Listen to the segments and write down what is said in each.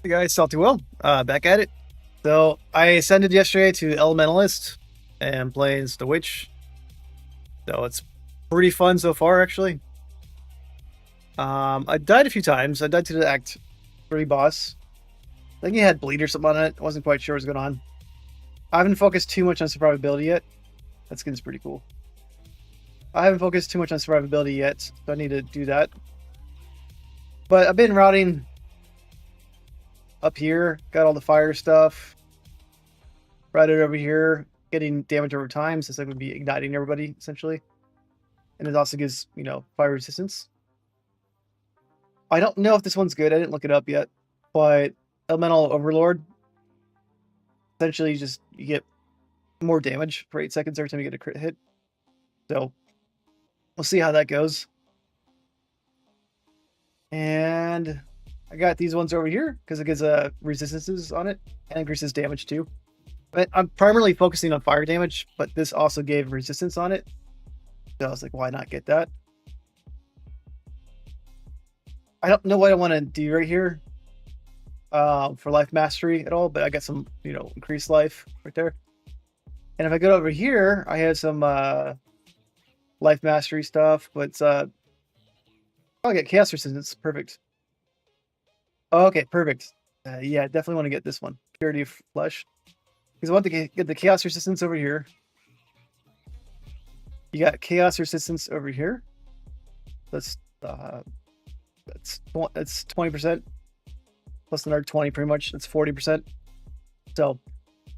Hey guys, Salty Will, back at it. So I ascended yesterday to Elementalist and playing the Witch. So it's pretty fun so far, actually. I died a few times. I died to the Act 3 boss. I think he had bleed or something on it. I wasn't quite sure what was going on. I haven't focused too much on survivability yet. That skin's pretty cool. I haven't focused too much on survivability yet, so I need to do that. But I've been routing up here, got all the fire stuff. Routed over here, getting damage over time, since I would be igniting everybody, essentially. And it also gives, fire resistance. I don't know if this one's good. I didn't look it up yet. But Elemental Overlord, essentially you get more damage for 8 seconds every time you get a crit hit. So we'll see how that goes. And I got these ones over here because it gives resistances on it and increases damage too. But I'm primarily focusing on fire damage, but this also gave resistance on it. So I was like, why not get that? I don't know what I want to do right here for life mastery at all, but I got some, increased life right there. And if I go over here, I have some life mastery stuff, but I'll get chaos resistance. Perfect. Okay, perfect. Yeah, definitely want to get this one. Purity of Flesh. Because I want to get the chaos resistance over here. You got chaos resistance over here. That's 20% plus another 20, pretty much. That's 40%. So,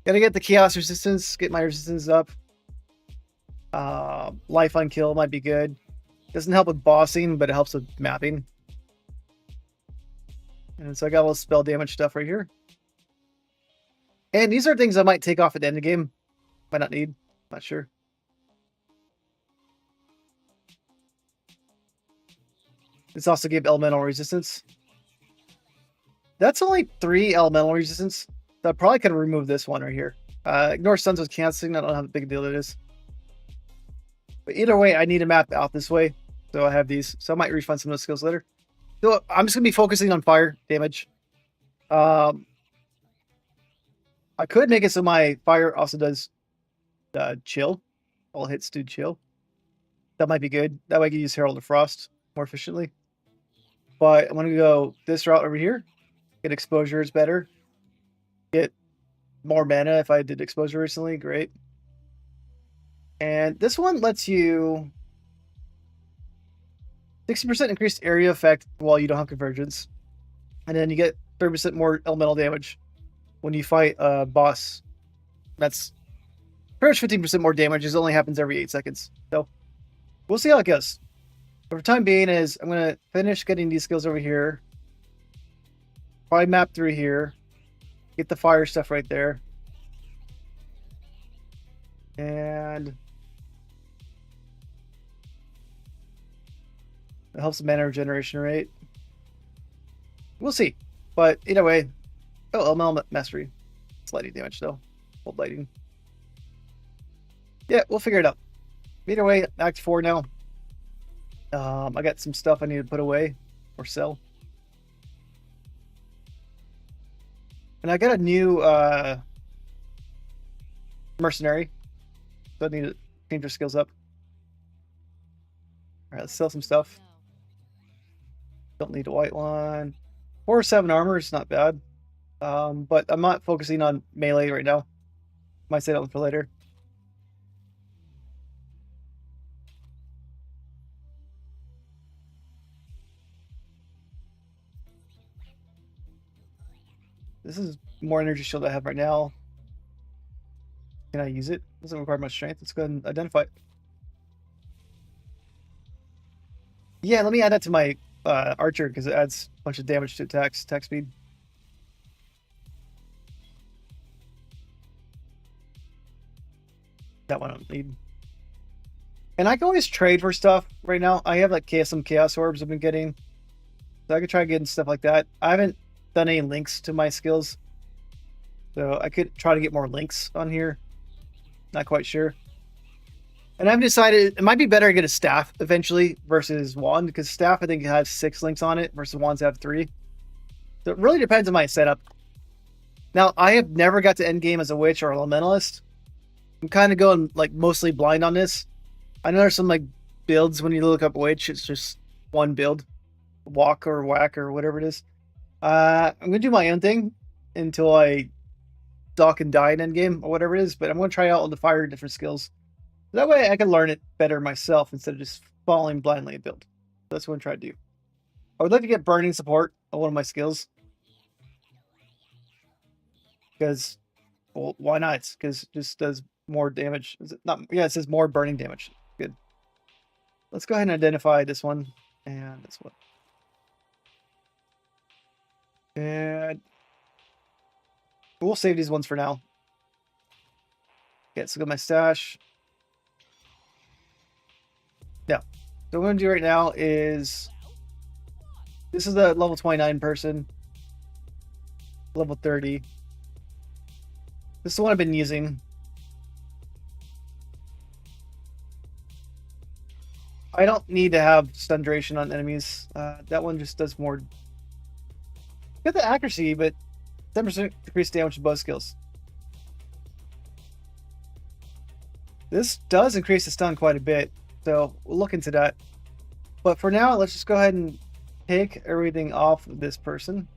gotta get the chaos resistance. Get my resistance up. Life on kill might be good. Doesn't help with bossing, but it helps with mapping. And so I got a little spell damage stuff right here. And these are things I might take off at the end of the game. Might not need. Not sure. This also gave elemental resistance. That's only 3 elemental resistance. So I probably could have removed this one right here. Ignore Suns with canceling. I don't know how big a deal it is. But either way, I need to map out this way. So I have these. So I might refund some of those skills later. So I'm just going to be focusing on fire damage. I could make it so my fire also does chill. All hits do chill. That might be good. That way I can use Herald of Frost more efficiently. But I'm going to go this route over here. Get exposure is better. Get more mana if I did exposure recently. Great. And this one lets you 60% increased area effect while you don't have convergence. And then you get 30% more elemental damage when you fight a boss. That's pretty much 15% more damage. It only happens every 8 seconds. So we'll see how it goes. But for the time being is I'm going to finish getting these skills over here. Probably map through here. Get the fire stuff right there. And it helps the mana regeneration rate. We'll see. But either way, elemental mastery. It's lighting damage though. Old lighting. Yeah, we'll figure it out. Either way, Act 4 now. I got some stuff I need to put away or sell. And I got a new mercenary. So I need to change your skills up. Alright, let's sell some stuff. Don't need a white one. 4 or 7 armor is not bad. But I'm not focusing on melee right now. Might save that one for later. This is more energy shield I have right now. Can I use it? Doesn't require much strength. Let's go ahead and identify it. Yeah, let me add that to my archer because it adds a bunch of damage to attack speed. That one I don't need. And I can always trade for stuff right now. I have like some chaos orbs I've been getting. So I could try getting stuff like that. I haven't done any links to my skills. So I could try to get more links on here. Not quite sure. And I've decided it might be better to get a staff eventually versus wand, because staff I think has 6 links on it versus wands have 3. So it really depends on my setup. Now, I have never got to end game as a witch or elementalist. I'm kind of going like mostly blind on this. I know there's some like builds when you look up witch, it's just one build, walk or whack or whatever it is. I'm gonna do my own thing until I dock and die in endgame or whatever it is, but I'm gonna try out all the fire different skills. That way I can learn it better myself instead of just following blindly a build. That's what I'm trying to do. I would like to get burning support on one of my skills. Because, well, why not? Because it just does more damage. Is it not? Yeah, it says more burning damage. Good. Let's go ahead and identify this one and this one. And we'll save these ones for now. Okay, so go my stash. Yeah. So what I'm going to do right now is... This is the level 29 person. Level 30. This is the one I've been using. I don't need to have stun duration on enemies. That one just does more... Got the accuracy, but 10% increased damage to both skills. This does increase the stun quite a bit, so we'll look into that. But for now, let's just go ahead and take everything off of this person.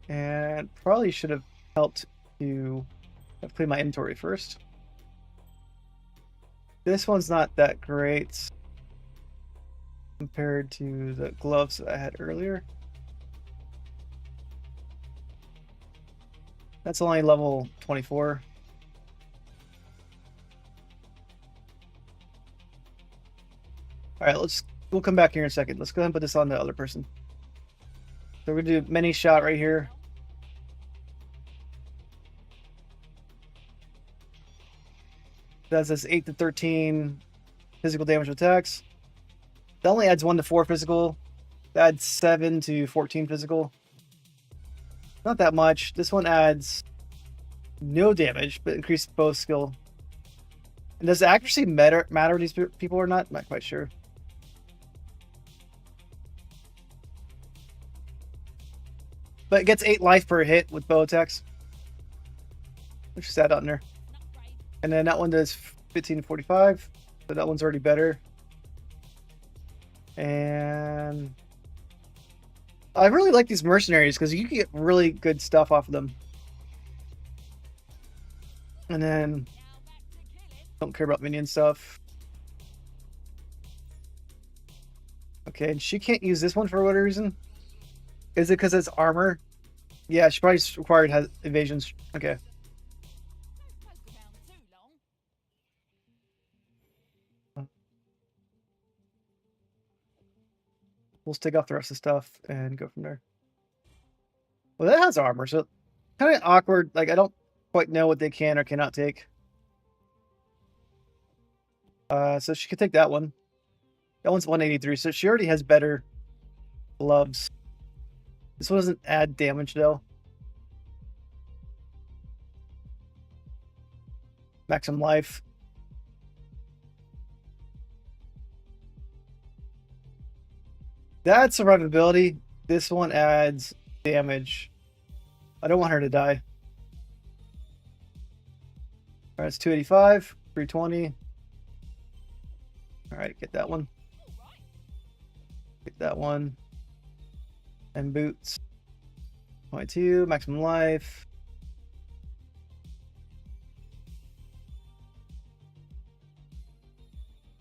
And probably should have helped to have cleaned my inventory first. This one's not that great compared to the gloves that I had earlier. That's only level 24. Alright, we'll come back here in a second. Let's go ahead and put this on the other person. So we're gonna do mini shot right here. That says 8 to 13 physical damage attacks. That only adds 1 to 4 physical. That adds 7 to 14 physical. Not that much. This one adds no damage, but increased both skill. And does the accuracy matter to these people or not? I'm not quite sure. But it gets 8 life per hit with bow attacks. Which is that on there. And then that one does 15 to 45. So that one's already better. And I really like these mercenaries because you can get really good stuff off of them. And then don't care about minion stuff. Okay, and she can't use this one for whatever reason. Is it because it's armor? Yeah, she probably required has evasions. Okay. We'll take off the rest of the stuff and go from there. Well, that has armor, so kind of awkward. Like, I don't quite know what they can or cannot take. So she could take that one. That one's 183, so she already has better gloves. This one doesn't add damage, though. Maximum life. That's survivability. This one adds damage. I don't want her to die. Alright, it's 285, 320. Alright, get that one. Get that one. And boots. 22, maximum life.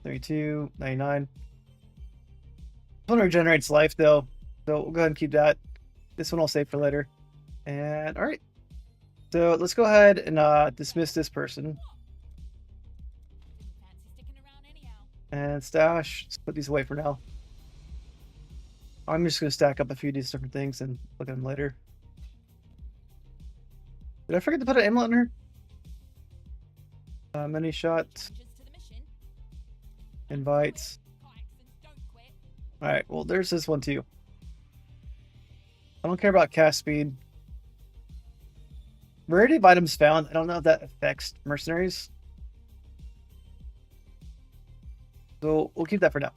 $32, $99. This one regenerates life though, so we'll go ahead and keep that. This one I'll save for later. And alright. So let's go ahead and dismiss this person. And stash. Let's put these away for now. I'm just going to stack up a few of these different things and look at them later. Did I forget to put an amulet in her? Mini shot. Invites. Alright, well there's this one too. I don't care about cast speed. Rarity of items found. I don't know if that affects mercenaries. So we'll keep that for now.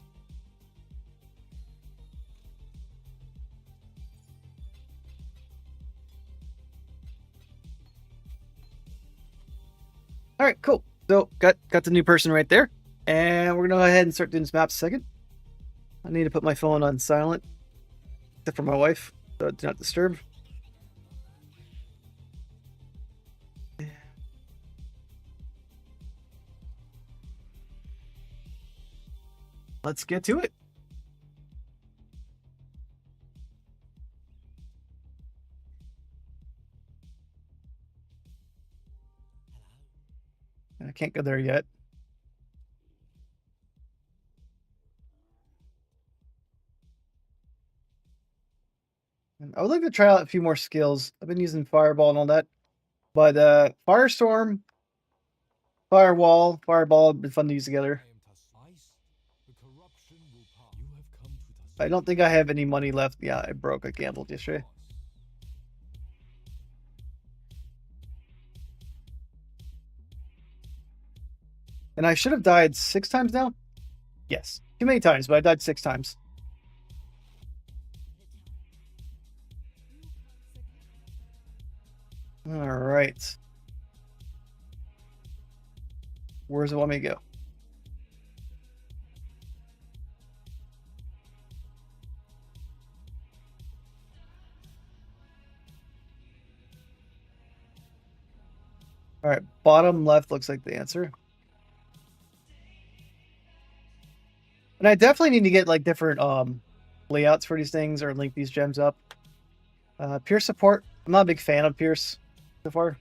right, cool. So got the new person right there, and we're gonna go ahead and start doing this map. Second, I need to put my phone on silent, except for my wife, so do not disturb. Let's get to it. I can't go there yet. I would like to try out a few more skills. I've been using Fireball and all that. But Firestorm, Firewall, Fireball have been fun to use together. I don't think I have any money left. Yeah, I broke. I gambled yesterday. And I should have died 6 times now? Yes. Too many times, but I died 6 times. Alright. Where does it want me to go? Alright, bottom left looks like the answer. And I definitely need to get like different layouts for these things or link these gems up. Pierce support. I'm not a big fan of Pierce so far.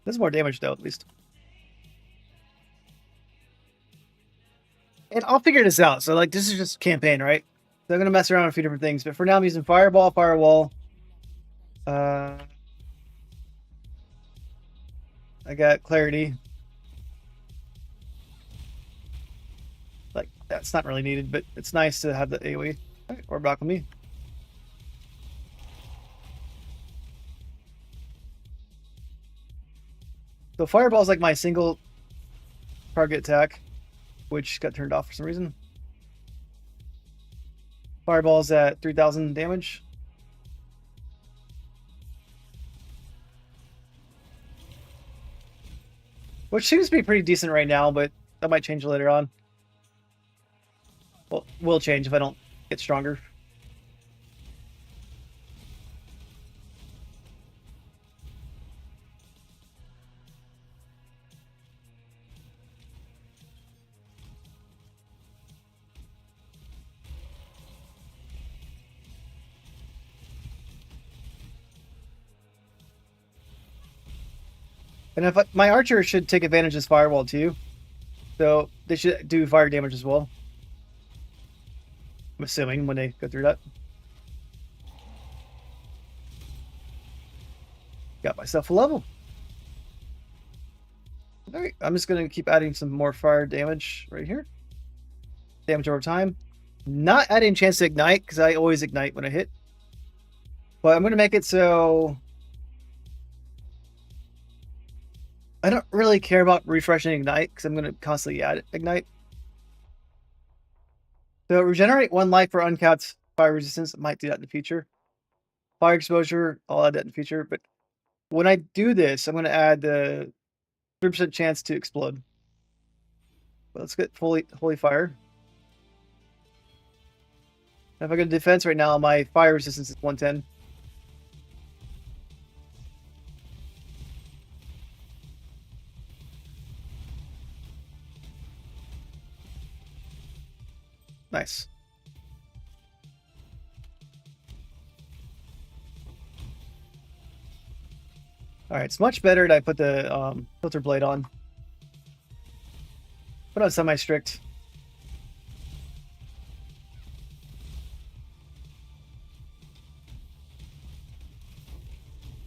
This is more damage though, at least. And I'll figure this out. So like this is just campaign, right? So I'm gonna mess around with a few different things, but for now I'm using Fireball, Firewall. I got Clarity. Like that's not really needed, but it's nice to have the AoE. Right, or back on me. So Fireball is like my single target attack, which got turned off for some reason. Fireball is at 3,000 damage. Which seems to be pretty decent right now, but that might change later on. Well, will change if I don't get stronger. And if my archer should take advantage of this firewall too, so they should do fire damage as well. I'm assuming when they go through that. Got myself a level. All right, I'm just gonna keep adding some more fire damage right here. Damage over time. Not adding chance to ignite because I always ignite when I hit. But I'm gonna make it so I don't really care about refreshing ignite because I'm going to constantly add ignite. So regenerate 1 life for uncapped fire resistance. I might do that in the future. Fire exposure, I'll add that in the future. But when I do this, I'm going to add the 3% chance to explode. But let's get holy fire. If I go to defense right now, my fire resistance is 110. Nice. All right, it's much better that I put the filter blade on. Put on semi-strict.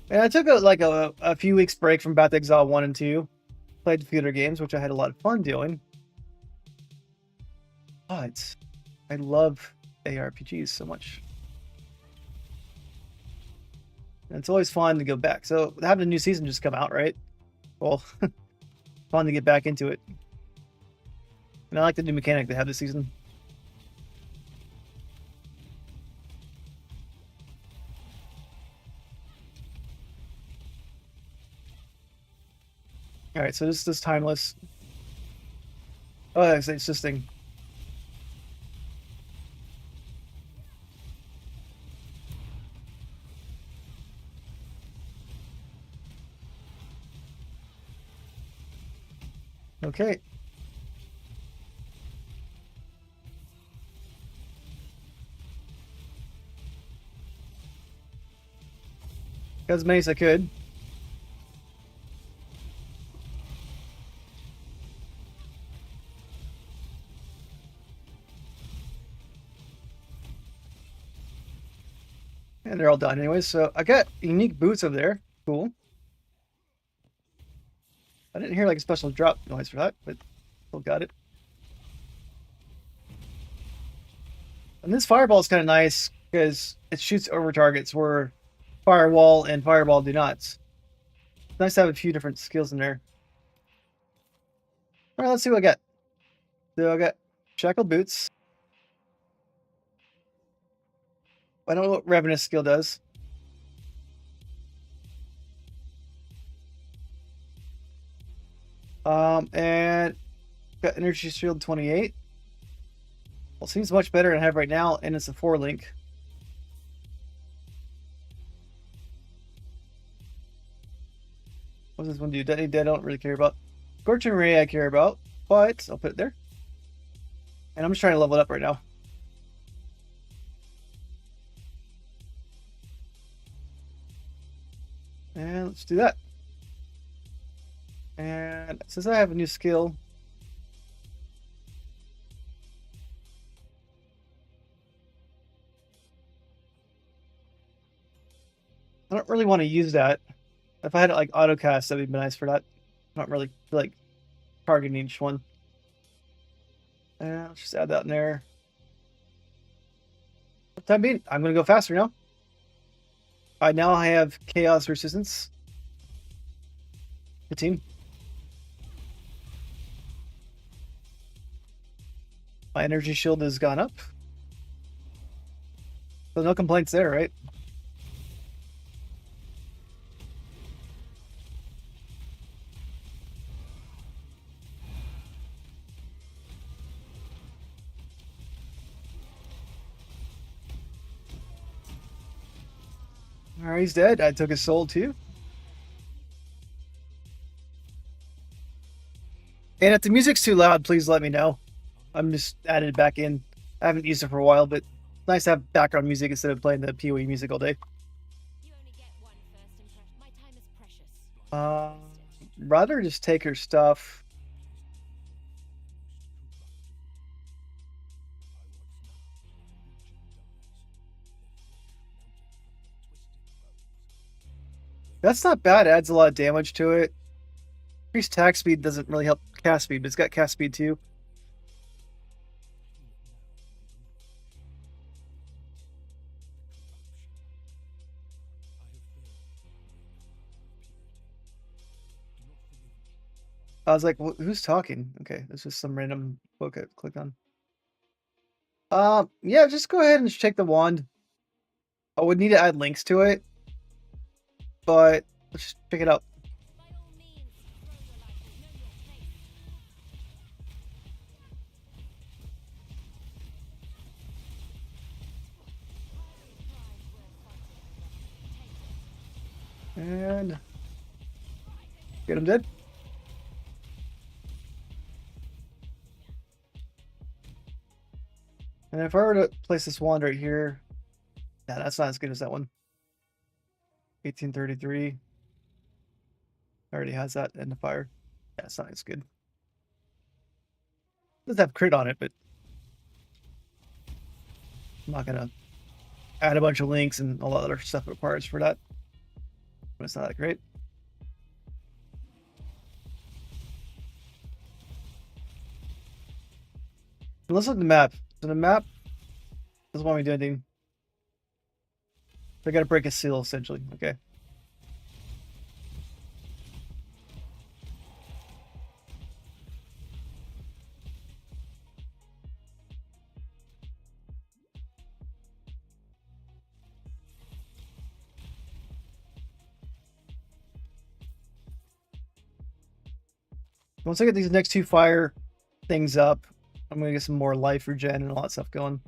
And I took a few weeks break from Bath Exile 1 and 2. Played computer games, which I had a lot of fun doing. But I love ARPGs so much. And it's always fun to go back. So having a new season just come out, right? Well, fun to get back into it. And I like the new mechanic they have this season. All right, so this is timeless. Oh, it's this thing. Okay. Got as many as I could. And they're all done anyways. So I got unique boots over there. Cool. I didn't hear like a special drop noise for that, but still got it. And this fireball is kind of nice because it shoots over targets where firewall and fireball do not. It's nice to have a few different skills in there. All right, let's see what I got. So I got shackled boots. I don't know what Ravenous skill does. And got energy shield 28. Well, seems much better than I have right now, and it's a 4 link. What does this one do? Dead, I don't really care about. Scorching Ray I care about, but I'll put it there. And I'm just trying to level it up right now. And let's do that. And since I have a new skill, I don't really want to use that. If I had it like autocast, that'd be nice for that. I don't really feel like targeting each one. And let's just add that in there. For the time being, I'm going to go faster now. I now have Chaos Resistance. The team. My energy shield has gone up. So no complaints there, right? Alright, he's dead. I took his soul too. And if the music's too loud, please let me know. I'm just added it back in. I haven't used it for a while, but it's nice to have background music instead of playing the PoE music all day. Uh, rather just take her stuff. That's not bad. It adds a lot of damage to it. Increased attack speed doesn't really help cast speed, but it's got cast speed too. I was like, who's talking? Okay, this is some random book I clicked on. Yeah, just go ahead and check the wand. I would need to add links to it, but let's check it out. And get him dead. And if I were to place this wand right here, yeah, that's not as good as that one. 1833. Already has that in the fire. Yeah, it's not as good. It does have crit on it, but I'm not gonna add a bunch of links and all that other stuff it requires for that. But it's not that great. And let's look at the map. So the map doesn't want me to do anything. I gotta break a seal essentially. Okay. Once I get these next 2 fire things up, I'm gonna get some more life regen and all that stuff going.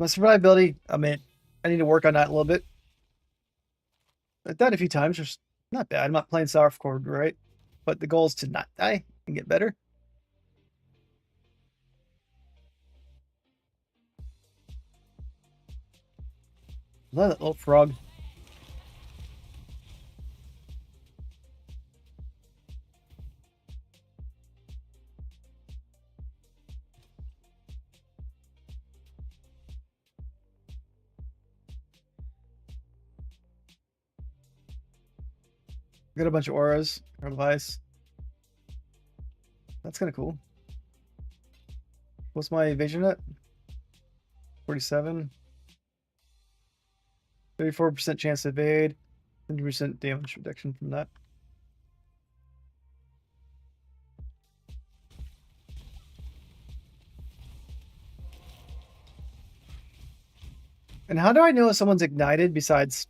My survivability, I mean, I need to work on that a little bit. I've done it a few times, just not bad. I'm not playing softcore, right? But the goal is to not die and get better. Love that little frog. Got a bunch of auras or device. That's kind of cool. What's my evasion at? 47. 34% chance to evade. 100% damage reduction from that. And how do I know if someone's ignited besides,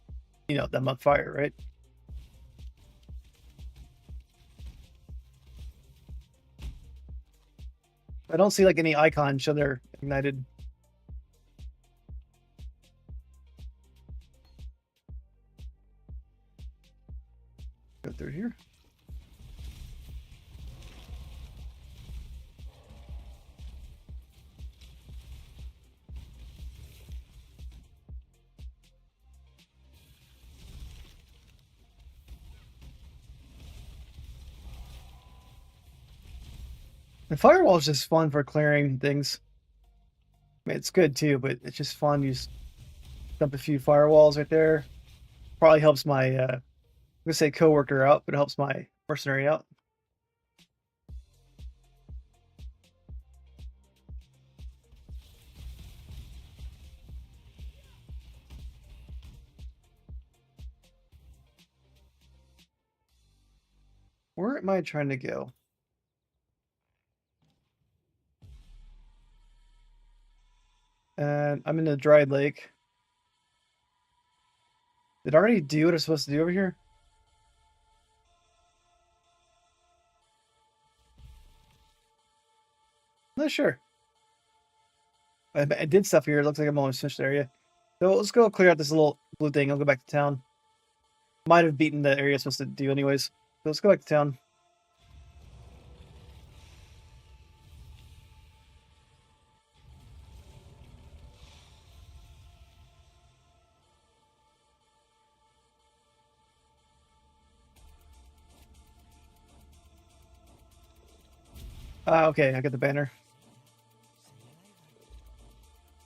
you know, them on fire, right? I don't see like any icon show they're ignited. Go through here. The firewall is just fun for clearing things. I mean, it's good too, but it's just fun. You just dump a few firewalls right there. Probably helps my, I'm gonna say coworker out, but it helps my mercenary out. Where am I trying to go? And I'm in the dried lake. Did I already do what I'm supposed to do over here? Not sure. I did stuff here. It looks like I'm almost finished the area. So let's go clear out this little blue thing. I'll go back to town. Might have beaten the area I'm supposed to do anyways. So let's go back to town. Okay, I got the banner.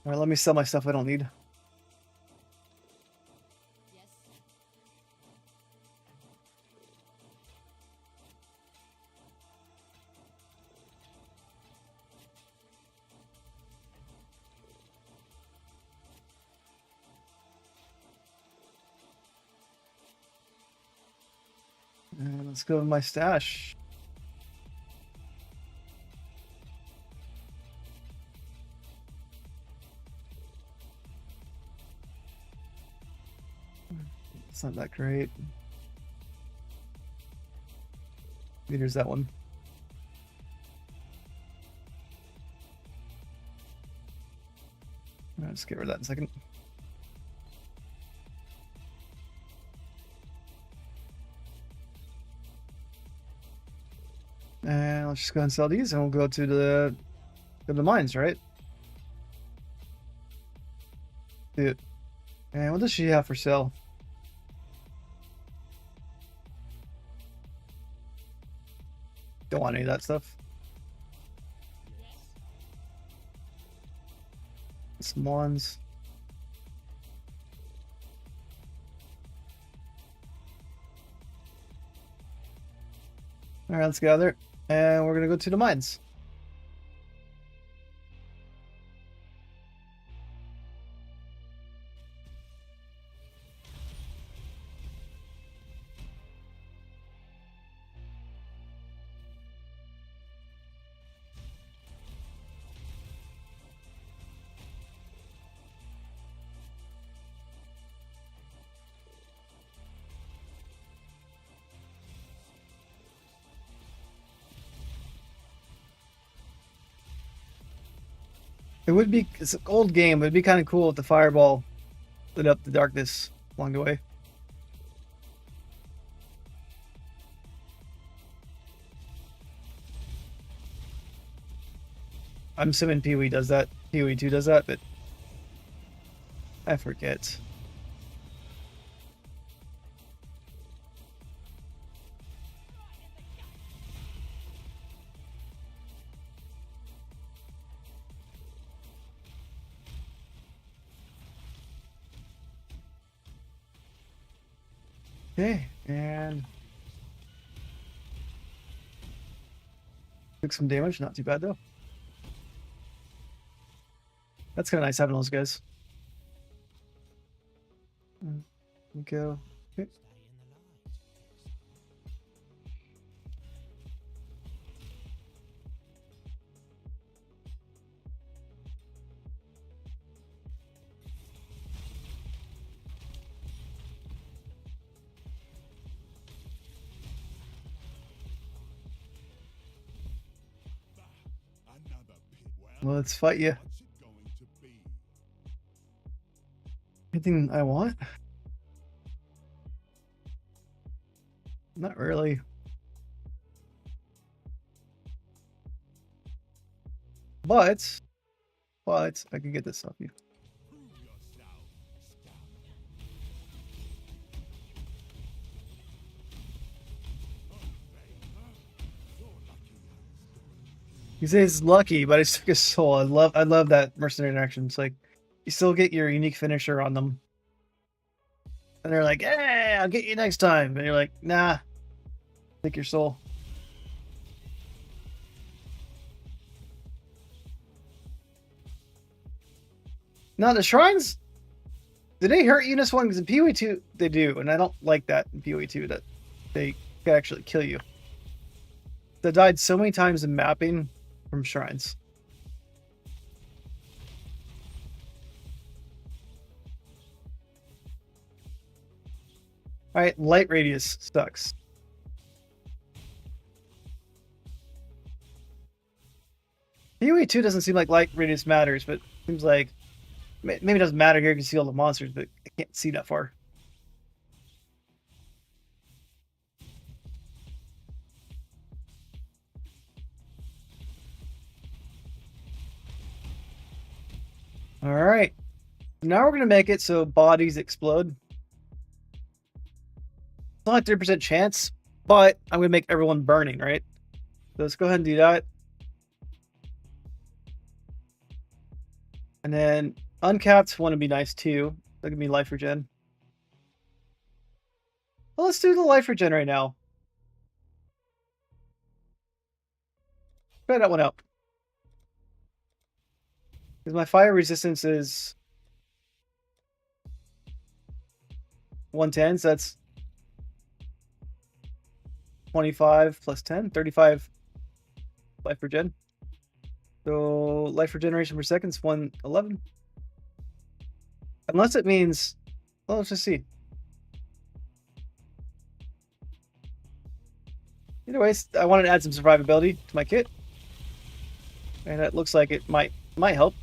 All right, let me sell my stuff I don't need. And let's go with my stash. It's not that great. Here's that one. I'll just get rid of that in a second. And let's just go and sell these, and we'll go to the mines, right? Dude. And what does she have for sale? Don't want any of that stuff. Some ones. All right, let's get out of there. And we're gonna go to the mines. It would be, it's an old game, but it'd be kind of cool if the fireball lit up the darkness along the way. I'm assuming PoE does that. PoE 2 does that, but I forget. Okay, and took some damage. Not too bad though. That's kind of nice having those guys. Go. Okay. Well, let's fight you. Anything I want? Not really. But I can get this off you. He says lucky, but I took his soul. I love that mercenary interaction. It's like you still get your unique finisher on them. And they're like, hey, I'll get you next time. And you're like, nah, take your soul. Now the shrines, did they hurt you in this one? Because in PoE 2 they do, and I don't like that in PoE 2 that they can actually kill you. They died so many times in mapping from shrines. Alright, light radius sucks. PoE 2 doesn't seem like light radius matters, but it seems like maybe it doesn't matter here. You can see all the monsters, but I can't see that far. Alright. Now we're going to make it so bodies explode. It's only 30% chance, but I'm going to make everyone burning, right? So let's go ahead and do that. And then uncapped want to be nice too. That could be life regen. Well, let's do the life regen right now. Try that one out. Because my fire resistance is 110, so that's 25 plus 10, 35 life regen. So life regeneration per second is 111. Unless it means, well, let's just see. Anyways, I wanted to add some survivability to my kit. And it looks like it might help.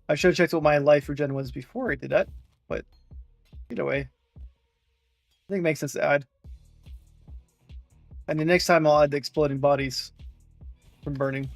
I should have checked what my life regen was before I did that, but either way, I think it makes sense to add. And the next time I'll add the exploding bodies from burning.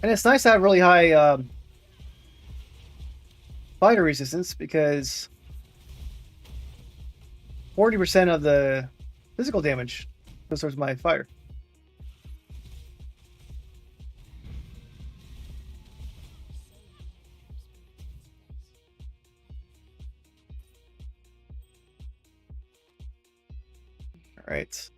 And it's nice to have really high fighter resistance because 40% of the physical damage goes towards my fire. All right.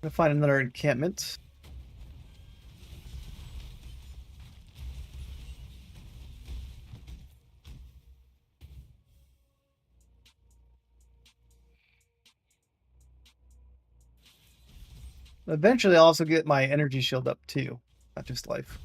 gonna find another encampment. Eventually, I'll also get my energy shield up too, not just life.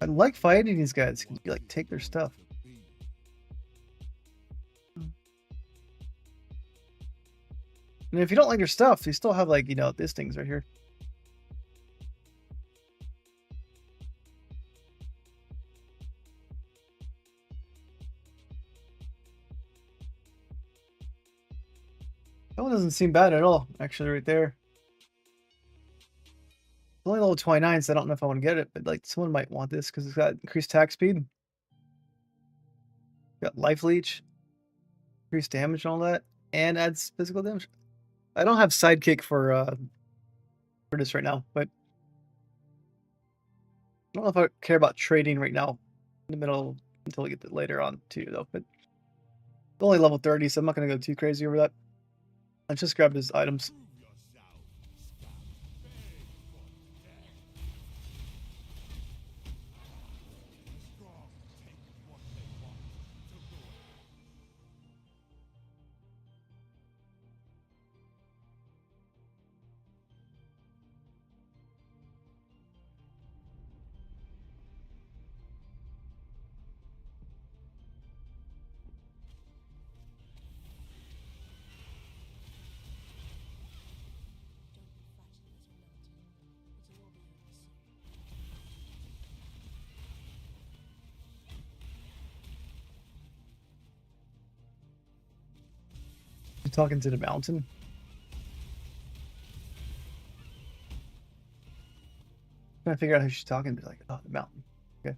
I like fighting these guys. You like take their stuff. And if you don't like their stuff, you still have like, you know, these things right here. That one doesn't seem bad at all, actually, right there. It's only level 29, so I don't know if I want to get it, but like someone might want this because it's got increased attack speed. Got life leech, increased damage and all that, and adds physical damage. I don't have sidekick for this right now, but I don't know if I care about trading right now in the middle until we get to later on too, though. But it's only level 30, so I'm not going to go too crazy over that. Let's just grab his items. You talking to the mountain? Trying to figure out who she's talking to. Like, oh, the mountain. Okay.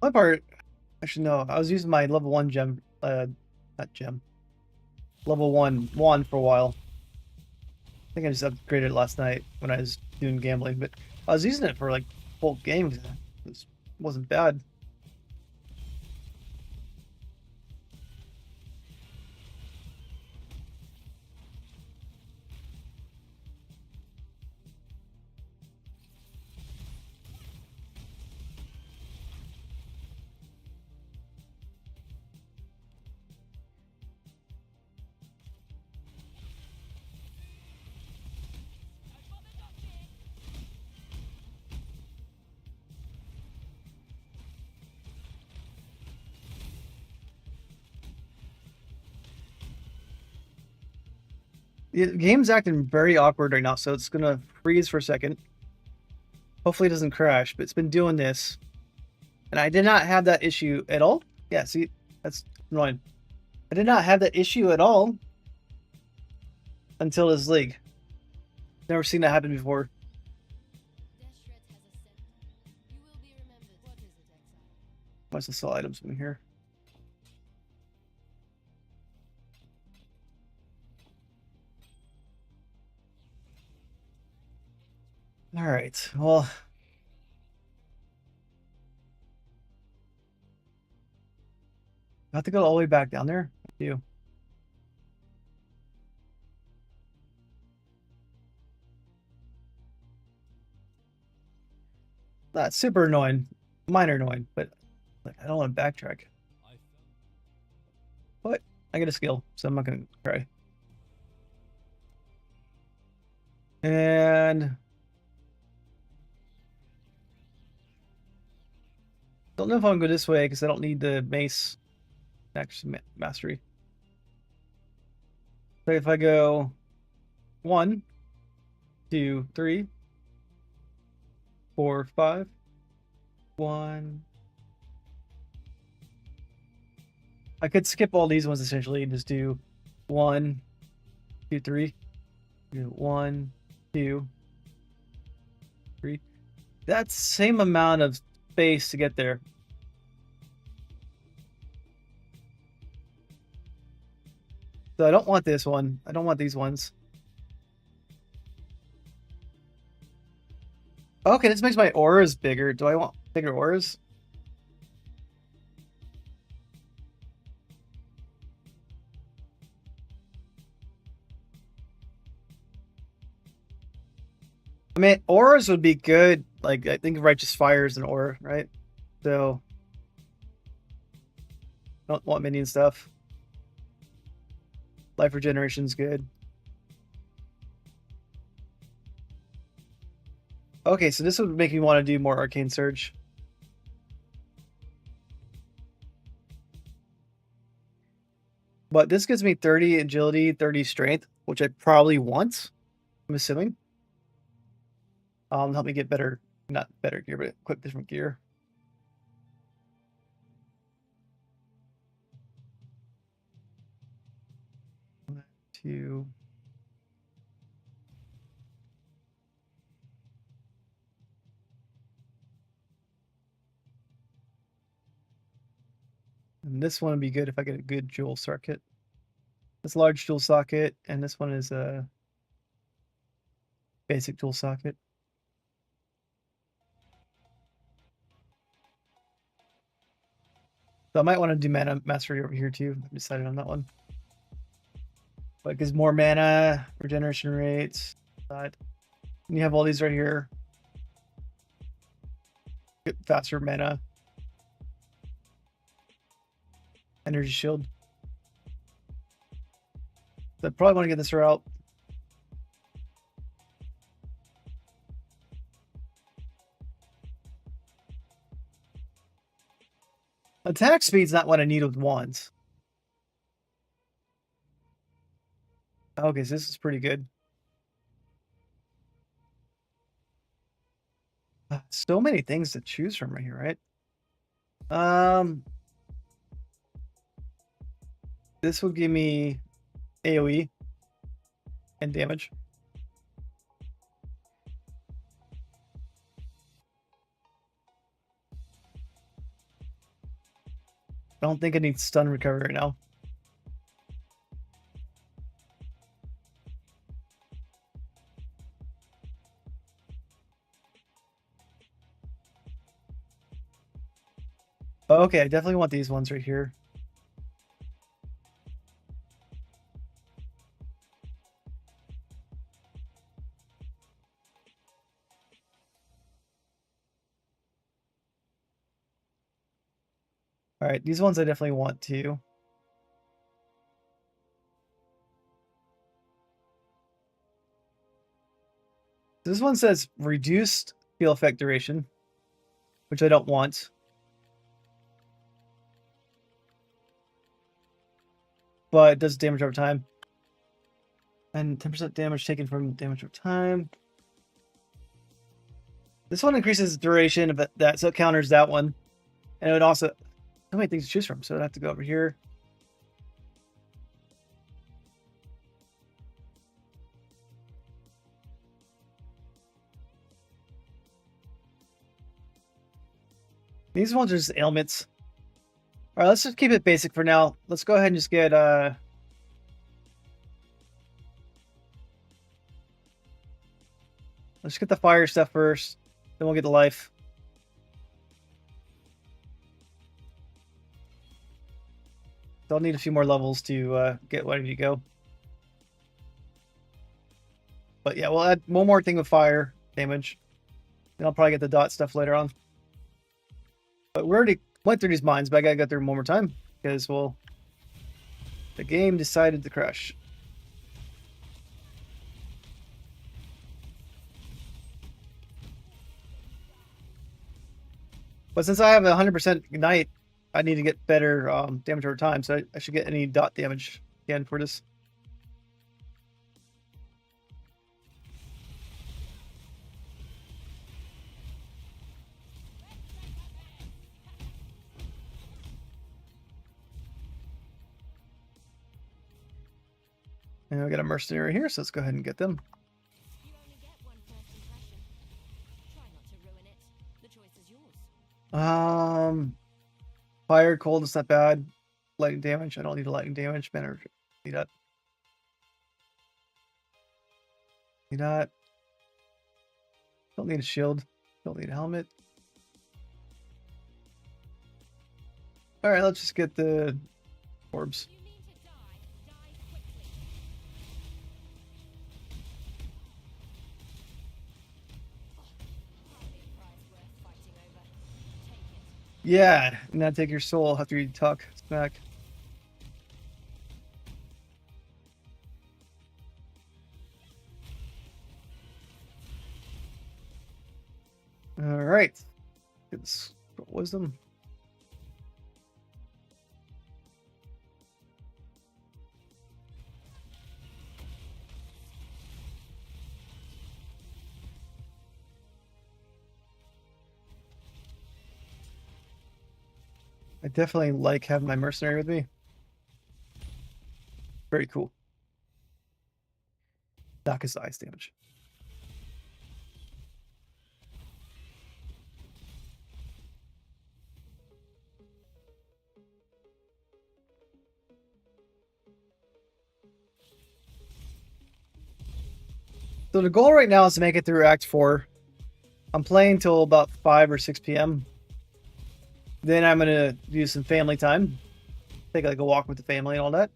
My part, actually, no. I was using my level 1 gem, not gem, level 1 wand for a while. I think I just upgraded it last night when I was doing gambling, but I was using it for like whole game. It wasn't bad. The game's acting very awkward right now, so it's gonna freeze for a second. Hopefully it doesn't crash, but it's been doing this. And I did not have that issue at all. Yeah, see, that's annoying. I did not have that issue at all until this league. Never seen that happen before. Must have sell items in here. All right, well. I have to go all the way back down there? I do. That's super annoying. Minor annoying, but like I don't want to backtrack. But I get a skill, so I'm not gonna try. And don't know if I'm gonna go this way because I don't need the mace mastery. So if I go 1, 2, 3, 4, 5, 1. I could skip all these ones essentially and just do 1, 2, 3. 1, 2, 3. That's same amount of space to get there. So I don't want this one. I don't want these ones. Okay, this makes my auras bigger. Do I want bigger auras? I mean, auras would be good. Like, I think Righteous Fire is an aura, right? So, don't want minion stuff. Life regeneration is good. Okay, so this would make me want to do more Arcane Surge. But this gives me 30 agility, 30 strength, which I probably want, I'm assuming. Help me get better, not better gear, but equip different gear. One, two. And this one would be good if I get a good jewel socket. This large jewel socket, and this one is a basic jewel socket. So I might want to do mana mastery over here too. I decided on that one. But it gives more mana, regeneration rates. And you have all these right here. Get faster mana. Energy shield. So I probably want to get this route. Attack speed's not what I need with wands. Okay, so this is pretty good. So many things to choose from right here, right? This will give me AoE and damage. I don't think I need stun recovery right now. Okay, I definitely want these ones right here. All right, these ones I definitely want to. This one says reduced field effect duration, which I don't want. But it does damage over time. And 10% damage taken from damage over time. This one increases duration of that, so it counters that one. And it would also, so many things to choose from, so I'd have to go over here. These ones are just ailments. All right, let's just keep it basic for now. Let's go ahead and just get let's get the fire stuff first. Then we'll get the life. So I'll need a few more levels to get ready to go. But yeah, we'll add one more thing with fire damage. Then I'll probably get the dot stuff later on. But we already went through these mines, but I gotta go through them one more time. Because, well, the game decided to crash. But since I have 100% ignite, I need to get better damage over time. So I should get any dot damage again for this. And we got a mercenary here, so let's go ahead and get them. Fire, cold is not bad. Lightning damage, I don't need a lightning damage. Man, I need that. You not. Don't need a shield. Don't need a helmet. Alright, let's just get the orbs. Yeah, now take your soul after you talk smack. Alright. Get this wisdom. I definitely like having my mercenary with me. Very cool. Knock his ice damage. So the goal right now is to make it through Act 4. I'm playing till about 5 or 6 p.m. Then I'm going to do some family time. Take like a walk with the family and all that.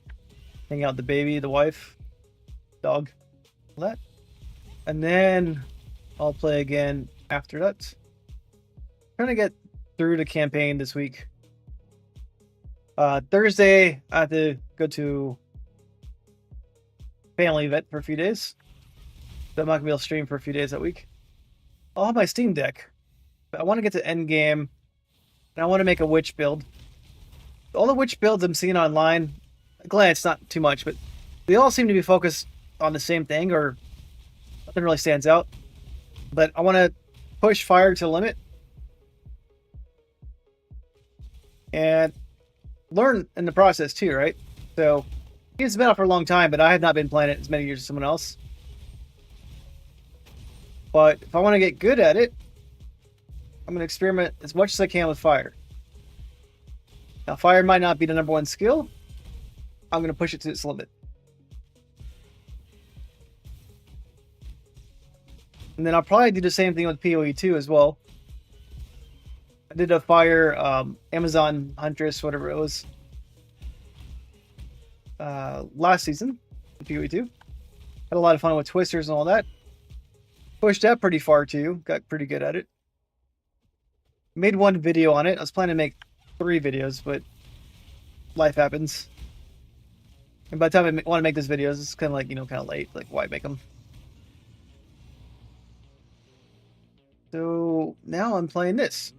Hang out with the baby, the wife, dog, all that. And then I'll play again after that. Trying to get through the campaign this week. Thursday, I have to go to family event for a few days. So I'm not going to be able to stream for a few days that week. I'll have my Steam Deck. But I want to get to endgame. And I want to make a witch build. All the witch builds I'm seeing online, glad it's not too much, but they all seem to be focused on the same thing, or nothing really stands out. But I want to push fire to the limit. And learn in the process too, right? So, it's been out for a long time, but I have not been playing it as many years as someone else. But if I want to get good at it, I'm going to experiment as much as I can with fire. Now, fire might not be the #1 skill. I'm going to push it to its limit. And then I'll probably do the same thing with PoE 2 as well. I did a fire Amazon Huntress, whatever it was, last season, PoE 2. Had a lot of fun with twisters and all that. Pushed that pretty far too. Got pretty good at it. Made one video on it. I was planning to make 3 videos, but life happens. And by the time I want to make these videos, it's kind of like, kind of late. Like, why make them? So now I'm playing this.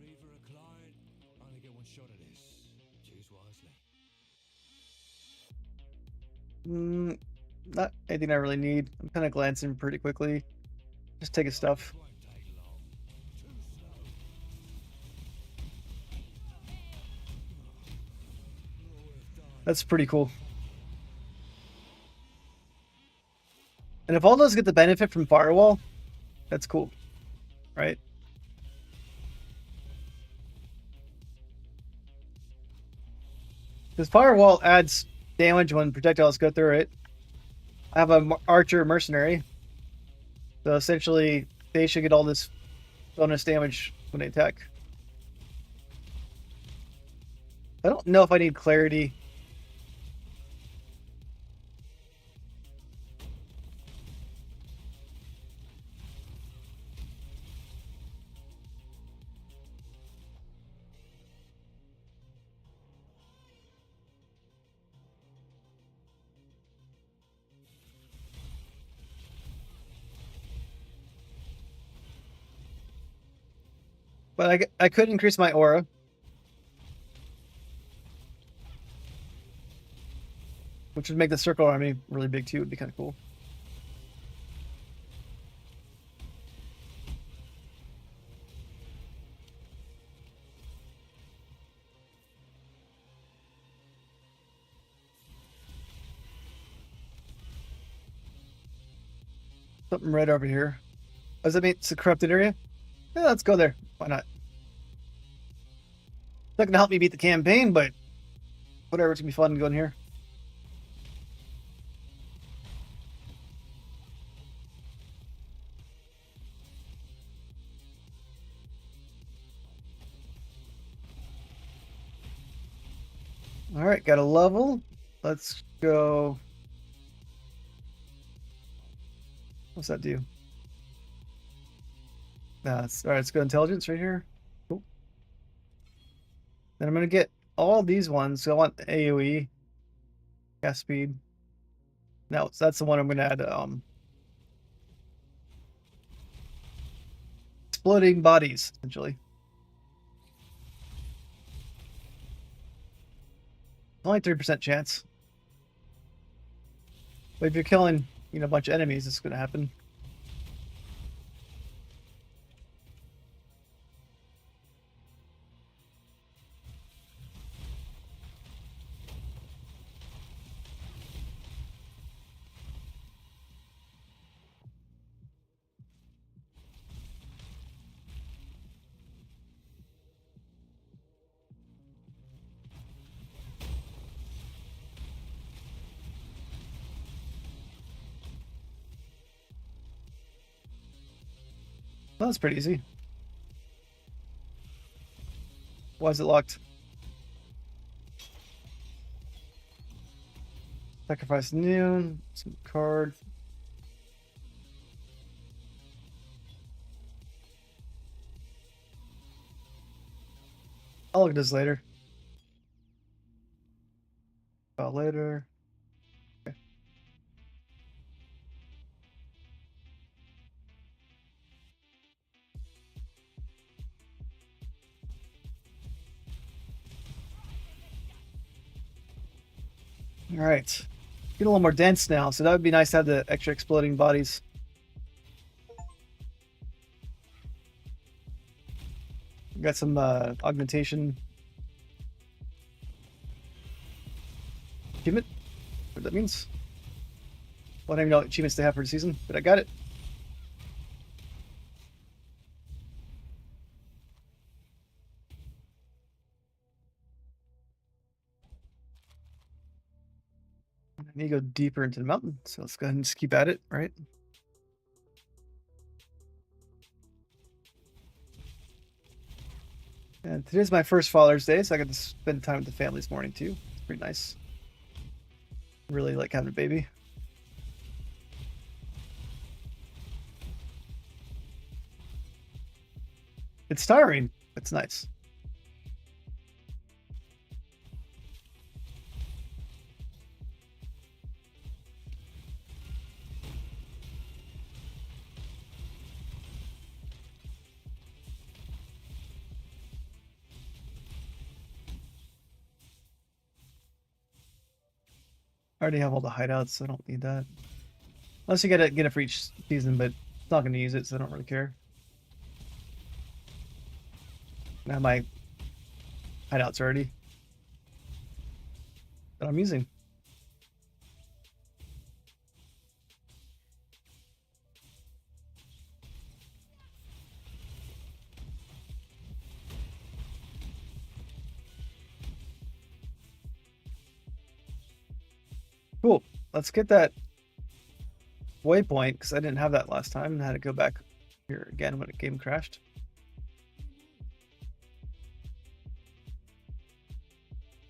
Not anything I really need. I'm kind of glancing pretty quickly. Just take his stuff. That's pretty cool. And if all those get the benefit from Firewall, that's cool, right? Because Firewall adds damage when projectiles go through it. I have an Archer Mercenary. So essentially, they should get all this bonus damage when they attack. I don't know if I need Clarity. But I could increase my aura. Which would make the circle army really big too. It would be kind of cool. Something right over here. Does that mean it's a corrupted area? Yeah, let's go there. Why not? It's not going to help me beat the campaign, but whatever. It's going to be fun to go in here. All right, got a level. Let's go. What's that do? That's all right. Let's go intelligence right here. Cool. Then I'm gonna get all these ones. So I want AOE, cast speed. Now that's the one I'm gonna add. Exploding bodies essentially. Only 3% chance. But if you're killing, a bunch of enemies, it's gonna happen. Well, that's pretty easy. Why is it locked? Sacrifice noon. Some card. I'll look at this later. Later. Okay. All right. Get a little more dense now, so that would be nice to have the extra exploding bodies. Got some augmentation. Achievement? What that means? Well, I don't even know what achievements they have for the season, but I got it. I need to go deeper into the mountain, so let's go ahead and just keep at it, right? And today's my first Father's Day, so I got to spend time with the family this morning too. It's pretty nice. Really like having a baby. It's tiring. It's nice. I already have all the hideouts, so I don't need that. Unless you get it for each season, but it's not going to use it, so I don't really care. I have my hideouts already that I'm using. Cool. Let's get that waypoint, because I didn't have that last time and I had to go back here again when the game crashed.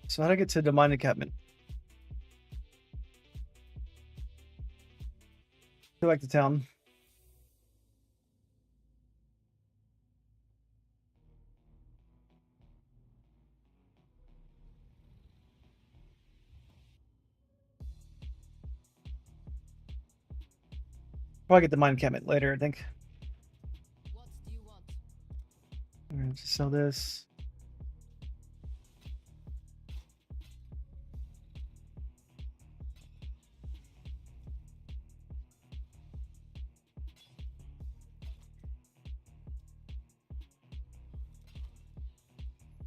So how do I get to the mine encampment? Go back to town. Probably get the mine encampment later, I think. I'm going to sell this.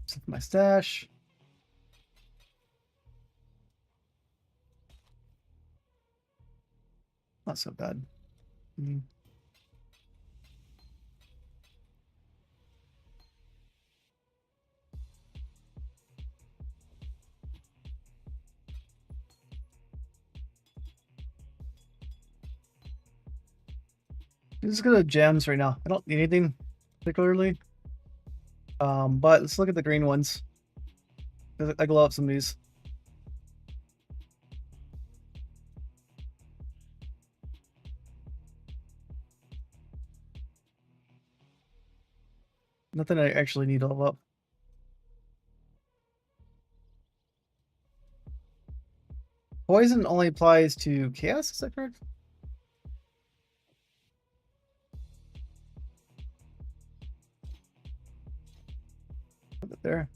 Set my stash. Not so bad. Let's go to gems right now. I don't need anything particularly. But let's look at the green ones. I glow up some of these. Nothing I actually need to level up. Poison only applies to chaos, is that correct? Put it there.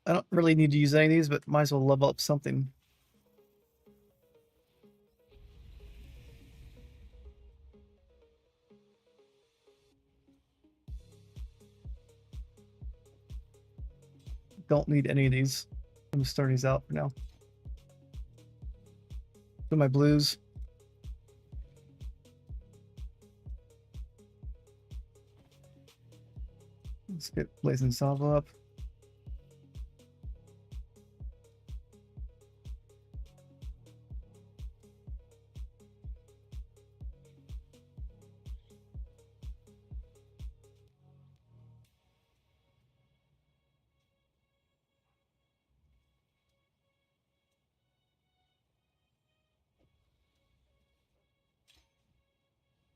I don't really need to use any of these, but might as well level up something. Don't need any of these. I'm just throwing these out for now. Do my blues. Let's get Blazing Salvo up.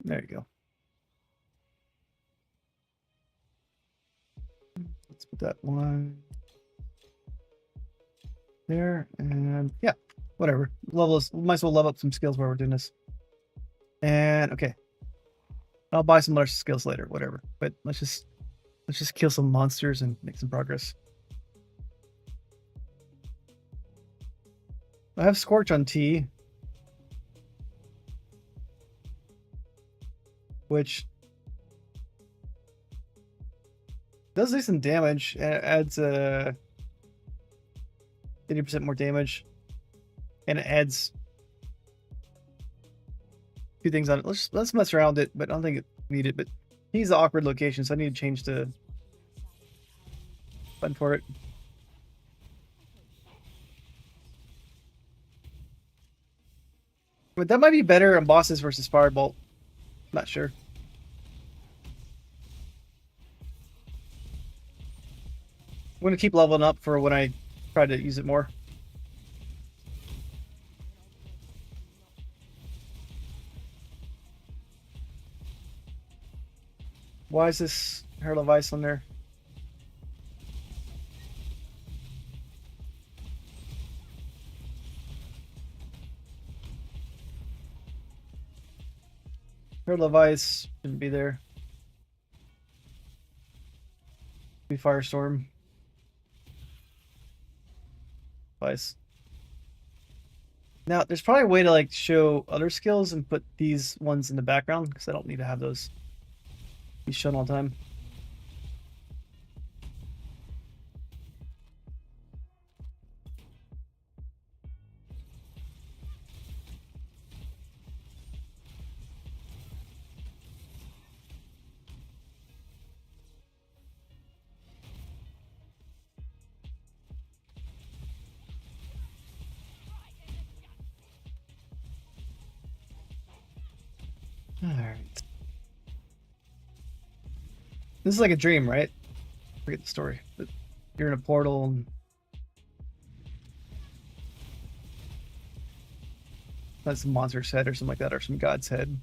There you go. Let's put that one there, and yeah, whatever. Might as well level up some skills while we're doing this. And okay, I'll buy some large skills later, whatever. But let's just kill some monsters and make some progress. I have Scorch on T, which does do some damage. It adds 80% more damage, and it adds two things on it. Let's mess around it, but I don't think it need it. But he's an awkward location, so I need to change the button for it. But that might be better on bosses versus Firebolt. Not sure. I'm gonna keep leveling up for when I try to use it more. Why is this Herald of Ice on there? Herald of Ice shouldn't be there. Be Firestorm. Ice. Now, there's probably a way to like show other skills and put these ones in the background because I don't need to have those be shown all the time. All right. This is like a dream, right? Forget the story. But you're in a portal and that's some monster's head or something like that, or some god's head.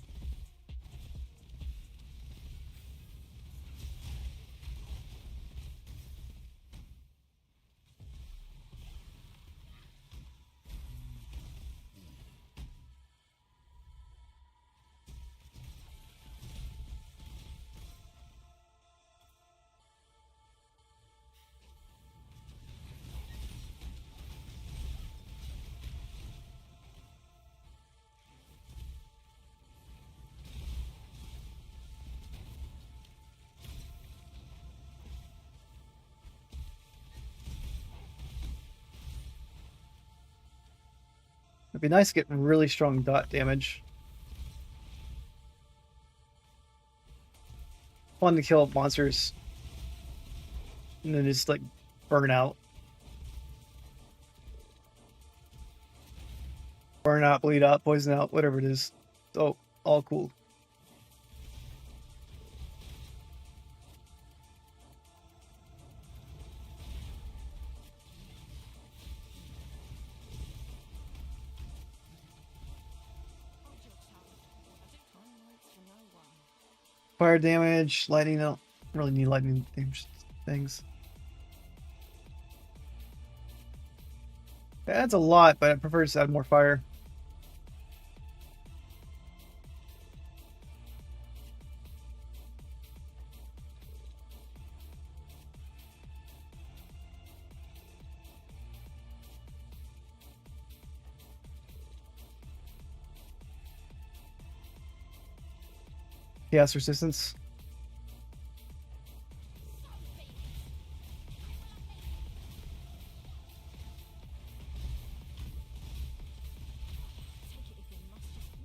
It'd be nice to get really strong dot damage. Fun to kill monsters and then just like burn out. Burn out, bleed out, poison out, whatever it is. So all cool. Fire damage, lightning. I don't really need lightning damage things. That's a lot, but I prefer to add more fire. Chaos resistance.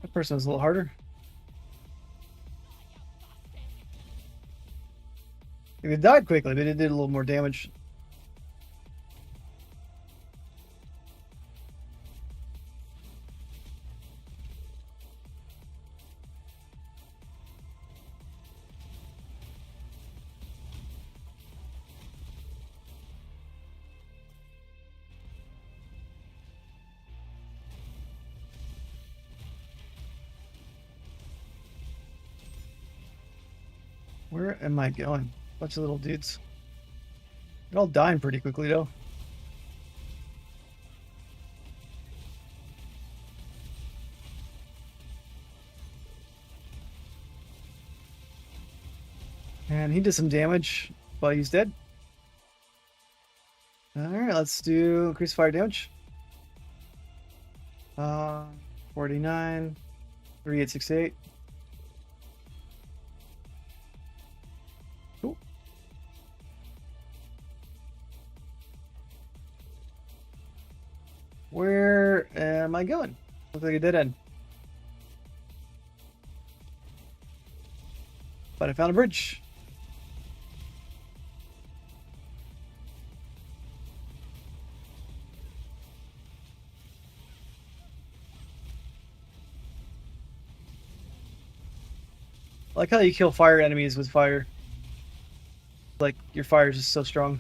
That person was a little harder. It died quickly, but it did a little more damage. Where am I going? Bunch of little dudes. They're all dying pretty quickly, though. And he did some damage, but he's dead. Alright, let's do increase fire damage. 49, 3868. Cool. Where am I going? Looks like a dead end. But I found a bridge. I like how you kill fire enemies with fire. Like, your fire is just so strong.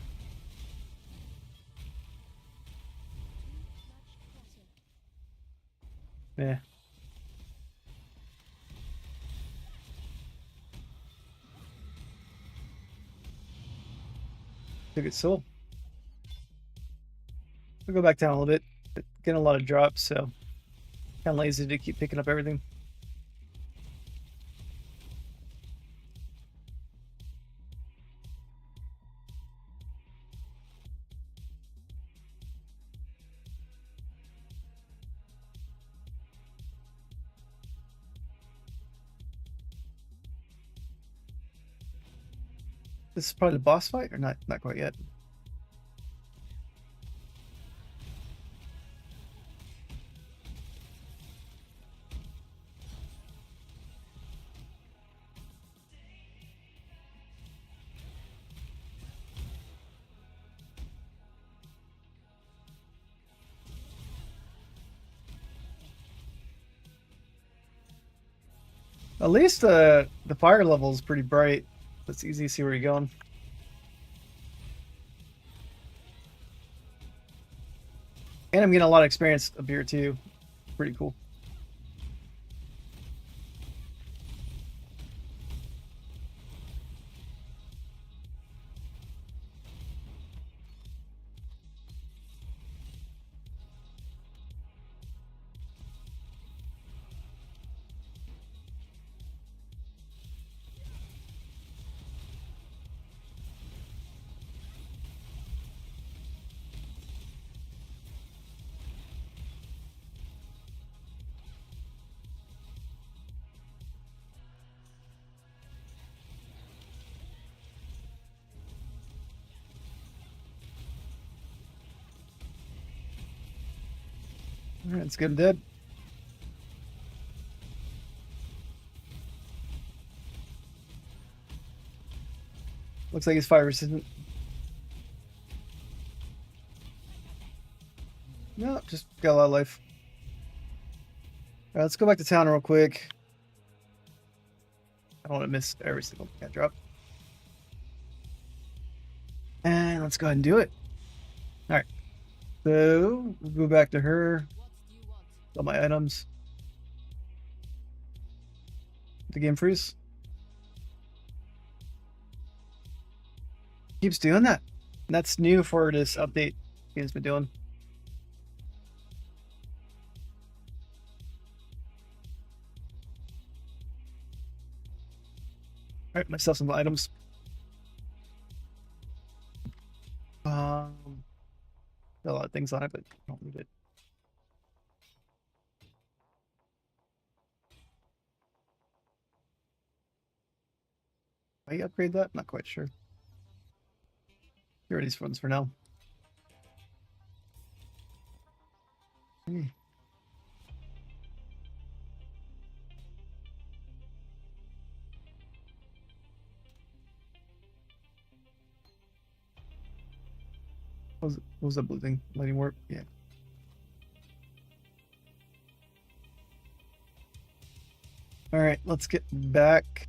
Yeah. Took its soul. We'll go back down a little bit. Getting a lot of drops, so kind of lazy to keep picking up everything. This is probably the boss fight, or not? Not quite yet. At least the fire level is pretty bright. It's easy to see where you're going. And I'm getting a lot of experience up here too. Pretty cool. All right, it's good and dead. Looks like he's fire resistant. No, just got a lot of life. All right, let's go back to town real quick. I don't want to miss every single thing I drop. And let's go ahead and do it. All right. So we'll go back to her. All my items. The game freeze. Keeps doing that. That's new for this update game's been doing. Alright, myself some items. A lot of things on it, but I don't need it. Can I upgrade that? Not quite sure. Here are these ones for now. What was that blue thing? Lighting warp? Yeah. Alright, let's get back.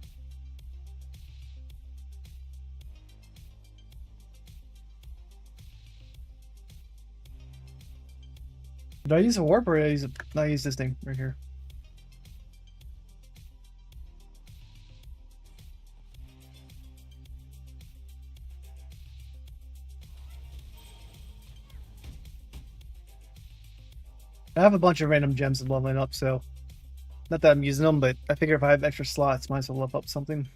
Did I use a warp or did I use this thing right here? I have a bunch of random gems leveling up, so not that I'm using them, but I figure if I have extra slots, might as well level up something.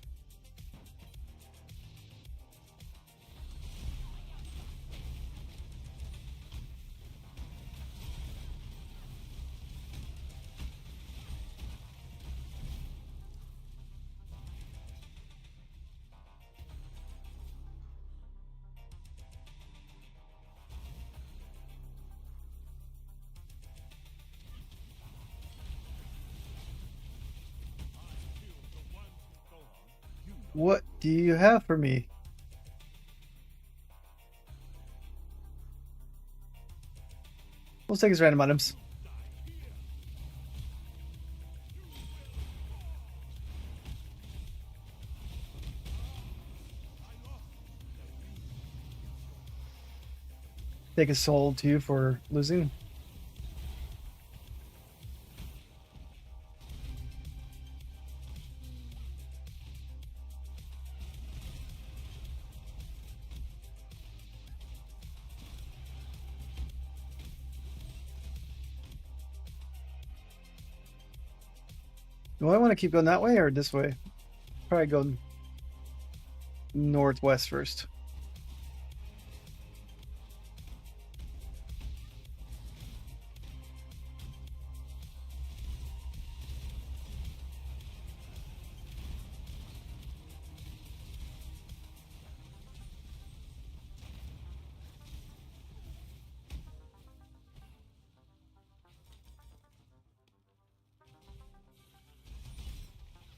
What do you have for me? Let's take his random items. Take a soul too for losing. Do I want to keep going that way or this way? Probably go northwest first.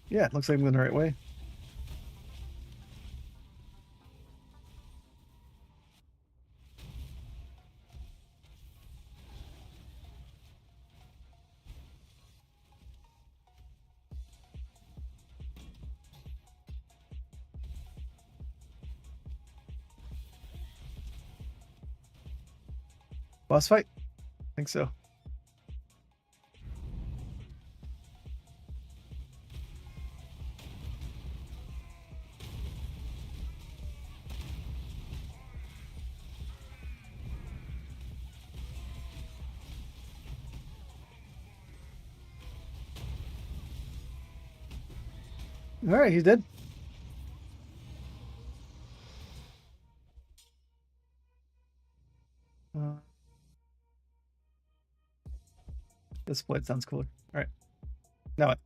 Yeah, it looks like I'm going the right way. Boss fight? I think so. All right, he's dead. This split sounds cooler. All right. Now what?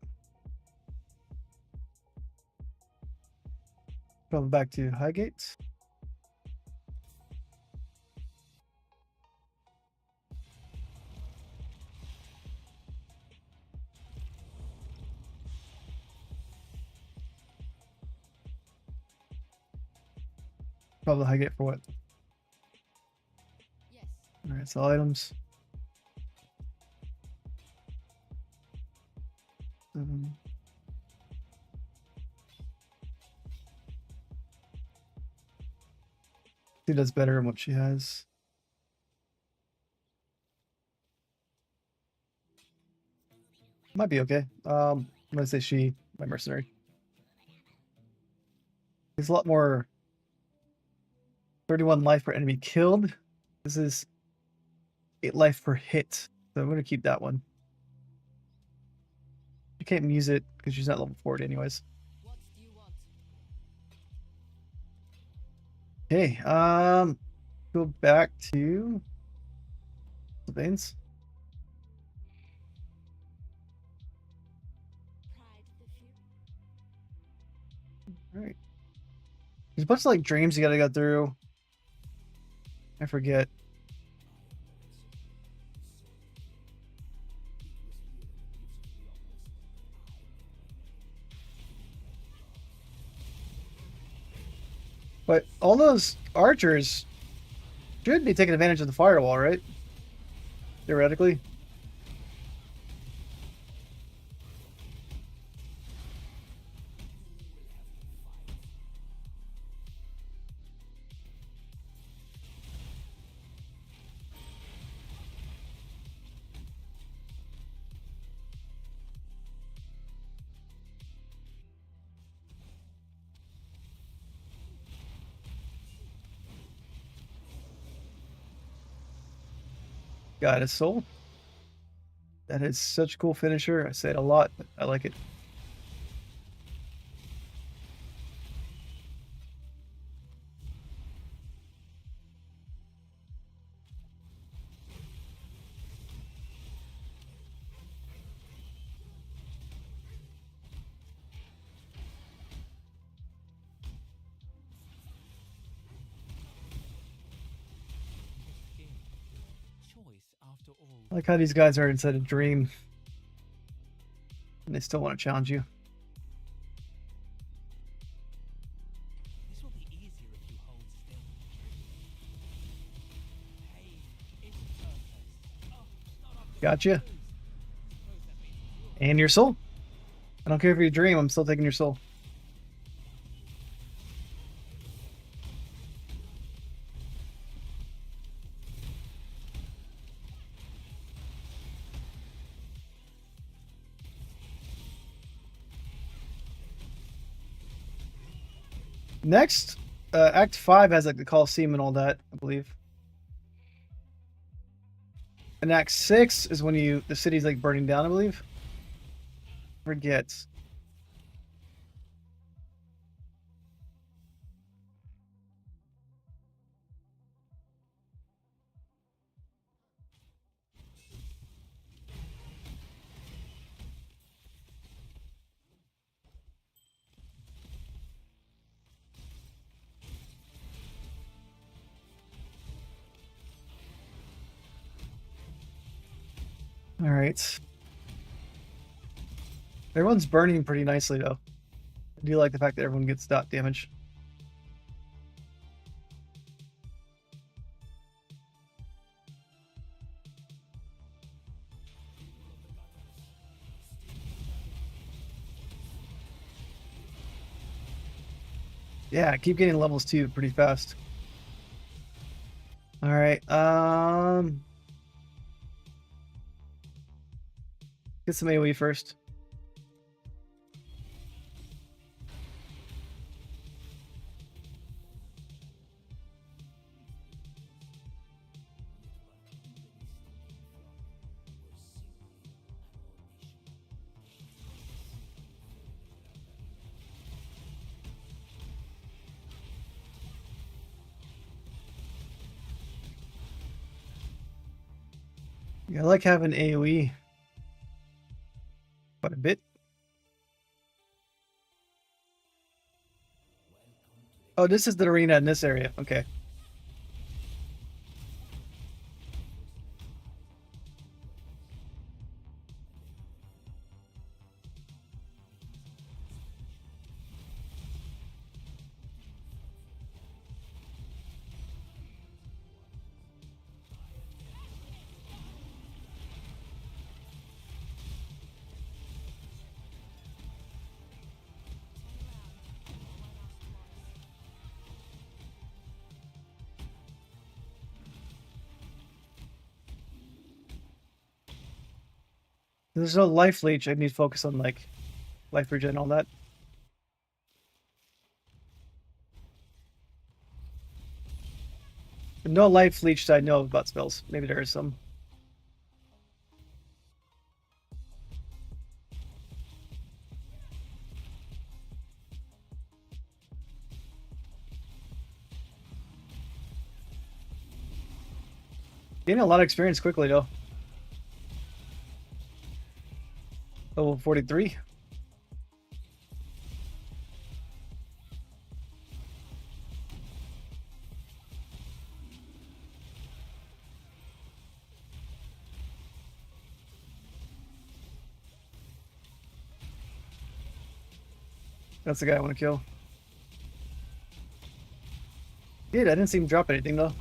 Travel back to Highgate. Travel to Highgate for what? Yes. All right, sell items. She does better than what she has. Might be okay. I'm gonna say she, my mercenary. He's a lot more 31 life per enemy killed. This is 8 life per hit. So I'm going to keep that one. You can't use it because she's not level 40 anyways. Okay, go back to Veins. Alright. There's a bunch of like dreams you gotta go through. I forget. But all those archers should be taking advantage of the firewall, right? Theoretically. Got his soul. That is such a cool finisher. I say it a lot, but I like it. I like how these guys are inside a dream. And they still want to challenge you. This will be easier if you hold still. Hey, it's purpose. Oh, Gotcha. And your soul. I don't care if you dream, I'm still taking your soul. Next, Act 5 has like the Coliseum and all that, I believe. And Act 6 is when the city's like burning down, I believe. Forget. All right. Everyone's burning pretty nicely, though. I do like the fact that everyone gets dot damage. Yeah, I keep getting levels 2 pretty fast. All right. Get some AoE first. Yeah, I like having AoE quite a bit. Oh, this is the arena in this area. Okay. There's no life leech. I need to focus on like life regen and all that. No life leech I know about spells. Maybe there is some. Gaining a lot of experience quickly though. Level 43. That's the guy I want to kill. Dude, I didn't see him drop anything though.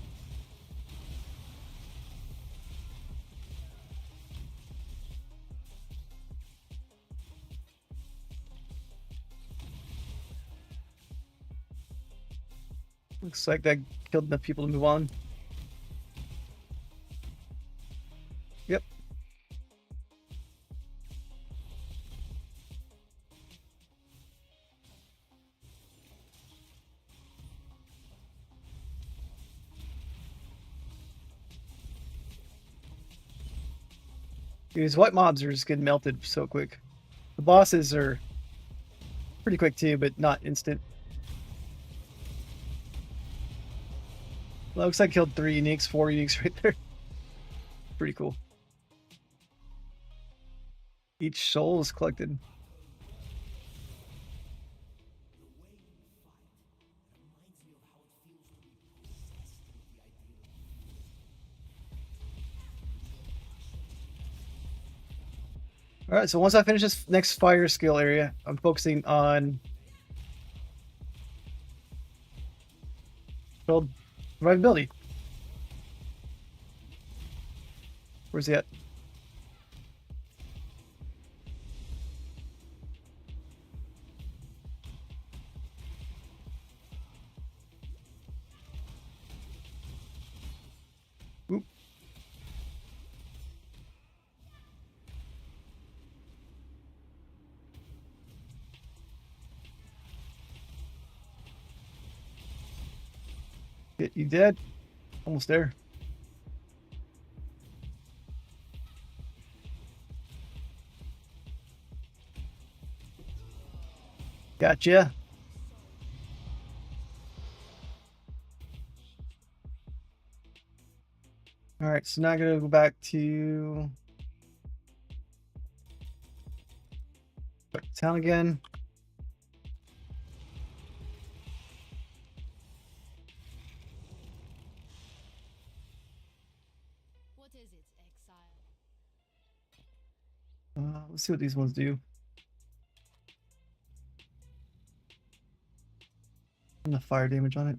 Looks like that killed enough people to move on. Yep. These white mobs are just getting melted so quick. The bosses are pretty quick too, but not instant. Looks like I killed 3 uniques, 4 uniques right there. Pretty cool. Each soul is collected. All right, so once I finish this next fire skill area, I'm focusing on survivability. Where's he at? Oop. You dead? Almost there. Gotcha. All right, so now I'm gonna go back to town again. What is it, Exile? Let's see what these ones do. Enough fire damage on it.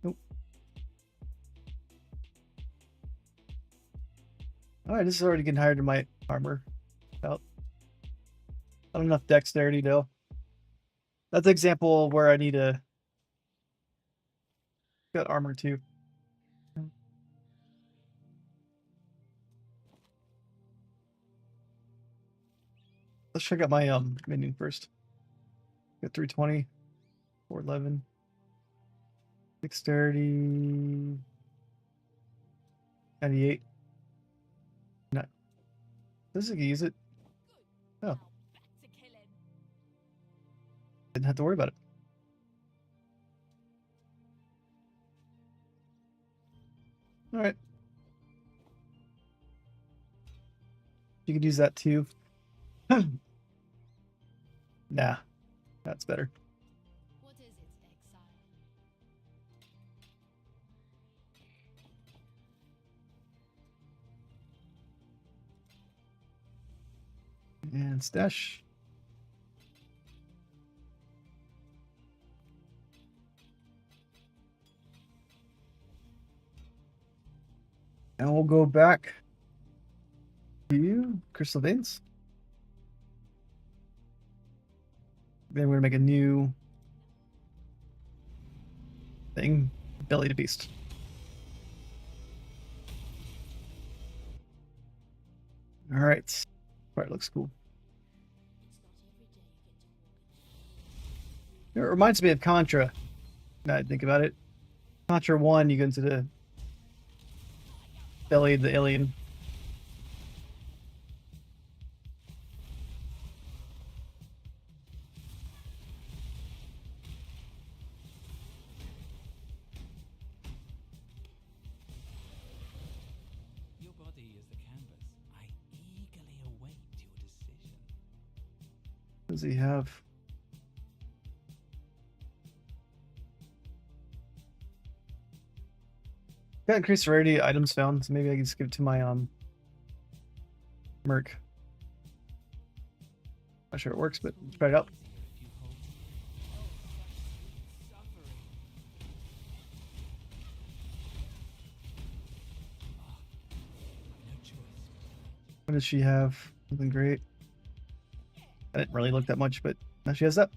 Nope. All right, this is already getting higher than my armor. About. Not enough dexterity though. That's an example where I need to get armor too. Let's check out my minion first. Got 320, 411, dexterity, 98. Not this is use it. Oh, Now back to kill him. didn't have to worry about it. All right. You could use that too. Nah, that's better. What is it, Exile? And stash. And we'll go back to Crystal Veins. Then we're gonna make a new thing, Belly to Beast. All right. All right, looks cool. It's not every day you get to walk It reminds me of Contra. Now I think about it. Contra 1, you go into the belly of the alien. Your body is the canvas. I eagerly await your decision. What does he have? Got increased rarity items found, so maybe I can just give it to my Merc. Not sure it works, but let's try it out. Easier if you hold still. Oh, such suffering. No choice. What does she have? Something great. I didn't really look that much, but now she has that.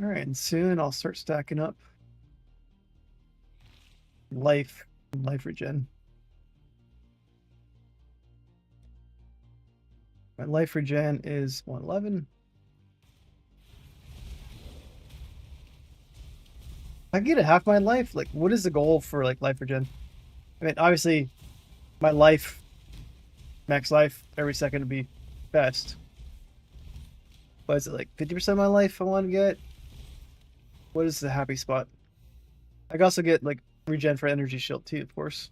All right, and soon I'll start stacking up life regen. My life regen is 111. If I get a half my life, like what is the goal for like life regen? I mean, obviously my life, max life every second would be best. But is it like 50% of my life I want to get? What is the happy spot? I can also get like regen for energy shield too, of course.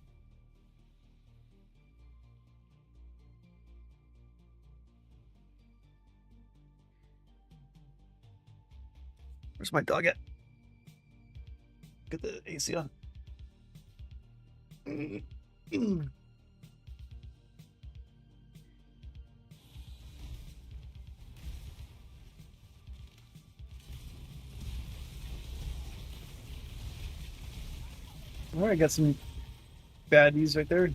Where's my dog at? Get the AC on. All right, got some baddies right there.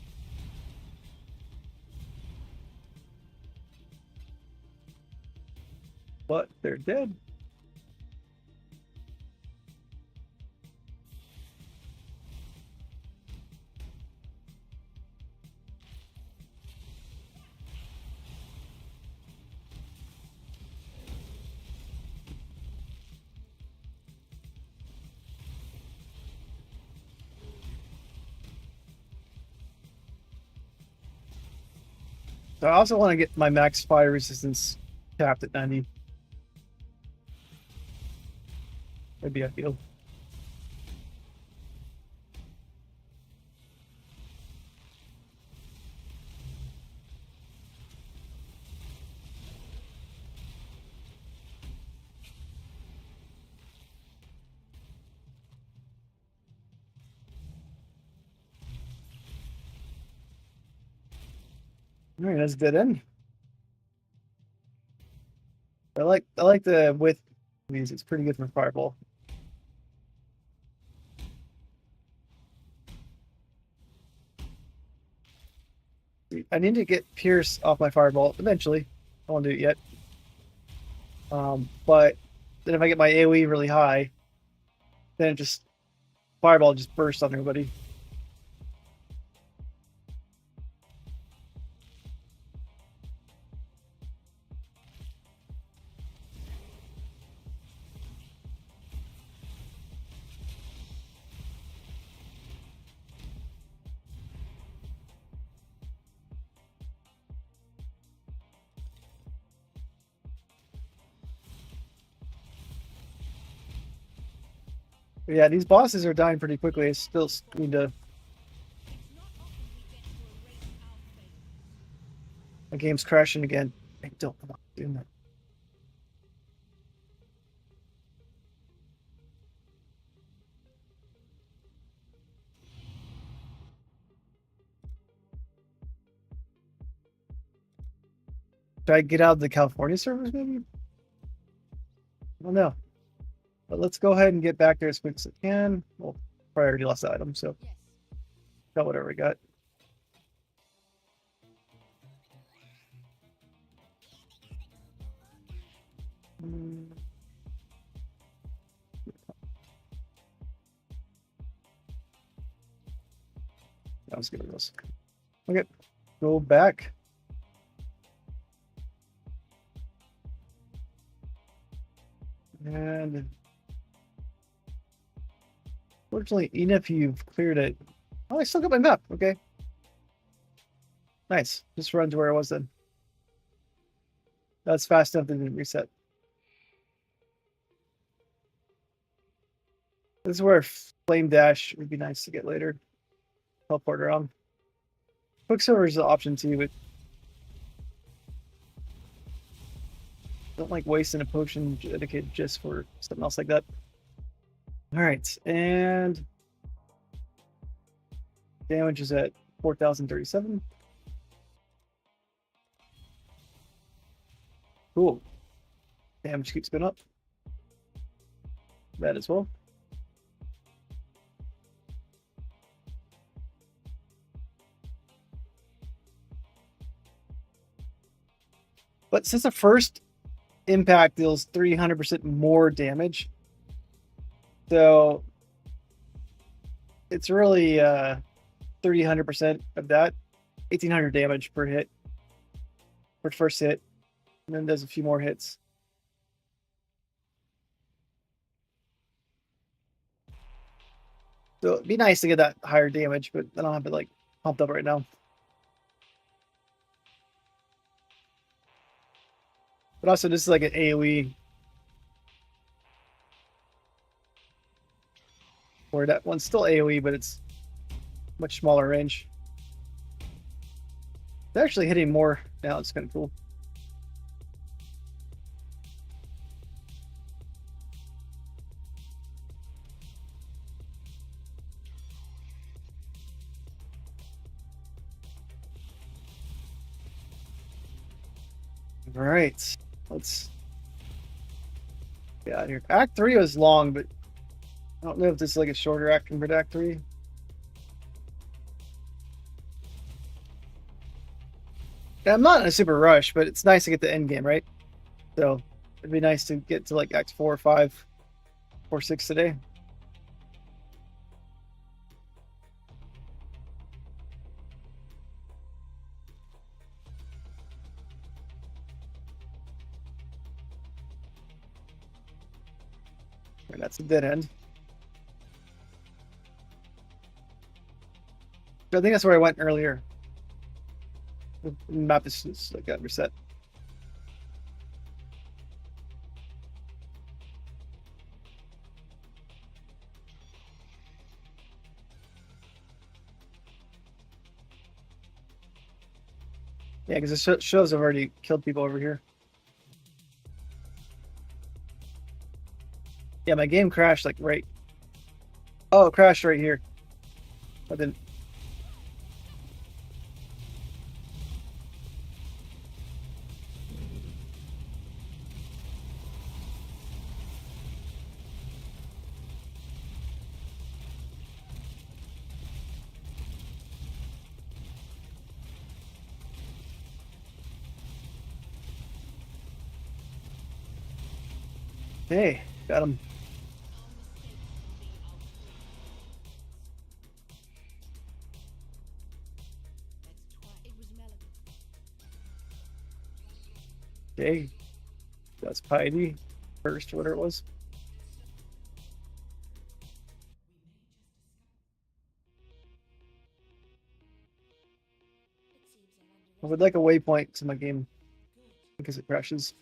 But they're dead. So I also want to get my max fire resistance capped at 90. That'd be ideal. All right, that's dead end. I like the width of these. It's pretty good for fireball. I need to get Pierce off my fireball eventually. I won't do it yet. But then if I get my AoE really high, then it just fireball just bursts on everybody. But yeah, these bosses are dying pretty quickly. I still need to. My game's crashing again. I don't want to do that. Should I get out of the California servers maybe? don't know. But let's go ahead and get back there as quick as I can. Well, probably already lost the item, so Yes. got whatever we got. That was good. Those. Okay, go back. And fortunately, even if you've cleared it, oh, I still got my map. Okay, nice. Just run to where I was then. That's fast enough to reset. This is where Flame Dash would be nice to get later. Teleport around. Quicksilver is an option too, but don't like wasting a potion dedicated just for something else like that. All right, and damage is at 4,037. Cool. Damage keeps going up. That as well. But since the first impact deals 300% more damage, so it's really 300% of that, 1,800 damage per hit, for first hit, and then does a few more hits. So it'd be nice to get that higher damage, but I don't have it like pumped up right now. But also, this is like an AoE. Where that one's still AoE, but it's much smaller range. They're actually hitting more now. It's kind of cool. All right, let's get out of here. Act 3 was long, but I don't know if this is like a shorter act compared to Act 3. Yeah, I'm not in a super rush, but it's nice to get the end game, right? So it'd be nice to get to like Act 4 or 5 or 6 today. And that's a dead end. I think that's where I went earlier. The map is just like got reset. Yeah, because it shows I've already killed people over here. Yeah, my game crashed like right. Oh, it crashed right here. I didn't. Hey, got him. Okay, that's Piety first, whatever it was. I would like a waypoint to my game because it crashes.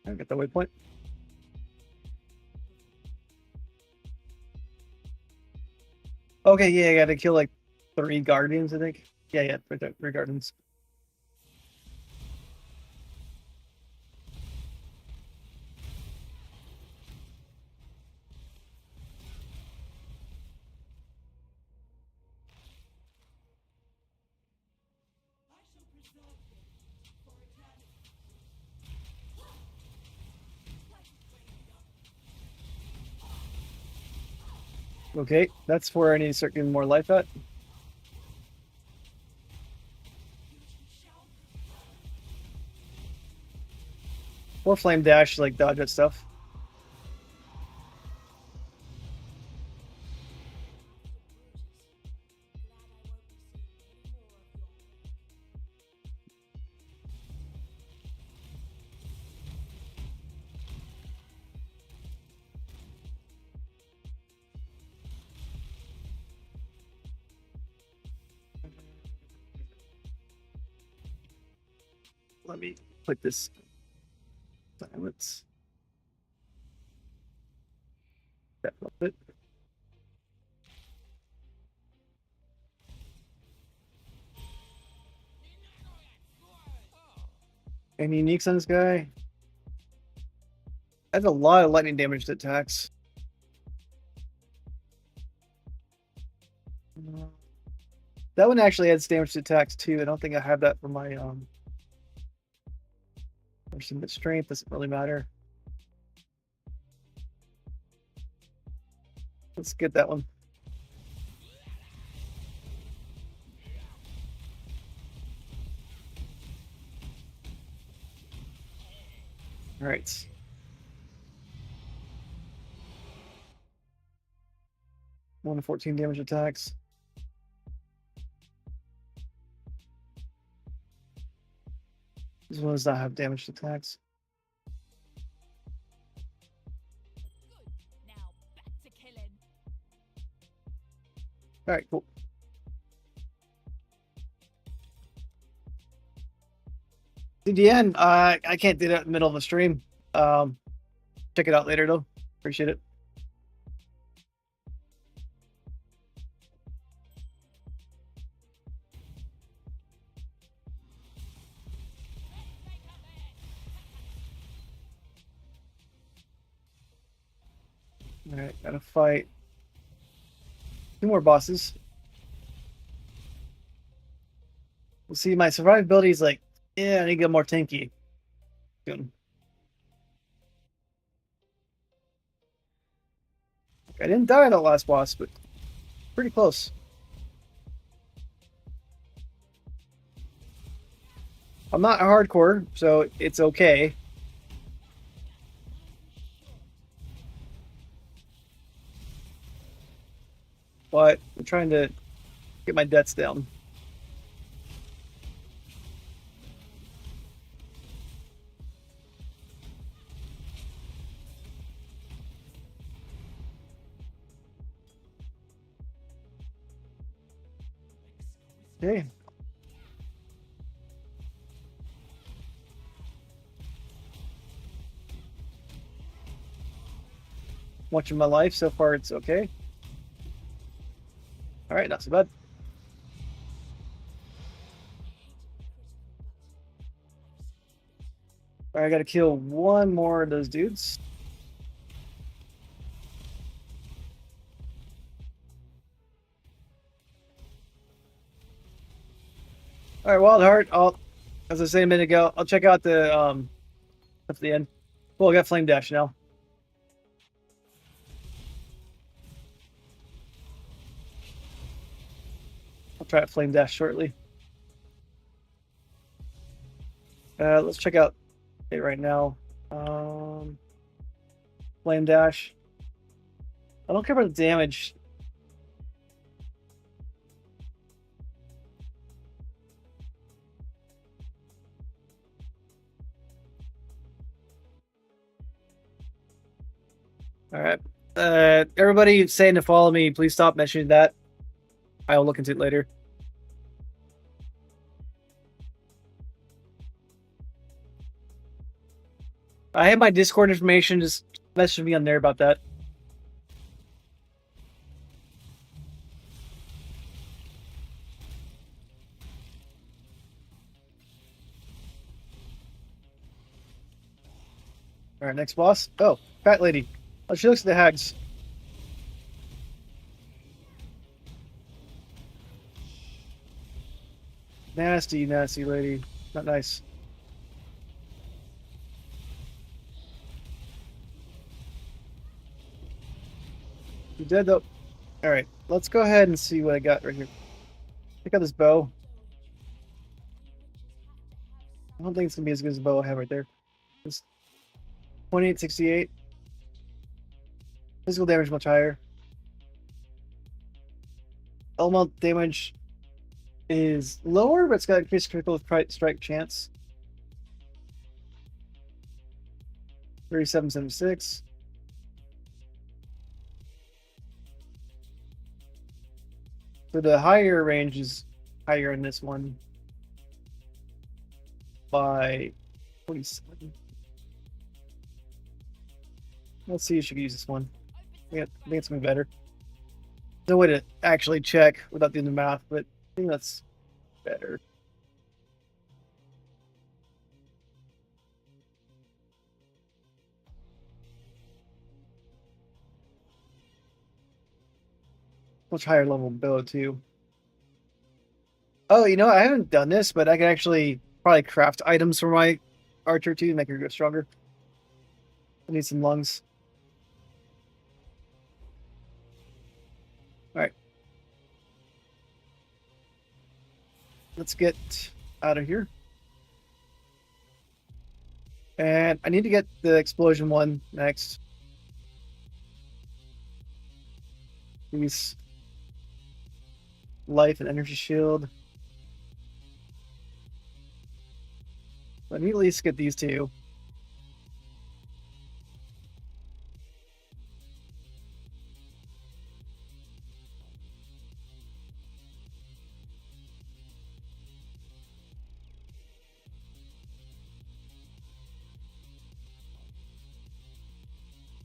I get the waypoint. Okay, yeah, I gotta kill like 3 guardians, I think. Yeah, regardless. Okay, that's where I need to start getting more life at. Or flame dash, like dodge that stuff. Let me put this silence. That a bit. Any uniques on this guy? That's a lot of lightning damage to attacks. That one actually adds damage to attacks too. I don't think I have that for my person, but strength doesn't really matter. Let's get that one. All right. One to 14 damage attacks. This one does not have damage attacks. Now back to killing. All right, cool. CDN, I can't do that in the middle of the stream. Check it out later though. Appreciate it. All right, gotta fight 2 more bosses. We'll see. My survivability is like, yeah, I need to get more tanky soon. I didn't die in that last boss, but pretty close. I'm not hardcore, so it's okay. But I'm trying to get my debts down. Okay. Watching my life so far, it's okay. All right, not so bad. All right, I got to kill 1 more of those dudes. All right, Wild Heart. As I said a minute ago, I'll check out the at the end. Well, I got Flame Dash now. I'll try out Flame Dash shortly. Let's check out it right now. Flame Dash. I don't care about the damage. All right. Everybody saying to follow me, please stop mentioning that. I will look into it later. I have my Discord information. Just message me on there about that. Alright, next boss. Oh, fat lady. Oh, she looks at the hags. Nasty, nasty lady. Not nice. You dead though. Alright, let's go ahead and see what I got right here. Pick up this bow. I don't think it's gonna be as good as the bow I have right there. It's 2868. Physical damage much higher. Elemental damage is lower, but it's got increased critical strike chance. 3776. So the higher range is higher in this one by 27. Let's see if she can use this one. I think it's gonna be better. No way to actually check without doing the math, but I think that's better. Much higher level bow too. Oh, I haven't done this, but I can actually probably craft items for my archer too to make her go stronger. I need some lungs. Alright. Let's get out of here. And I need to get the explosion one next. Use life and energy shield. Let me at least get these two.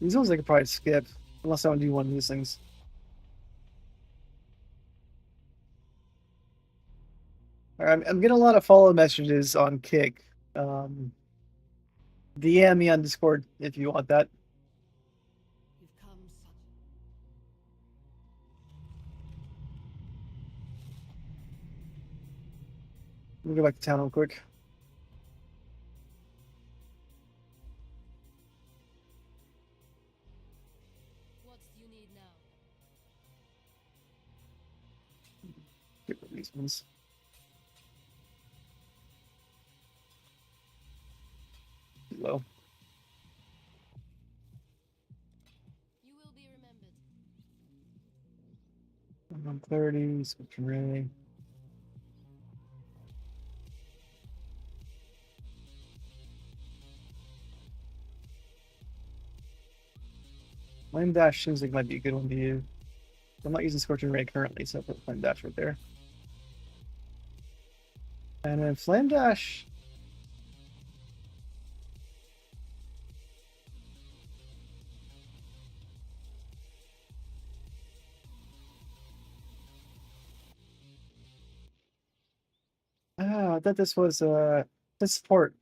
These ones I could probably skip, unless I want to do one of these things. I'm getting a lot of follow messages on Kick. DM me on Discord if you want that. You've come such. Let me go back to town real quick. What do you need now? Get rid of these ones. Low. You will be remembered. 130, switch array. Flame Dash seems like it might be a good one to use. I'm not using Scorching Ray currently, so I'll put Flame Dash right there. And then Flame Dash. I thought this was the support.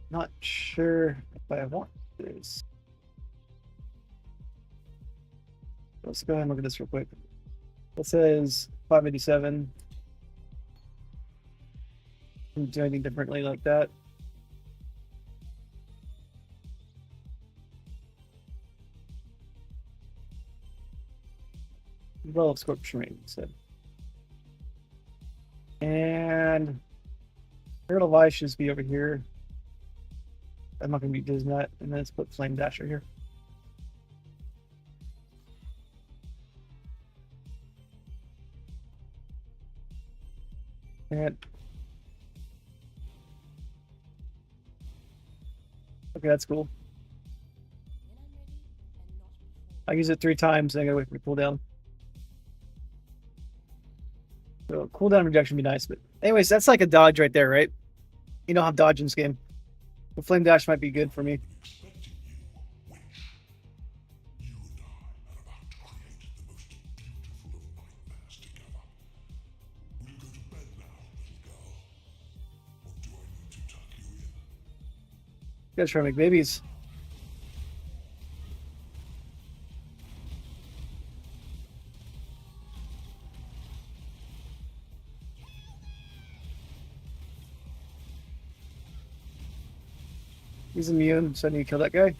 Not sure if I want this. Let's go ahead and look at this real quick. It says 587. Can do anything differently like that. Well, of Scorpion Ring said. And Herald of Ice should be over here. I'm not going to be doing that. And then let's put Flame Dasher here. And okay, that's cool. When I'm ready and not before. I use it 3 times and I gotta wait for it to cool down. cooldown reduction would be nice. But anyways, that's like a dodge right there, right? You don't have dodge in this game. The flame dash might be good for me. Expecting you, Witch. You and I are about to create the most beautiful of nightmares together. Will you go to bed now, little girl? Or do I need to tuck you in? You guys trying to make babies. He's immune, so I need to kill that guy.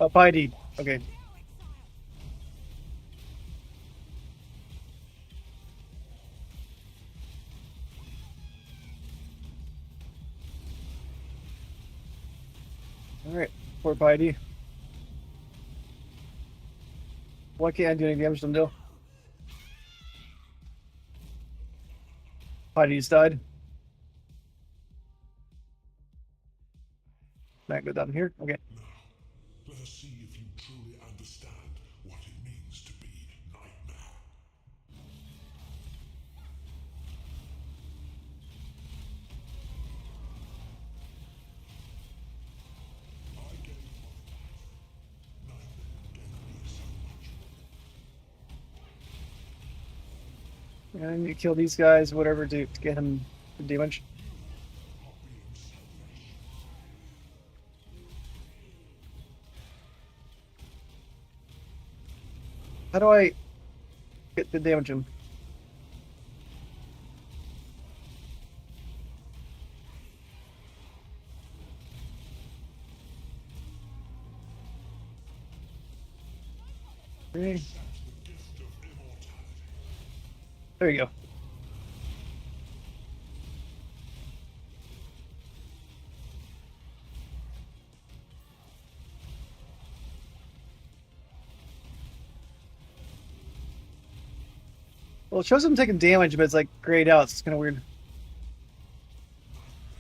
Oh, Piety. Okay. Alright, poor Piety. Why can't I do any damage to him, though? Piety just died. Can I go down here? Okay. Now, let us see if you truly understand what it means to be nightmare. I gave my life. Nightmare gave me so much more. And I need to kill these guys, whatever, to get him the damage. Not being selfish. How do I get the damage him? Okay. Accept the gift of immortality. There you go. Well, it shows him taking damage, but it's like grayed out. It's kind of weird.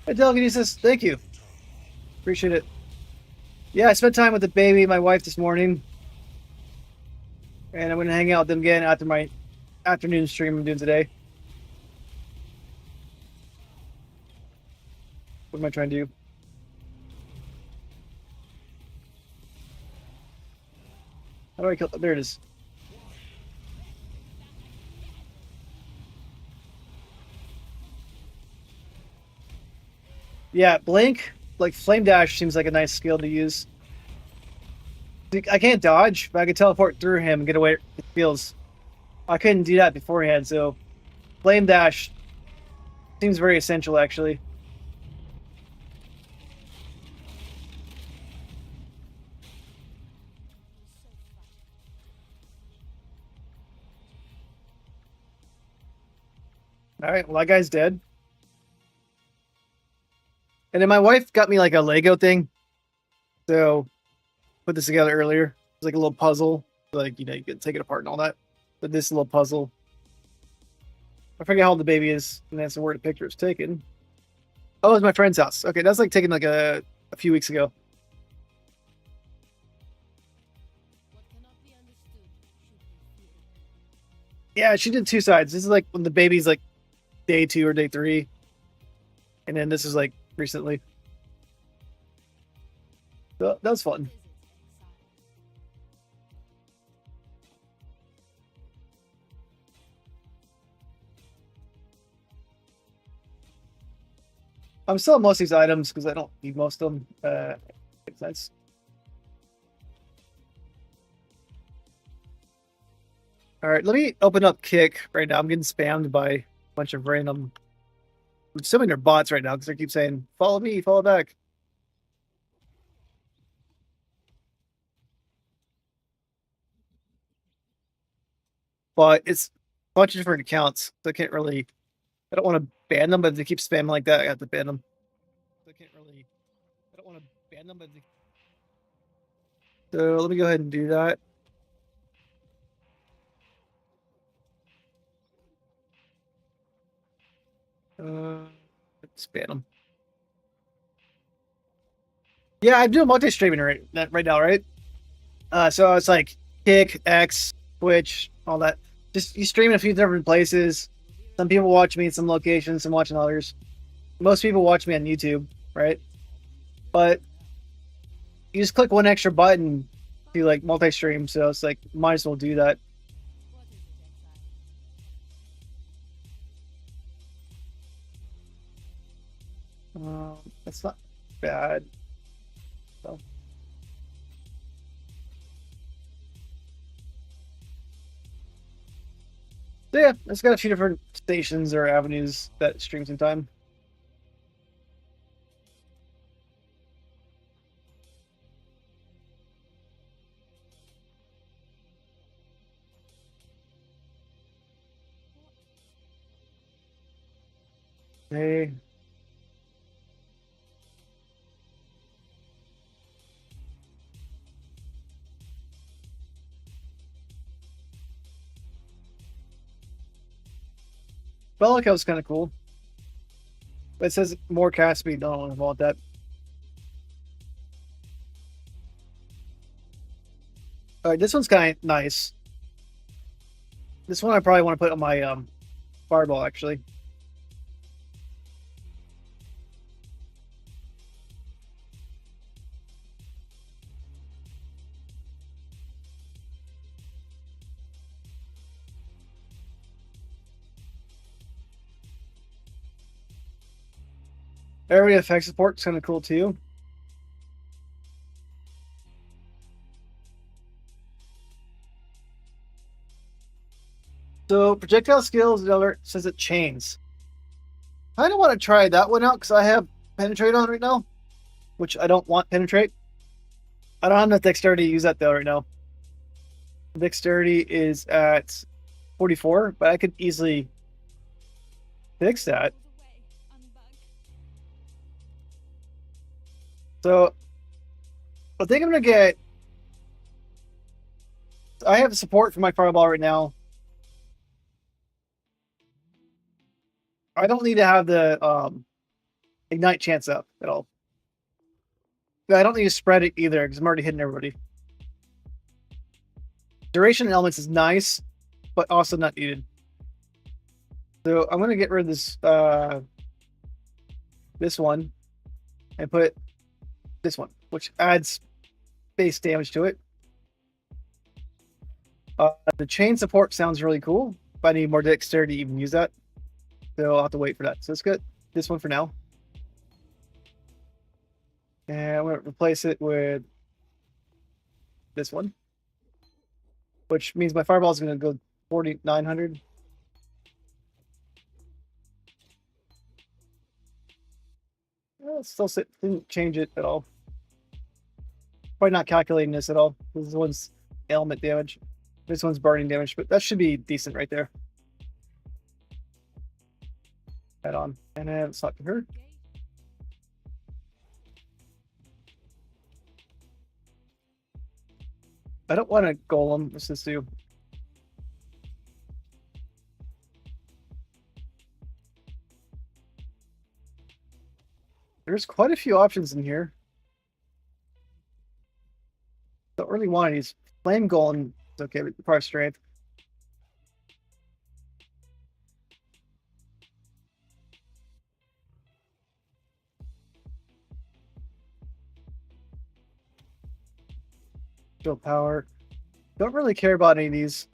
Hey, Telekinesis, thank you. Appreciate it. Yeah, I spent time with the baby, my wife, this morning. And I'm going to hang out with them again after my afternoon stream I'm doing today. What am I trying to do? How do I kill? There it is. Yeah, Blink, like Flame Dash seems like a nice skill to use. I can't dodge, but I can teleport through him and get away. It feels. I couldn't do that beforehand, so Flame Dash seems very essential, actually. Alright, well, that guy's dead. And then my wife got me like a Lego thing. So, put this together earlier. It's like a little puzzle. Like, you know, you can take it apart and all that. But this little puzzle. I forget how old the baby is. And that's where the picture is taken. Oh, it's my friend's house. Okay, that's like taken like a few weeks ago. What cannot be understood should be feared. Yeah, she did two sides. This is like when the baby's like day 2 or day 3. And then this is like recently. So that was fun. Visit Exile. I'm selling most of these items because I don't need most of them. Makes sense. All right, let me open up Kick right now. I'm getting spammed by a bunch of random. I'm assuming they're bots right now because they keep saying, follow me, follow back. But it's a bunch of different accounts, so I can't really. I don't want to ban them, but if they keep spamming like that, I have to ban them. So I can't really. I don't want to ban them, but. So let me go ahead and do that. Let's ban them. Yeah, I'm doing multi-streaming right now, right? So it's like Kick, X, Twitch, all that. Just you stream in a few different places. Some people watch me in some locations, some watching others. Most people watch me on YouTube, right? But you just click one extra button to like multi-stream, so it's like might as well do that. What is it, Exile? That's not bad. So. So yeah, it's got a few different stations or avenues that stream some time. Hey. Bellica was kind of cool. But it says more cast speed. Don't want that. All right, this one's kind of nice. This one I probably want to put on my fireball actually. Area effect support is kind of cool too. So projectile skills, another says it chains. I don't want to try that one out because I have penetrate on right now, which I don't want penetrate. I don't have enough dexterity to use that though right now. Dexterity is at 44, but I could easily fix that. Goes away, unbug. So I think I'm gonna get. I have support for my fireball right now. I don't need to have the ignite chance up at all. I don't need to spread it either because I'm already hitting everybody. Duration elements is nice, but also not needed. So I'm gonna get rid of this one and put this one, which adds base damage to it. The chain support sounds really cool, but I need more dexterity to even use that. So I'll have to wait for that. So let's get this one for now. And I'm going to replace it with this one, which means my fireball is going to go 4,900. Well, it still didn't change it at all. Probably not calculating this at all. This one's element damage. This one's burning damage, but that should be decent right there. Head on. And then let's talk to her. I don't want a golem. What's this do? There's quite a few options in here. Don't really want any. Flame golem is okay, but probably strength. Still power. Don't really care about any of these.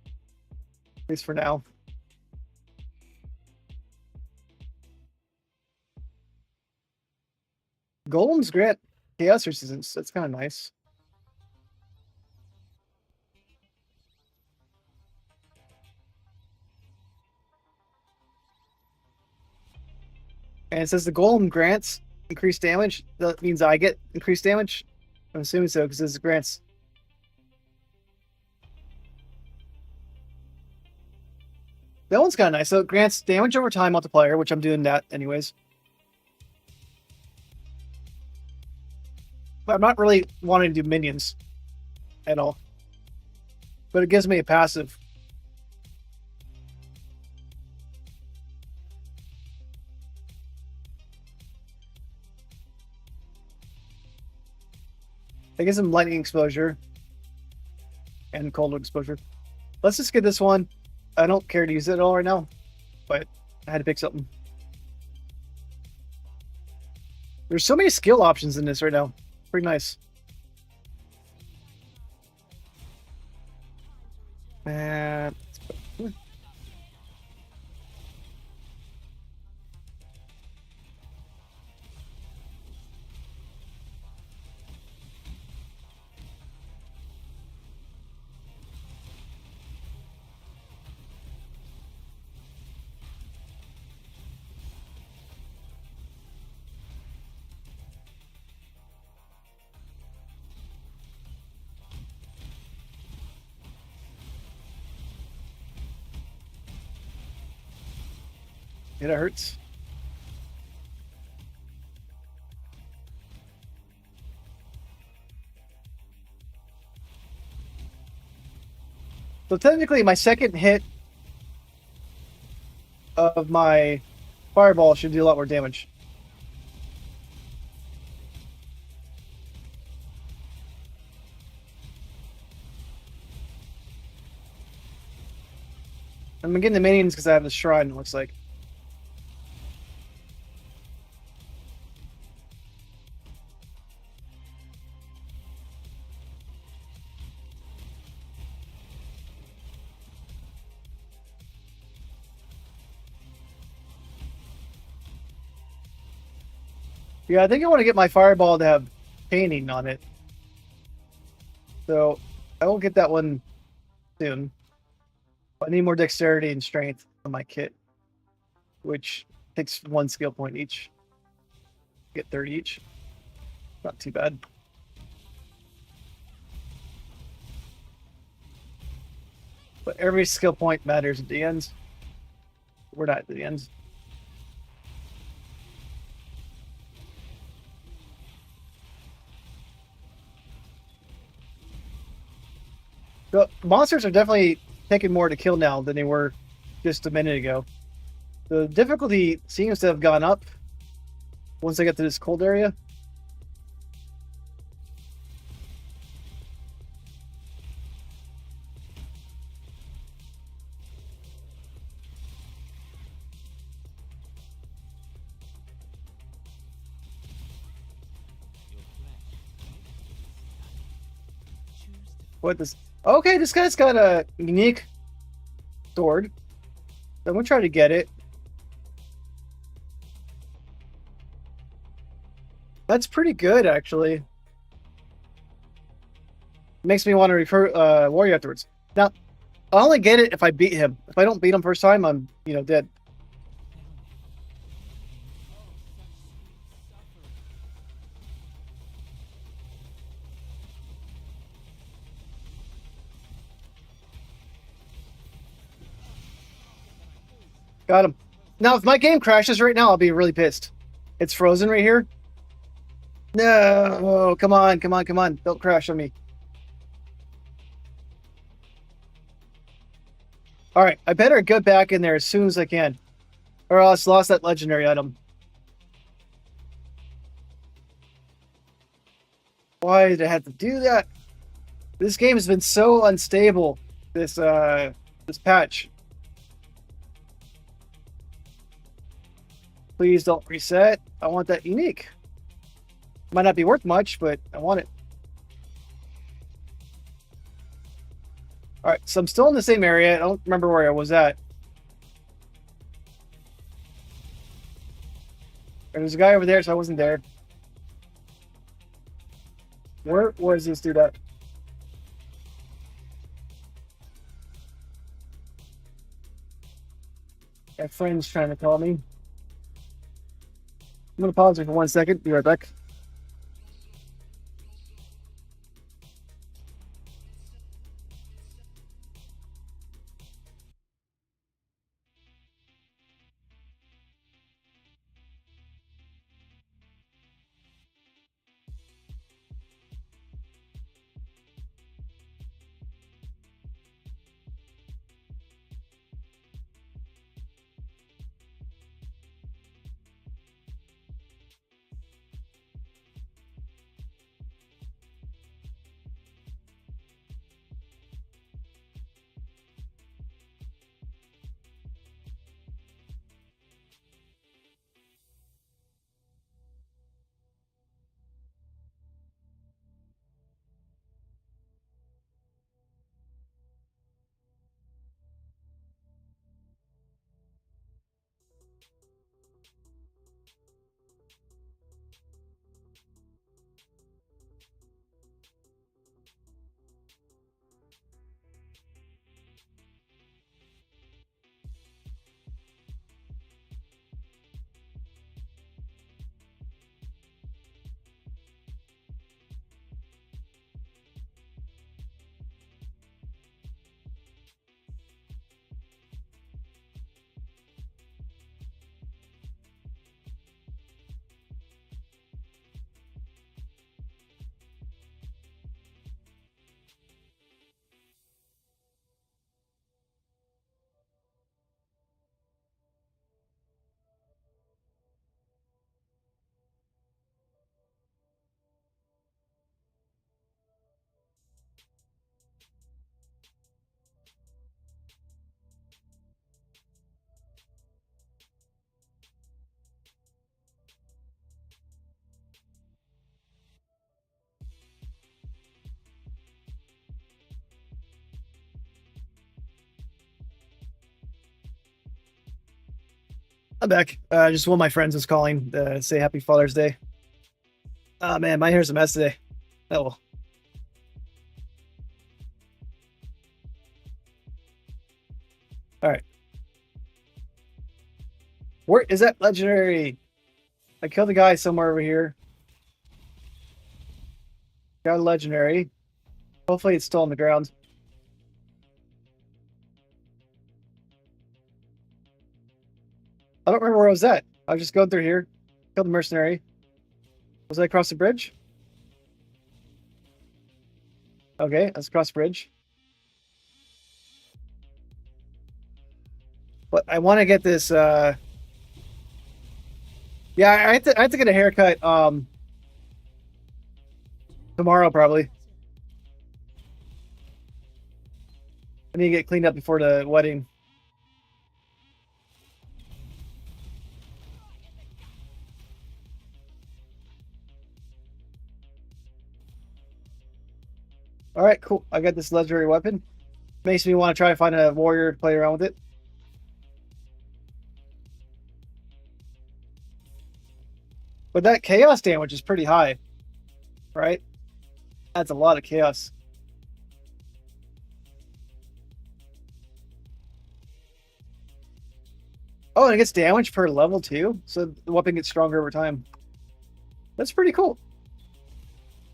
At least for now. Golems grant chaos resistance. That's kind of nice. And it says the golem grants increased damage. That means I get increased damage. I'm assuming so because this grants. That one's kind of nice. So it grants damage over time multiplier, which I'm doing that anyways. But I'm not really wanting to do minions at all. But it gives me a passive. It gives them lightning exposure. and cold exposure. Let's just get this one. I don't care to use it at all right now, but I had to pick something. There's so many skill options in this right now. Pretty nice. And it hurts. So technically, my second hit of my fireball should do a lot more damage. I'm getting the minions because I have the shrine, it looks like. Yeah, I think I want to get my fireball to have painting on it. So I will get that one soon. I need more dexterity and strength on my kit, which takes 1 skill point each. Get 30 each. Not too bad. But every skill point matters at the end. We're not at the end. The monsters are definitely taking more to kill now than they were just a minute ago. The difficulty seems to have gone up once I get to this cold area. Your flesh choose to What this? Okay, this guy's got a unique sword. I'm gonna try to get it. That's pretty good, actually. Makes me want to refer warrior afterwards. Now, I'll only get it if I beat him. If I don't beat him first time, I'm dead. Got him. Now, if my game crashes right now, I'll be really pissed. It's frozen right here. No, come on, come on, come on. Don't crash on me. All right, I better get back in there as soon as I can, or else lost that legendary item. Why did I have to do that? This game has been so unstable. This patch. Please don't reset. I want that unique. Might not be worth much, but I want it. All right, so I'm still in the same area. I don't remember where I was at. There's a guy over there, so I wasn't there. Where is this dude at? My friend's trying to call me. I'm gonna pause it for 1 second. Be right back. I'm back. Just one of my friends was calling to say Happy Father's Day. Oh man, my hair's a mess today. Oh well. All right. Where is that legendary? I killed a guy somewhere over here. Got a legendary. Hopefully it's still on the ground. I don't remember where I was at. I was just going through here. Killed the mercenary. Was I across the bridge? Okay, let's cross the bridge. But I want to get this. Yeah, I have to get a haircut. Tomorrow probably. I need to get cleaned up before the wedding. All right, cool. I got this legendary weapon. Makes me want to try to find a warrior to play around with it. But that chaos damage is pretty high, right? That's a lot of chaos. Oh, and it gets damage per level too, so the weapon gets stronger over time. That's pretty cool.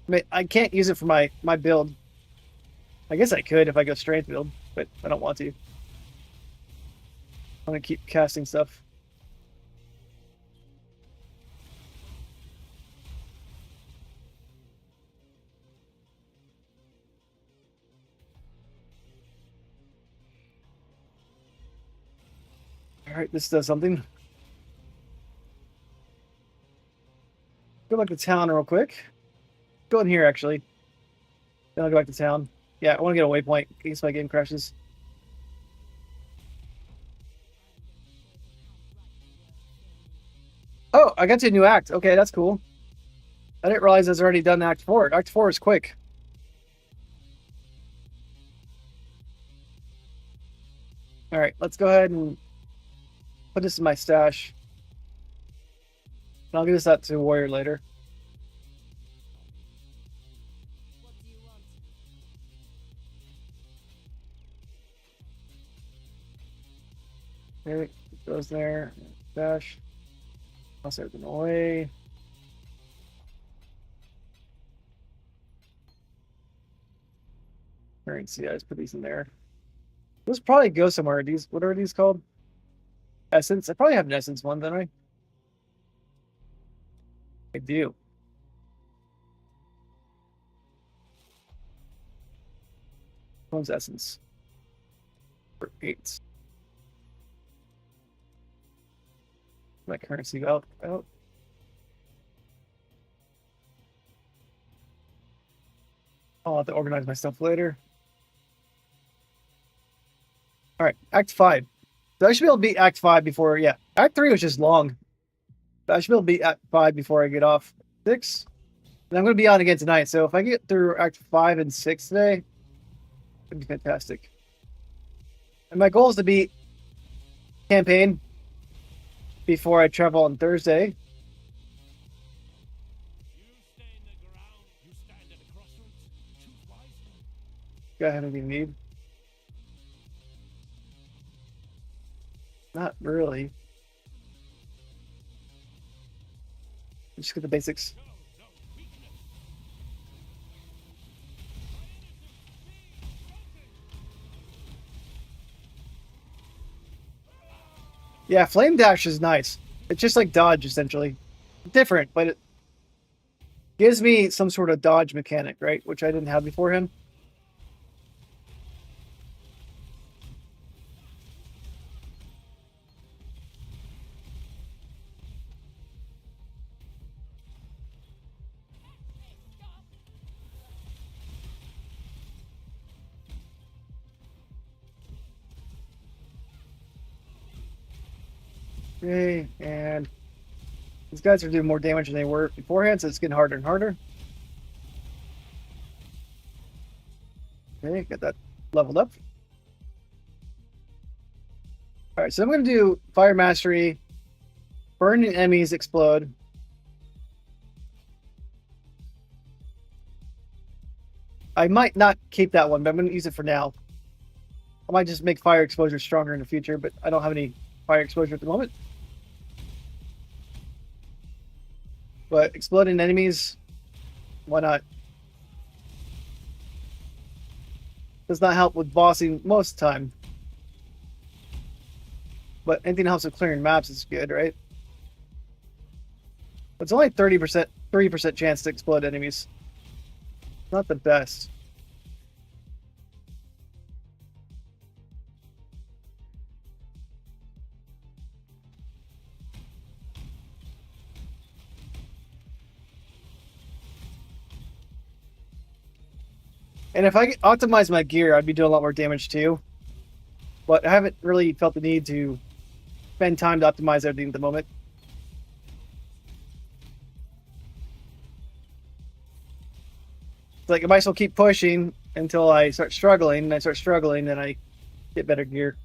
I mean, I can't use it for my build. I guess I could if I go strength build, but I don't want to. I'm gonna keep casting stuff. All right, this does something. Go back to town real quick. Go in here actually. Then I'll go back to town. Yeah, I want to get a waypoint in case my game crashes. Oh, I got to a new act. Okay, that's cool. I didn't realize I was already done Act 4. Act 4 is quick. All right, let's go ahead and put this in my stash. And I'll give this out to a warrior later. What do you want? Okay, it goes there. Stash. Toss everything away. All right, see, I just put these in there. Those probably go somewhere. These, what are these called? Essence. I probably have an essence one, don't I? I do. One's essence. For 8. My currency out. I'll have to organize my stuff later. All right, Act 5. So I should be able to beat Act 5 before, yeah. Act 3 was just long. But I should be able to beat Act 5 before I get off 6. And I'm going to be on again tonight. So if I get through Act 5 and 6 today, it'd be fantastic. And my goal is to beat campaign before I travel on Thursday. You stay in the ground, you stand at a crossroads. Choose wisely. Got anything you need? Not really. Just get the basics. No, no, weakness. Yeah, Flame Dash is nice. It's just like dodge, essentially. Different, but it gives me some sort of dodge mechanic, right? Which I didn't have beforehand. Okay, and these guys are doing more damage than they were beforehand, so it's getting harder and harder. Okay, get that leveled up. All right, so I'm going to do Fire Mastery Burning enemies explode. I might not keep that one, but I'm going to use it for now. I might just make fire exposure stronger in the future, but I don't have any fire exposure at the moment. But exploding enemies, why not? Does not help with bossing most of the time. But anything that helps with clearing maps is good, right? It's only 30%, 3% chance to explode enemies. Not the best. And if I optimize my gear, I'd be doing a lot more damage too. But I haven't really felt the need to spend time to optimize everything at the moment. It's like I might as well keep pushing until I start struggling, and I start struggling, then I get better gear.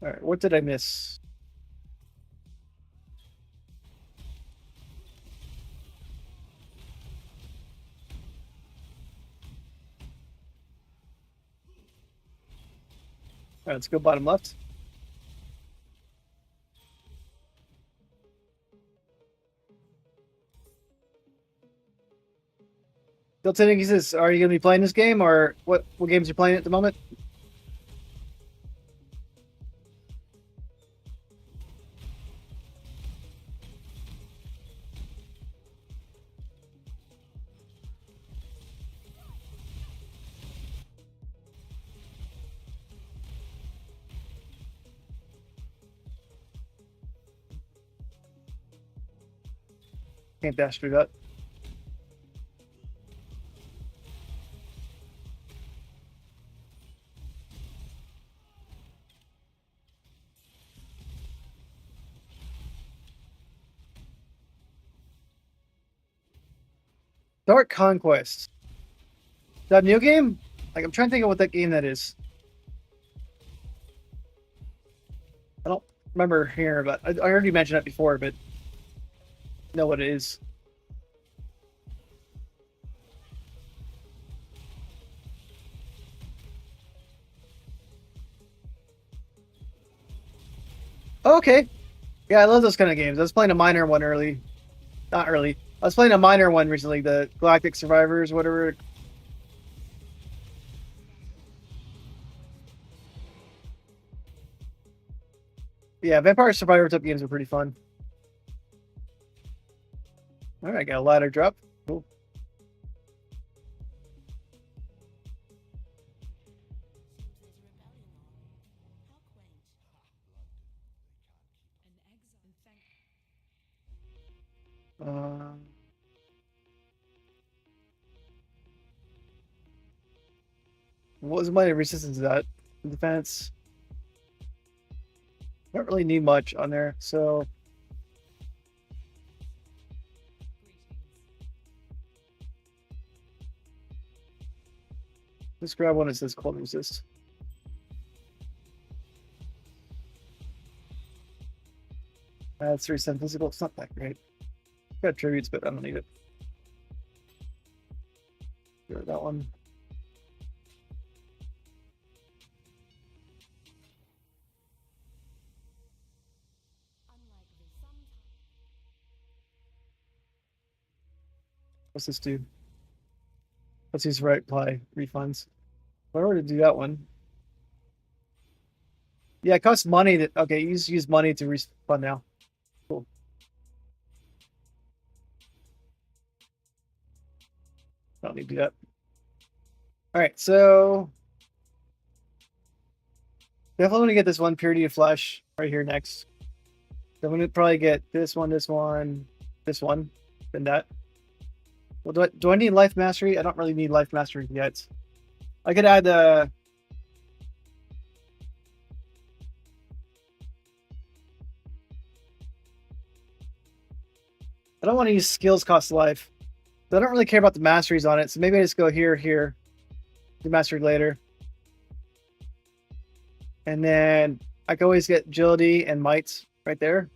All right, what did I miss? All right, let's go bottom left. Tilton, he says, are you going to be playing this game, or what games are you playing at the moment? Can't dash through that. Dark Conquest. Is that a new game? Like, I'm trying to think of what that game that is. I don't remember hearing about it. I heard you mention it before, but I know what it is. Oh, okay. Yeah, I love those kind of games. I was playing a minor one early. Not early. I was playing a minor one recently, the Galactic Survivors, whatever. Yeah, Vampire Survivor type games are pretty fun. All right, got a ladder drop. Cool. What was my resistance to that? Defense. Don't really need much on there, so let's grab one that says cold resist. That's 3% physical. It's not that great. Got tributes, but I don't need it. Get that one. What's this do? Let's use right apply refunds. If I were to do that one. Yeah, it costs money to okay, use money to refund now. Cool. Don't need to do that. Alright, so definitely want to get this one Purity of Flesh right here next. So I'm gonna probably get this one, then that. Well, do I need life mastery? I don't really need life mastery yet. I could add I don't want to use skills cost life. But I don't really care about the masteries on it, so maybe I just go here, do mastery later. And then I can always get agility and might right there.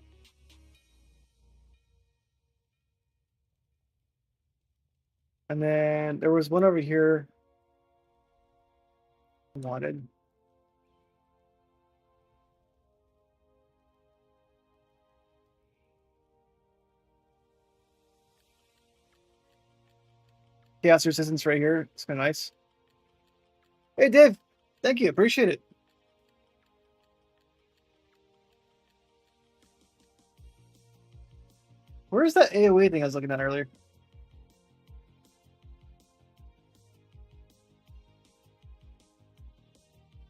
And then there was one over here I wanted. Chaos resistance right here. It's kind of nice. Hey, Dave. Thank you. Appreciate it. Where's that AoE thing I was looking at earlier?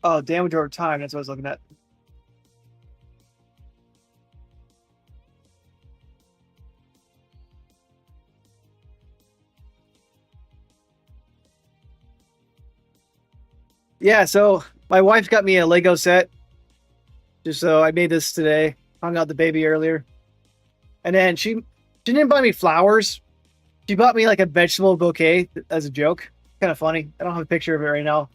Oh, damage over time. That's what I was looking at. Yeah, so my wife got me a Lego set. Just so I made this today. Hung out the baby earlier. And then she didn't buy me flowers. She bought me like a vegetable bouquet as a joke. Kind of funny. I don't have a picture of it right now.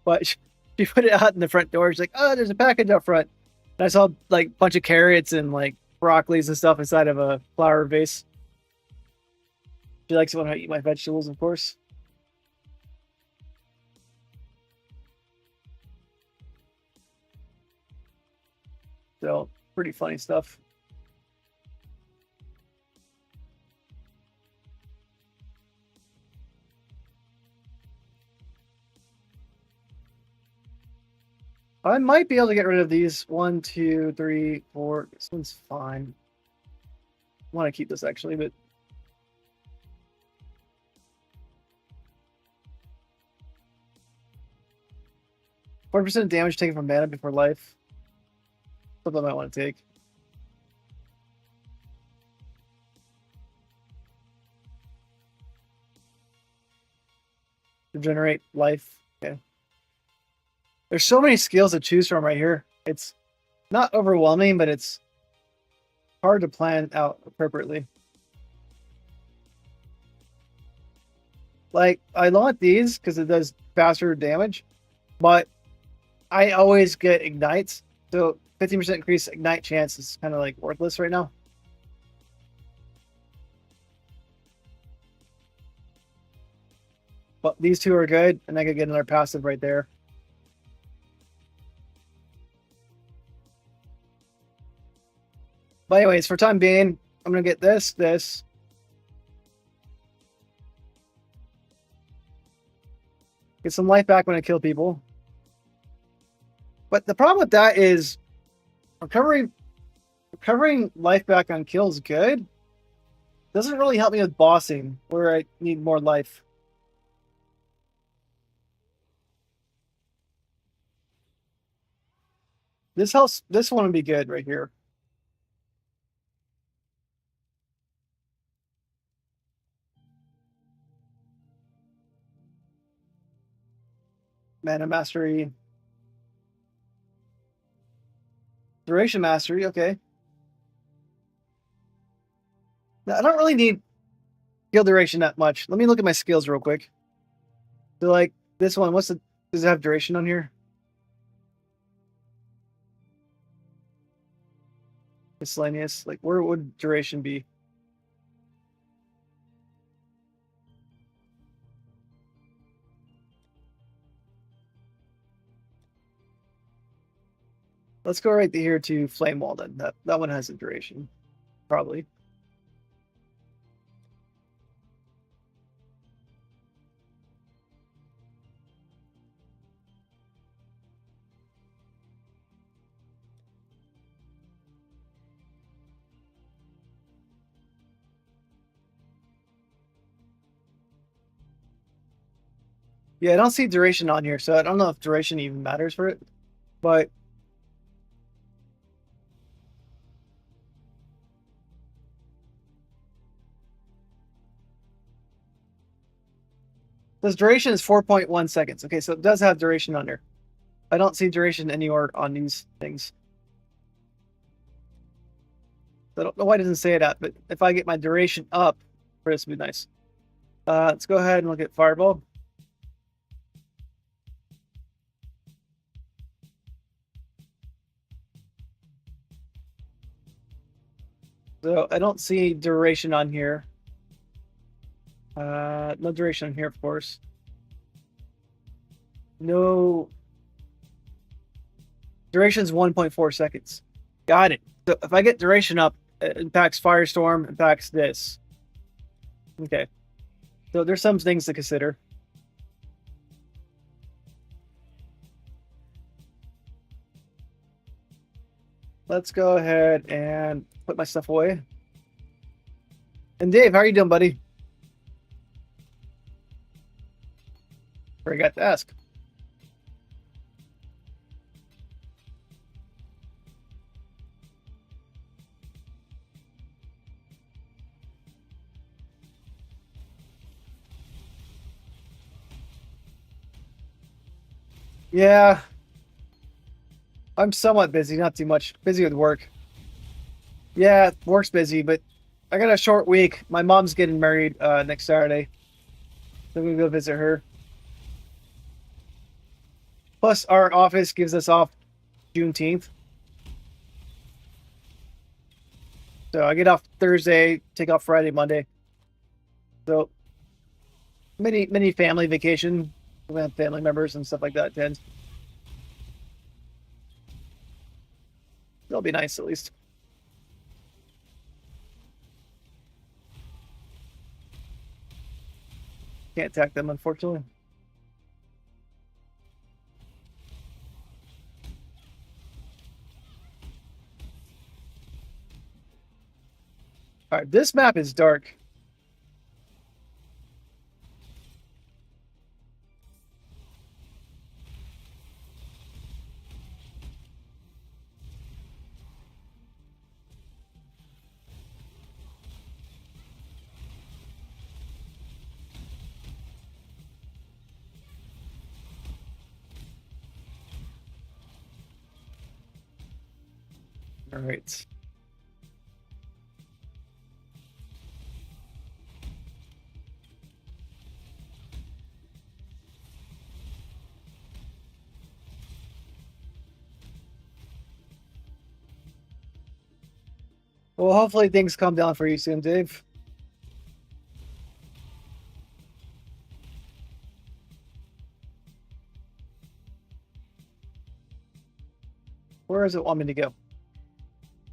But she put it out in the front door. She's like, oh, there's a package out front. And I saw like a bunch of carrots and like broccolis and stuff inside of a flower vase. She likes it when I eat my vegetables, of course. So pretty funny stuff. I might be able to get rid of these. 1, 2, 3, 4. This one's fine. I want to keep this actually, but 40% damage taken from mana before life. Something I might want to take. Regenerate life. Okay. There's so many skills to choose from right here. It's not overwhelming, but it's hard to plan out appropriately. Like, I want these because it does faster damage, but I always get ignites. So 15% increase ignite chance is kind of like worthless right now. But these two are good, and I could get another passive right there. But anyways, for time being, I'm gonna get this. Get some life back when I kill people. But the problem with that is recovering life back on kills good. Doesn't really help me with bossing where I need more life. This helps. This one would be good right here. Mana mastery. Duration mastery, okay. Now, I don't really need skill duration that much. Let me look at my skills real quick. So like this one, does it have duration on here? Miscellaneous. Like where would duration be? Let's go right here to Flame Wall then. That one has a duration. Probably. Yeah, I don't see duration on here, so I don't know if duration even matters for it. But This duration is 4.1 seconds. Okay, so it does have duration on there. I don't see duration anywhere on these things. I don't know why it doesn't say that, but if I get my duration up, this would be nice. Let's go ahead and look at Fireball. So I don't see duration on here. No duration on here, of course. No. Duration is 1.4 seconds. Got it. So if I get duration up, it impacts Firestorm, impacts this. Okay. So there's some things to consider. Let's go ahead and put my stuff away. And Dave, how are you doing, buddy? Forgot to ask. Yeah. I'm somewhat busy, not too much. Busy with work. Yeah, work's busy, but I got a short week. My mom's getting married next Saturday. So I'm gonna go visit her. Plus, our office gives us off Juneteenth. So I get off Thursday, take off Friday, Monday. So mini family vacation. We have family members and stuff like that attend. That'll be nice at least. Can't attack them, unfortunately. All right, this map is dark. All right. Well, hopefully things calm down for you soon, Dave. Where does it want me to go?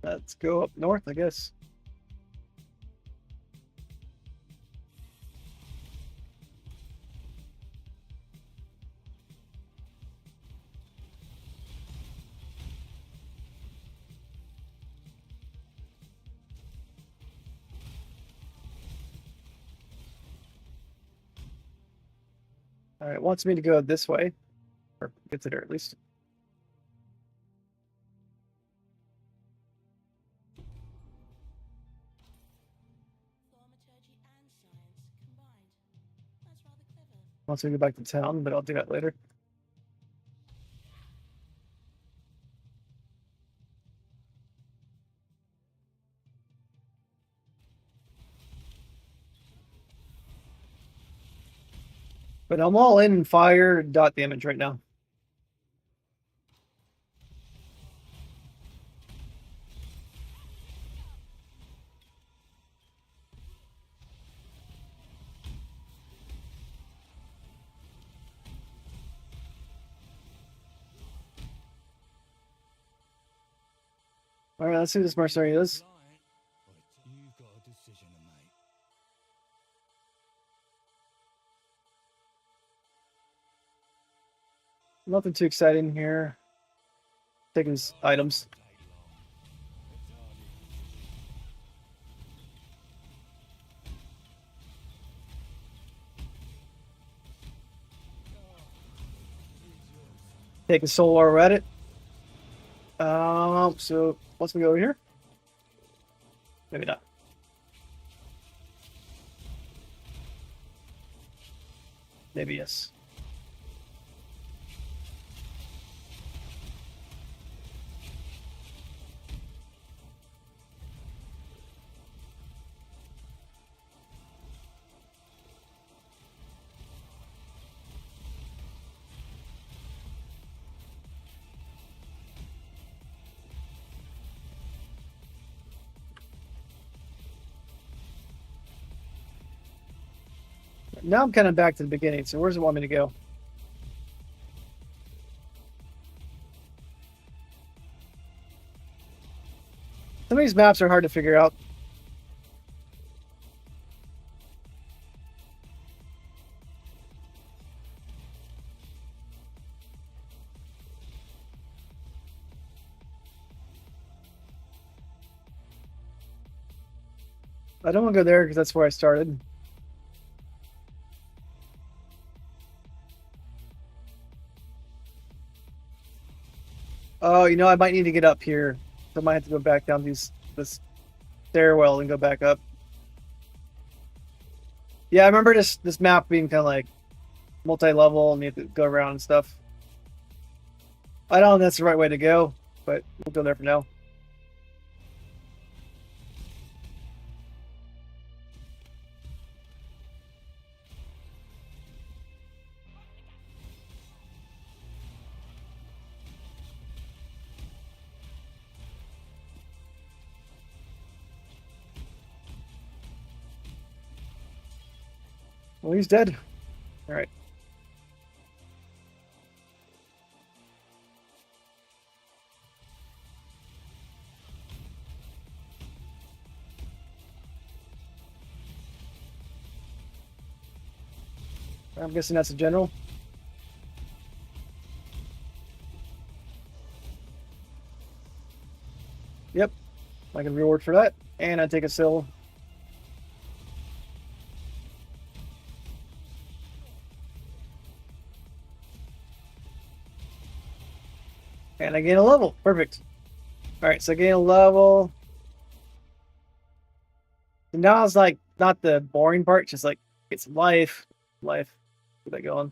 Let's go up north, I guess. All right, it wants me to go this way, or get to there at least. Thaumaturgy and science combined. That's rather clever. Wants me to go back to town, but I'll do that later. But I'm all in fire dot damage right now. All right, let's see who this mercenary is. Right, but you've got a decision to make. Nothing too exciting here. Taking his items. Take long. It's hardly Taking soul while we're at it. So let's go over here. Maybe not. Maybe yes. Now I'm kind of back to the beginning. So where does it want me to go? Some of these maps are hard to figure out. I don't want to go there because that's where I started. Oh, you know, I might need to get up here. So I might have to go back down this stairwell and go back up. Yeah, I remember this map being kind of like multi-level and you have to go around and stuff. I don't know if that's the right way to go, but we'll go there for now. Well, he's dead. All right. I'm guessing that's a general. Yep. I can reward for that. And I take a sill. And I gain a level. Perfect. All right, so I gain a level. And now it's like not the boring part, just like get some life. Get that going.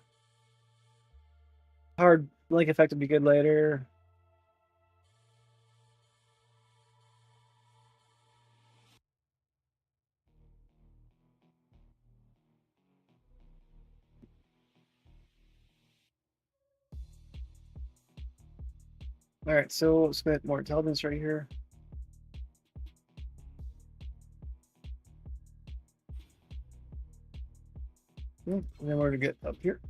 Hard link effect would be good later. All right, so spent more intelligence right here. And then we're gonna get up here.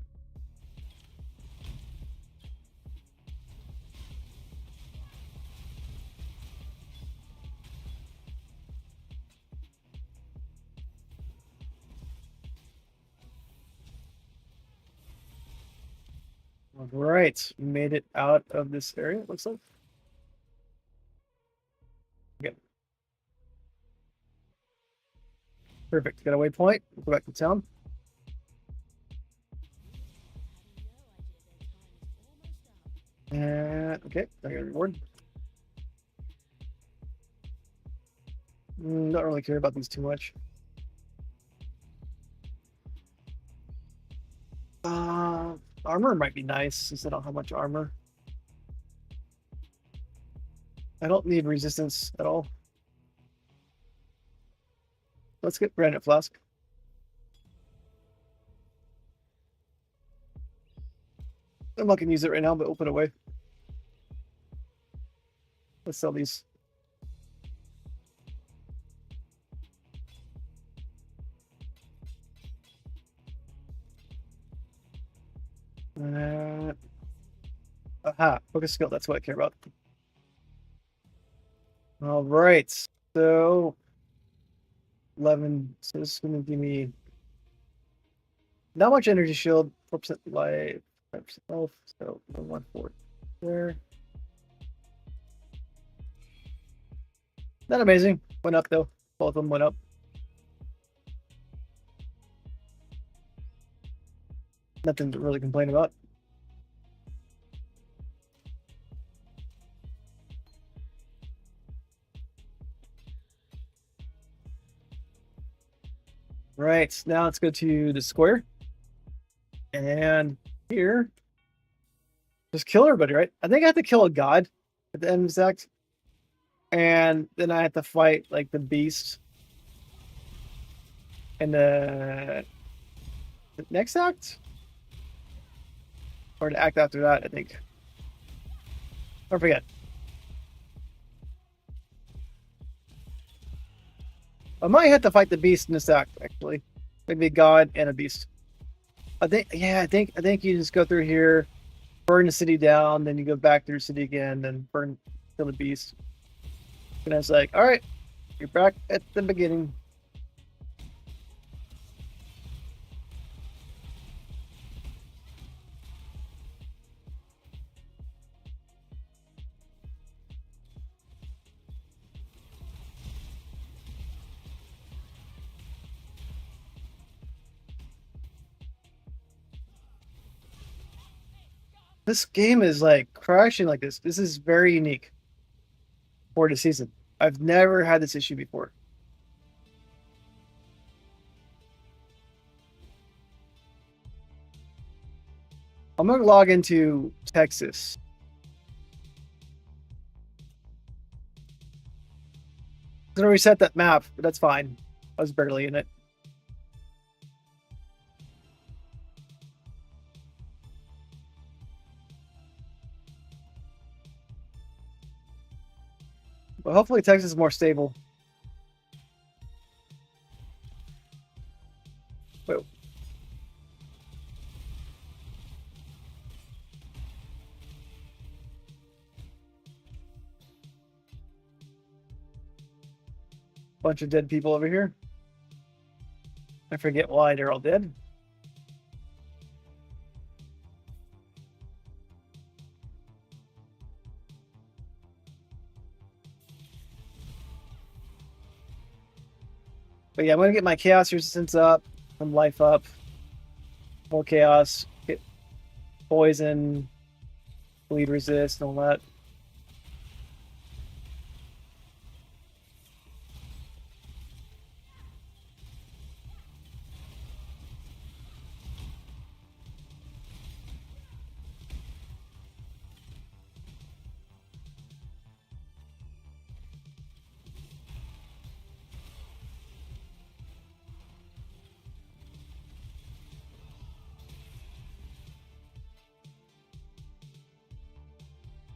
All right, made it out of this area, it looks like. Okay. Perfect. Got a waypoint. Go back to town. And okay, I got a reward. Don't really care about these too much. Armor might be nice since I don't have much armor. I don't need resistance at all. Let's get granite flask. I'm not gonna use it right now, but open away. Let's sell these. Aha, focus skill. That's what I care about. All right, so 11. So this is going to give me not much energy shield, 4% life, 5% health. So 1/4 there. Not amazing. Went up though. Both of them went up. Nothing to really complain about. Right, now let's go to the square. And here, just kill everybody, right? I think I have to kill a god at the end of this act. And then I have to fight like the beast in the next act? Or the act after that, I think. I forget. I might have to fight the beast in this act, actually. Maybe a god and a beast. I think you just go through here, burn the city down, then you go back through the city again, then kill the beast. And it's like, all right, you're back at the beginning. This game is like crashing like this. This is very unique for the season. I've never had this issue before. I'm gonna log into Texas. I'm gonna reset that map, but that's fine. I was barely in it. But hopefully Texas is more stable. Wait. Bunch of dead people over here. I forget why they're all dead. But yeah, I'm gonna get my chaos resistance up, some life up, more chaos, get poison, bleed resist, and all that.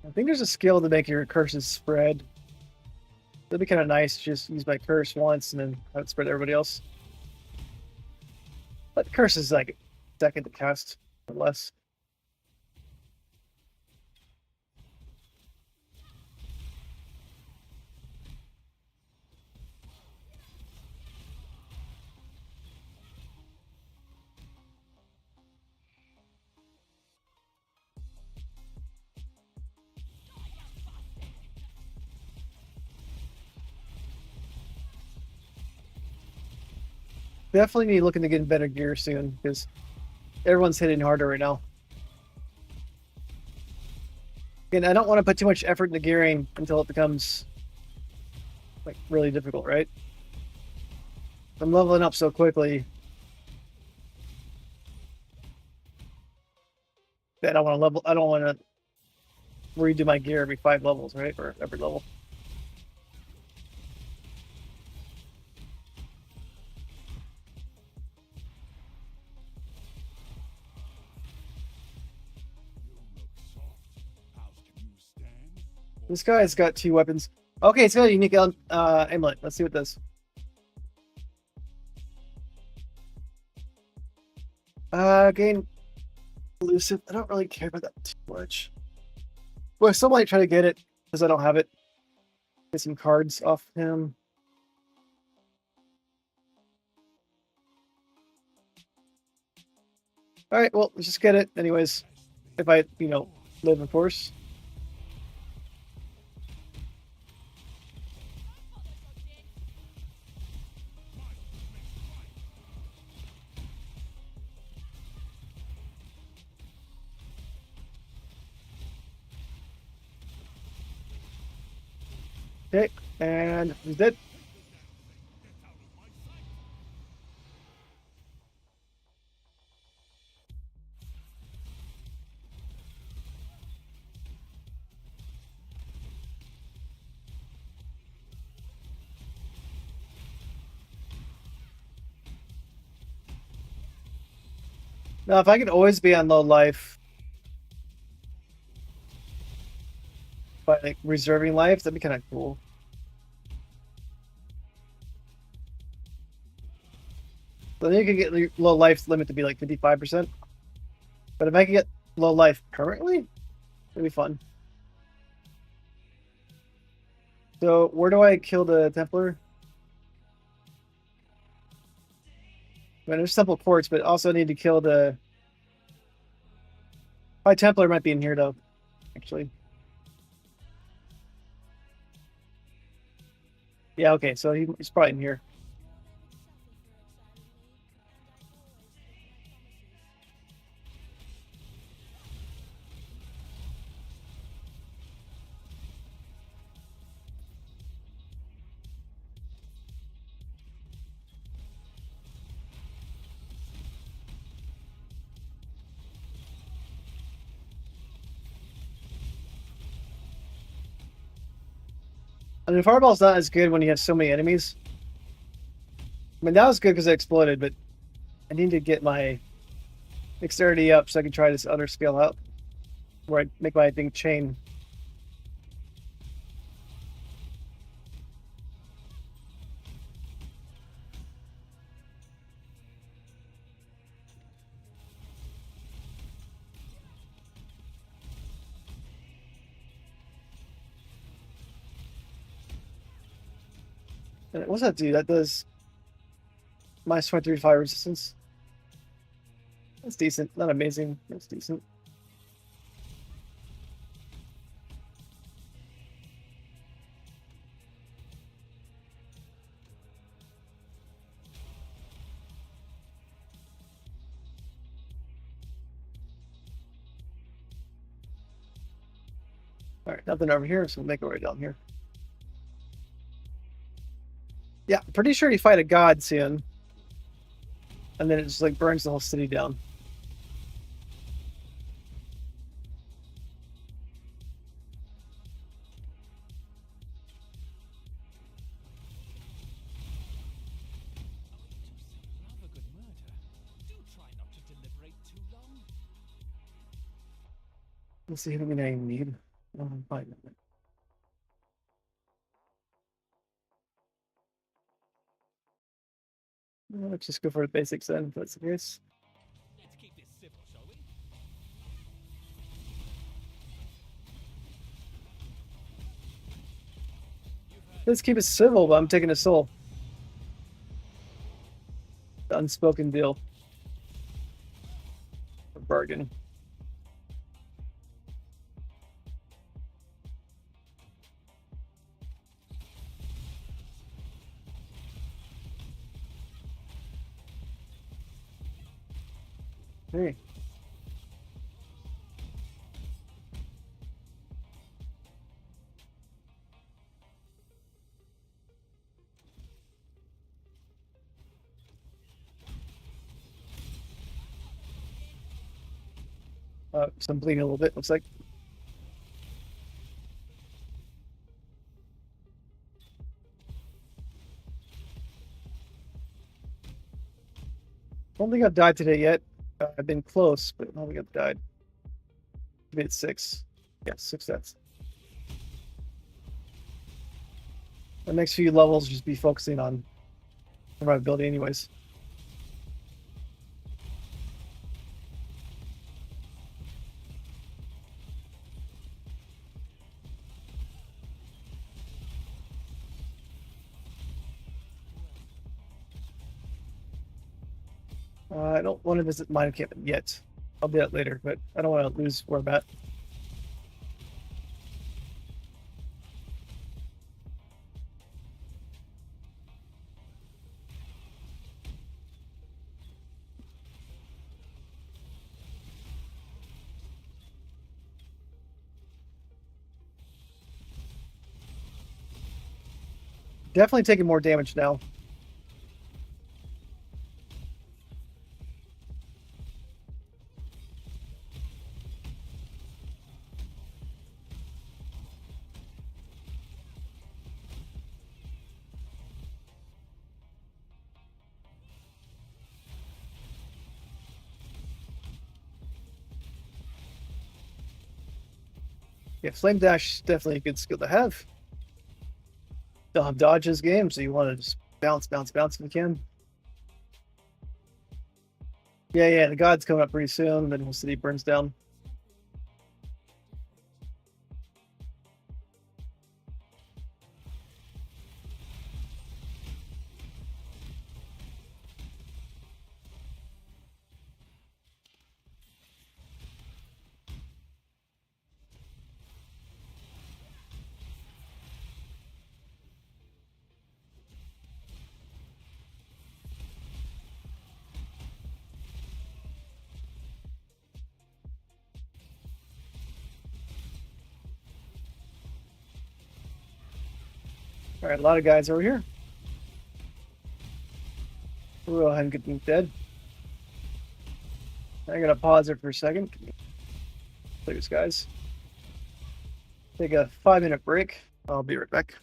I think there's a skill to make your curses spread. That'd be kind of nice. Just use my curse once and then have it spread to everybody else. But curse is like second to cast, or less. Definitely need looking to get in better gear soon because everyone's hitting harder right now. And I don't want to put too much effort into gearing until it becomes like really difficult, right? I'm leveling up so quickly that I want to level. I don't want to redo my gear every 5 levels, right? Or every level. This guy's got 2 weapons. Okay, it's got a unique amulet. Let's see what this. Gain elusive. I don't really care about that too much. Well, I still might try to get it because I don't have it. Get some cards off him. All right, well, let's just get it anyways. If I, live, of course. Okay, and he's dead. Now, if I could always be on low life by like reserving life, that'd be kind of cool. So then you could get low life limit to be like 55%. But if I could get low life permanently, it'd be fun. So where do I kill the Templar? I mean, there's Temple Courts, but also need to kill the. My Templar might be in here though, actually. Yeah, okay, so he's probably in here. I mean, Fireball's not as good when you have so many enemies. I mean, that was good because it exploded, but I need to get my dexterity up so I can try this other skill out where I make my thing chain. And what's that do? That does minus 23 fire resistance. That's decent. Not amazing. That's decent. All right, nothing over here, so we'll make our way down here. Yeah, pretty sure you fight a god soon. And then it just like burns the whole city down. Rather good murder. Do try not to deliberate too long. Let's see how many I need. Fine. Let's just go for the basics then, if that's the case. Let's keep this civil, shall we? Let's keep it civil, but I'm taking a soul. The unspoken deal. A bargain. Hey. So I'm bleeding a little bit, looks like. I don't think I've died today yet. I've been close, but I don't think I've died. Maybe it's 6. Yeah, 6 deaths. The next few levels just be focusing on survivability anyways. I don't want to visit mine encampment yet. I'll do that later, but I don't want to lose where I'm at. Definitely taking more damage now. Yeah, Flame Dash is definitely a good skill to have. Don't have dodge this game, so you want to just bounce, bounce, bounce if you can. Yeah, the god's coming up pretty soon, then the city burns down. All right, a lot of guys over here. We'll go ahead and get them dead. I gotta pause it for a second. Clear these guys. Take a 5-minute break. I'll be right back.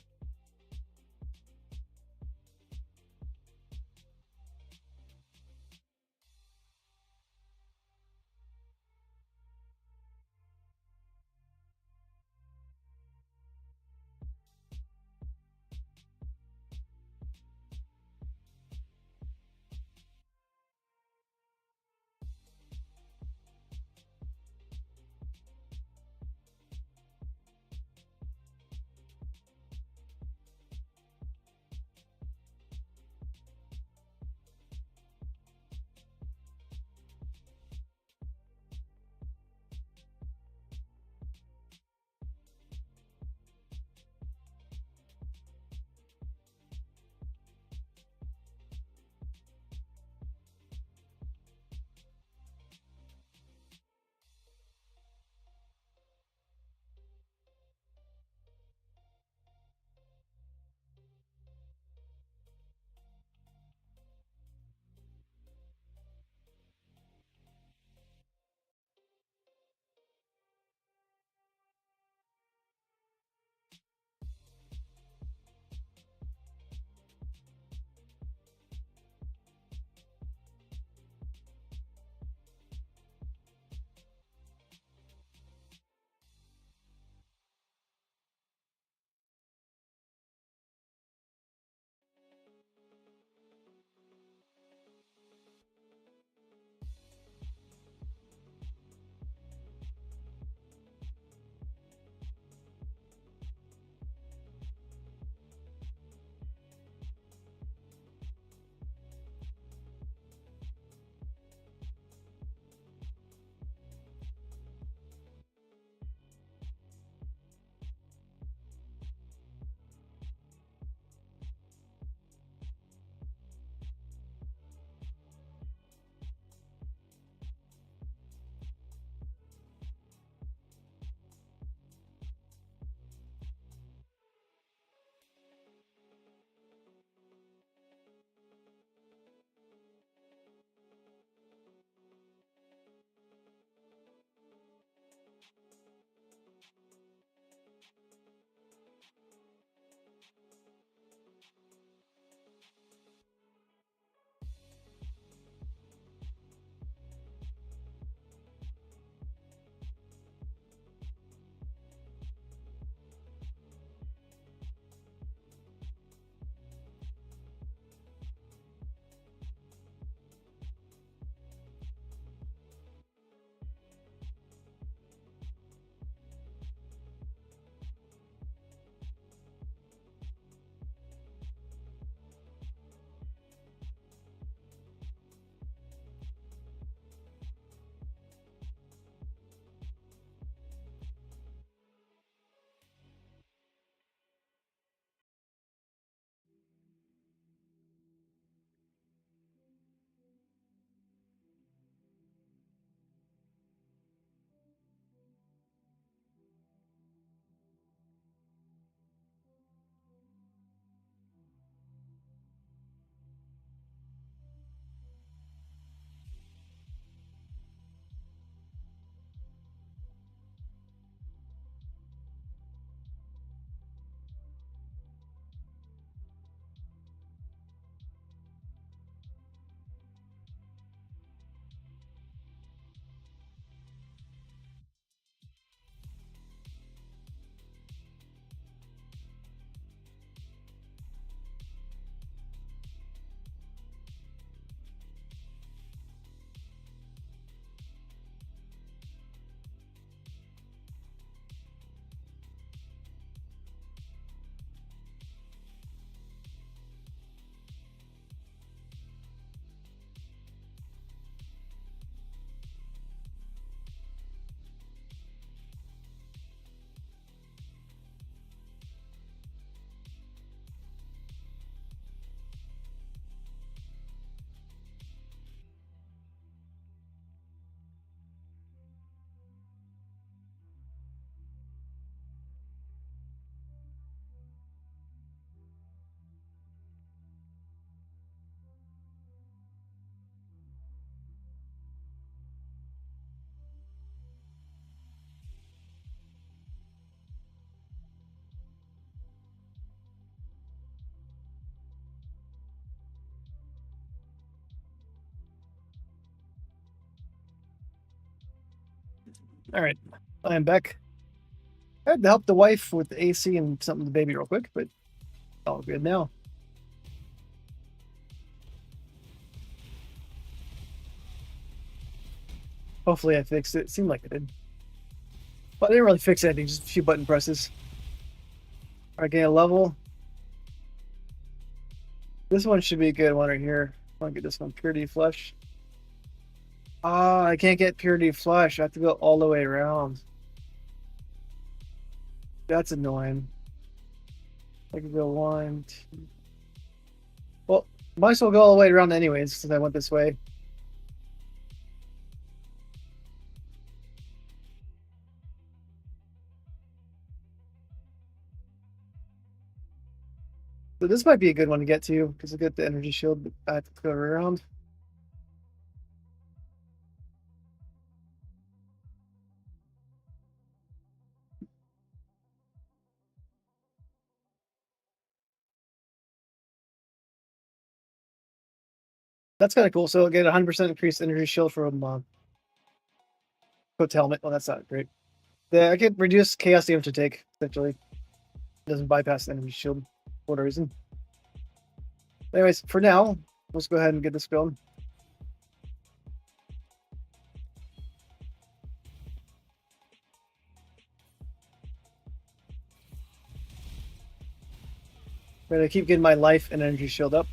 All right, I am back. I had to help the wife with the AC and something to the baby real quick, but all good now. Hopefully I fixed it. It seemed like I did. But I didn't really fix anything, just a few button presses. All right, gain a level. This one should be a good one right here. I want to get this one, Purity Flesh. Ah, I can't get Purity Flesh. I have to go all the way around. That's annoying. I can go one, two. Well, might as well go all the way around anyways, since I went this way. So this might be a good one to get to, because I get the energy shield, but I have to go around. That's kind of cool. So I'll get 100% increased energy shield from Coat Helmet. Well, that's not great. I get reduced chaos damage to take, essentially. It doesn't bypass the energy shield for whatever reason. Anyways, for now, let's go ahead and get this going. I'm gonna keep getting my life and energy shield up.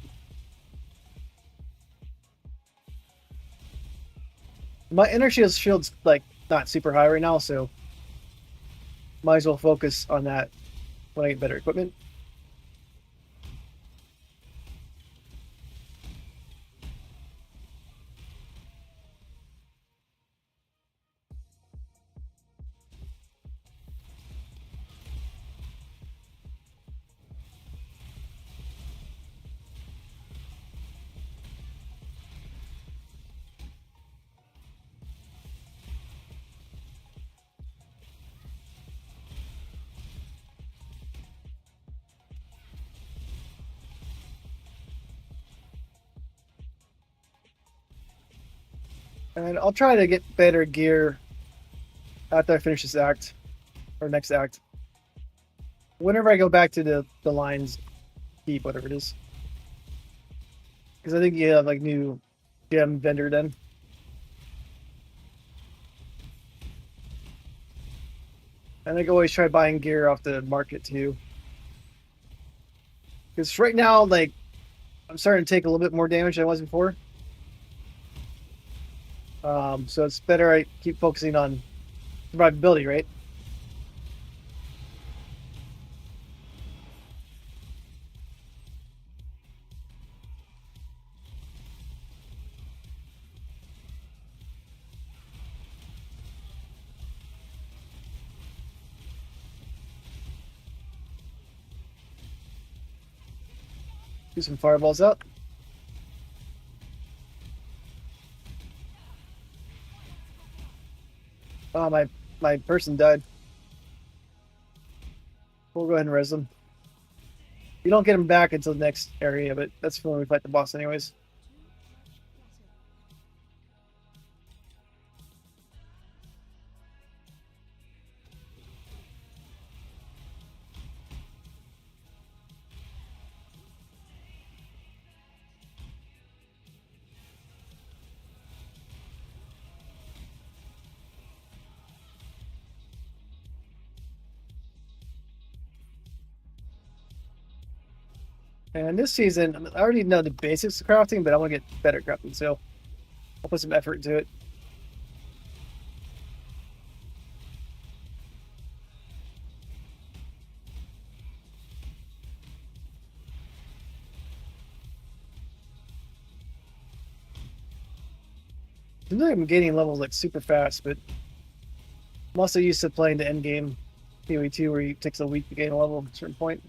My energy shield's like not super high right now, so might as well focus on that when I get better equipment. And I'll try to get better gear after I finish this act, or next act. Whenever I go back to the lines keep, whatever it is. Because I think you have like new gem vendor then. And I can always try buying gear off the market too. Because right now, like, I'm starting to take a little bit more damage than I was before. So it's better I keep focusing on survivability, right? Do some fireballs out. Oh, my person died. We'll go ahead and res them. You don't get them back until the next area, but that's when we fight the boss anyways. And this season, I already know the basics of crafting, but I want to get better crafting, so I'll put some effort into it. I feel like I'm gaining levels like super fast, but I'm also used to playing the end game PoE2 where it takes a week to gain a level at a certain point.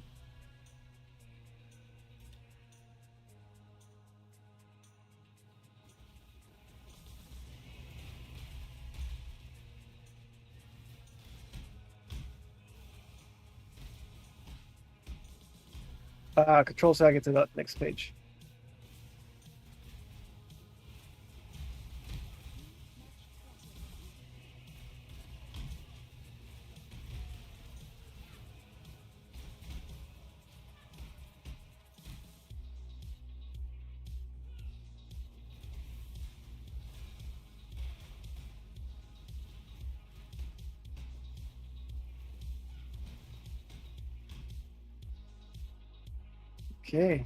Control so I get to the next page. Okay.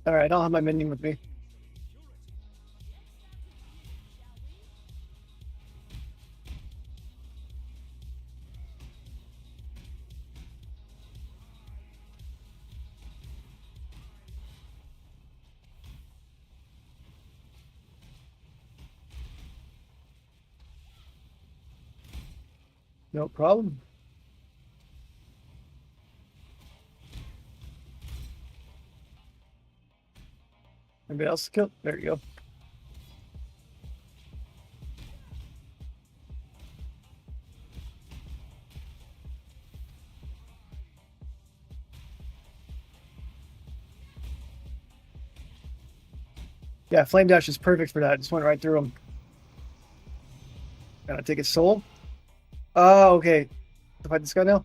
All right, I don't have my minion with me. No problem. Anybody else kill? There you go. Yeah, Flame Dash is perfect for that. Just went right through him. Gotta take his soul. Oh, okay. To fight this guy now?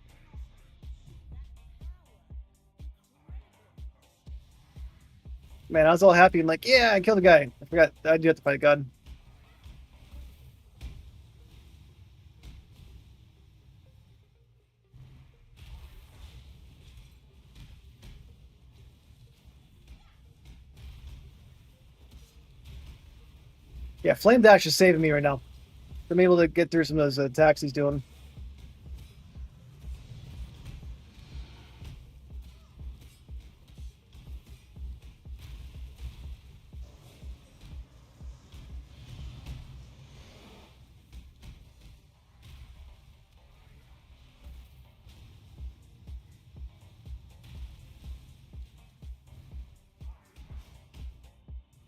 Man, I was all happy and like, yeah, I killed the guy. I forgot I do have to fight God. Yeah, Flame Dash is saving me right now. I'm able to get through some of those attacks he's doing.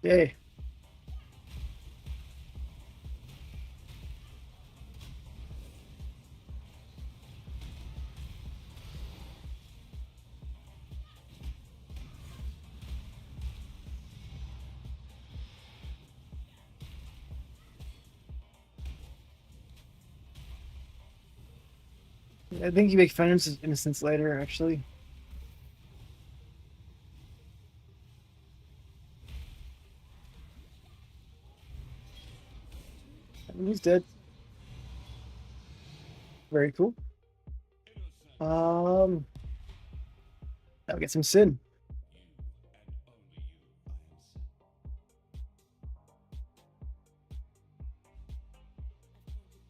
Yay. I think you make Fenris Innocence later, actually. I mean, he's dead. Very cool. Now we get some Sin.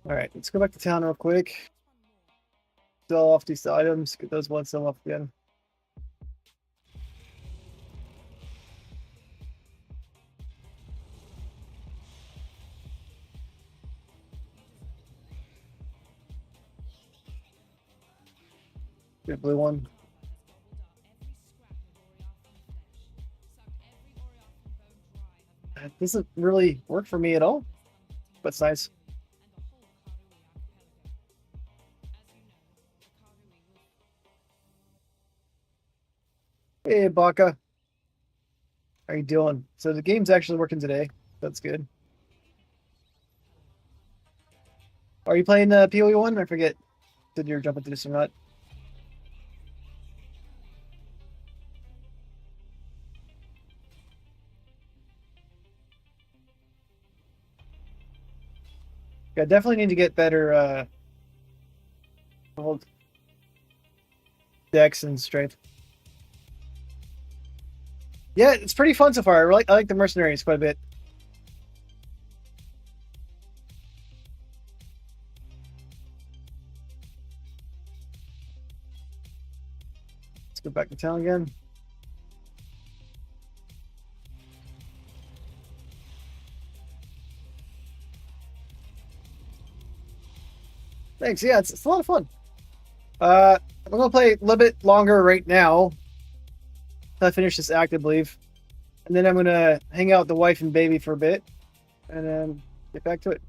All right, let's go back to town real quick. Sell off these items. Get those ones sell off again. Get blue one. That doesn't really work for me at all, but it's nice. Hey, Baka. How you doing? So the game's actually working today. That's good. Are you playing the PoE one? I forget. Did you jump into this or not? Yeah, definitely need to get better hold dex and strength. Yeah, it's pretty fun so far. I like the mercenaries quite a bit. Let's go back to town again. Thanks. Yeah, it's a lot of fun. I'm gonna play a little bit longer right now. Till I finish this act, I believe, and then I'm gonna hang out with the wife and baby for a bit, and then get back to it.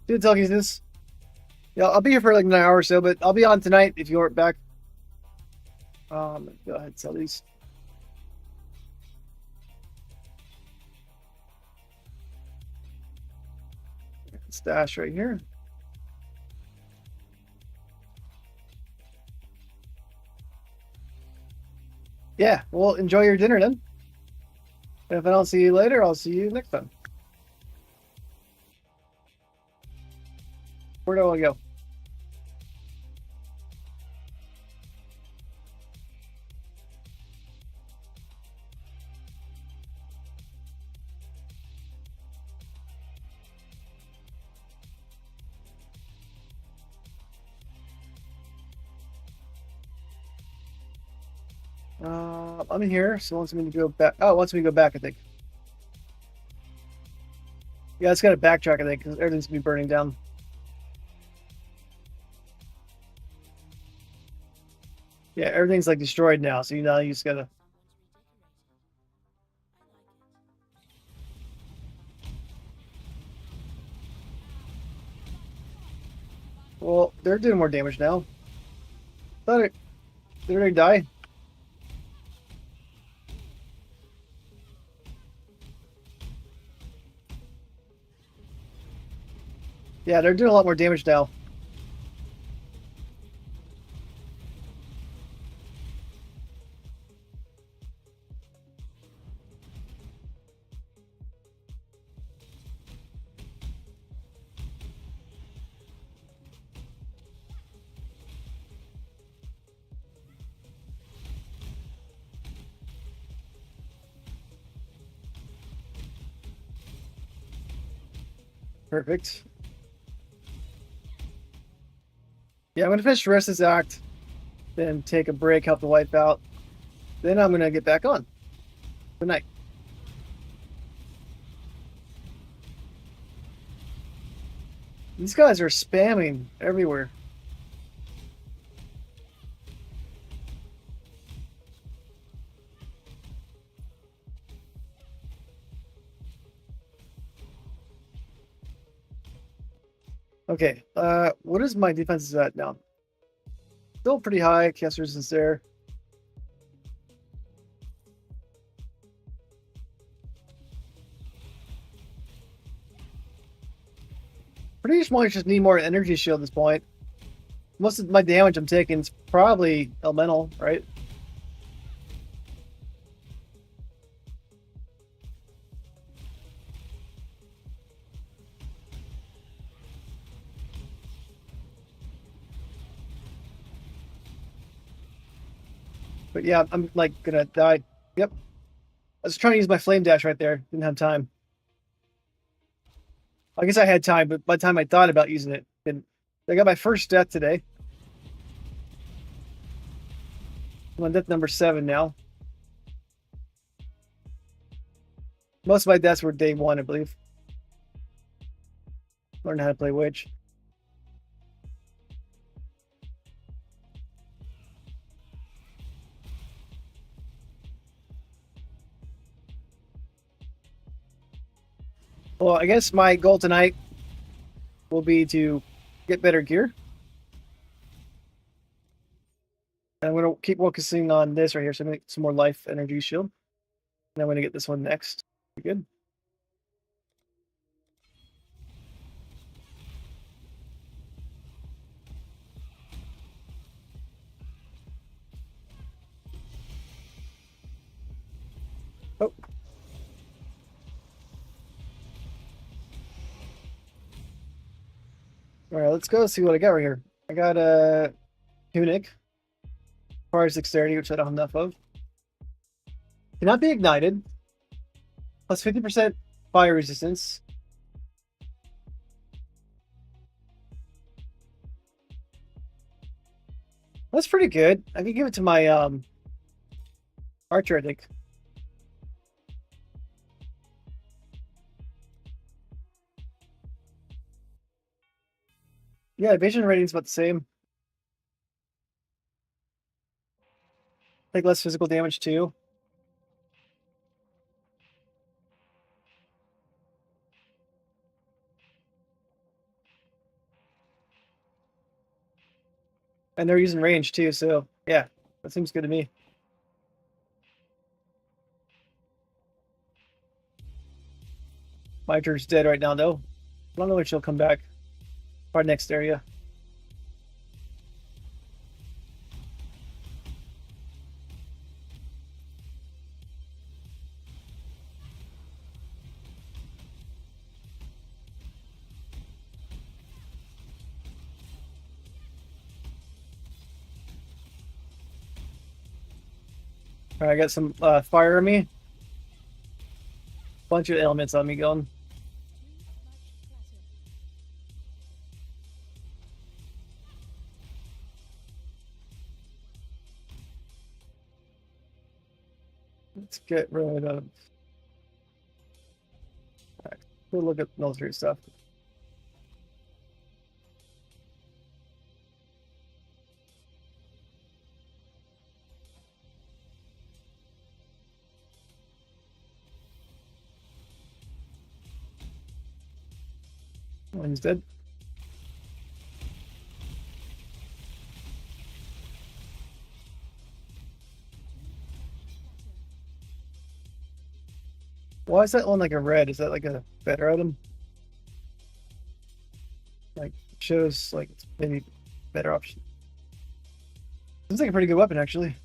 Dude, tell you this. Yeah, I'll be here for like an hour or so, but I'll be on tonight if you aren't back. Go ahead, sell these. Stash right here. Yeah, well, enjoy your dinner then. If I don't see you later, I'll see you next time. Where do I go? I'm in here, so it wants me to go back. Oh, it wants me to go back, I think. Yeah, it's got to backtrack, I think, because everything's gonna be burning down. Yeah, everything's like destroyed now, so now you just gotta. Well, they're doing more damage now. Thought it. Did they die? Yeah, they're doing a lot more damage now. Perfect. Yeah, I'm gonna finish the rest of this act, then take a break, help the wipe out. Then I'm gonna get back on. Good night. These guys are spamming everywhere. Okay, what is my defenses at now? Still pretty high. Cast resistance there. Pretty much just need more energy shield at this point. Most of my damage I'm taking is probably elemental, right? But yeah, I'm like gonna die. Yep. I was trying to use my flame dash right there. Didn't have time. I guess I had time, but by the time I thought about using it, didn't. I got my first death today. I'm on death number 7 now. Most of my deaths were day 1, I believe. Learned how to play witch. Well, I guess my goal tonight will be to get better gear. And I'm going to keep focusing on this right here, so I'm going to get some more life energy shield. And I'm going to get this one next. Pretty good. Oh. All right, let's go see what I got right here. I got a tunic, requires dexterity, which I don't have enough of. Cannot be ignited. Plus 50% fire resistance. That's pretty good. I can give it to my archer, I think. Yeah, evasion rating's about the same. Take less physical damage too. And they're using range too, so yeah, that seems good to me. My turn's dead right now though. I don't know when she'll come back. Our next area. All right, I got some fire on me. Bunch of elements on me going. 3 much plateau. Let's get rid of. Right, we'll look at military stuff. One's dead. Why is that one like a red? Is that like a better item? Like shows like it's maybe better option. Seems like a pretty good weapon actually.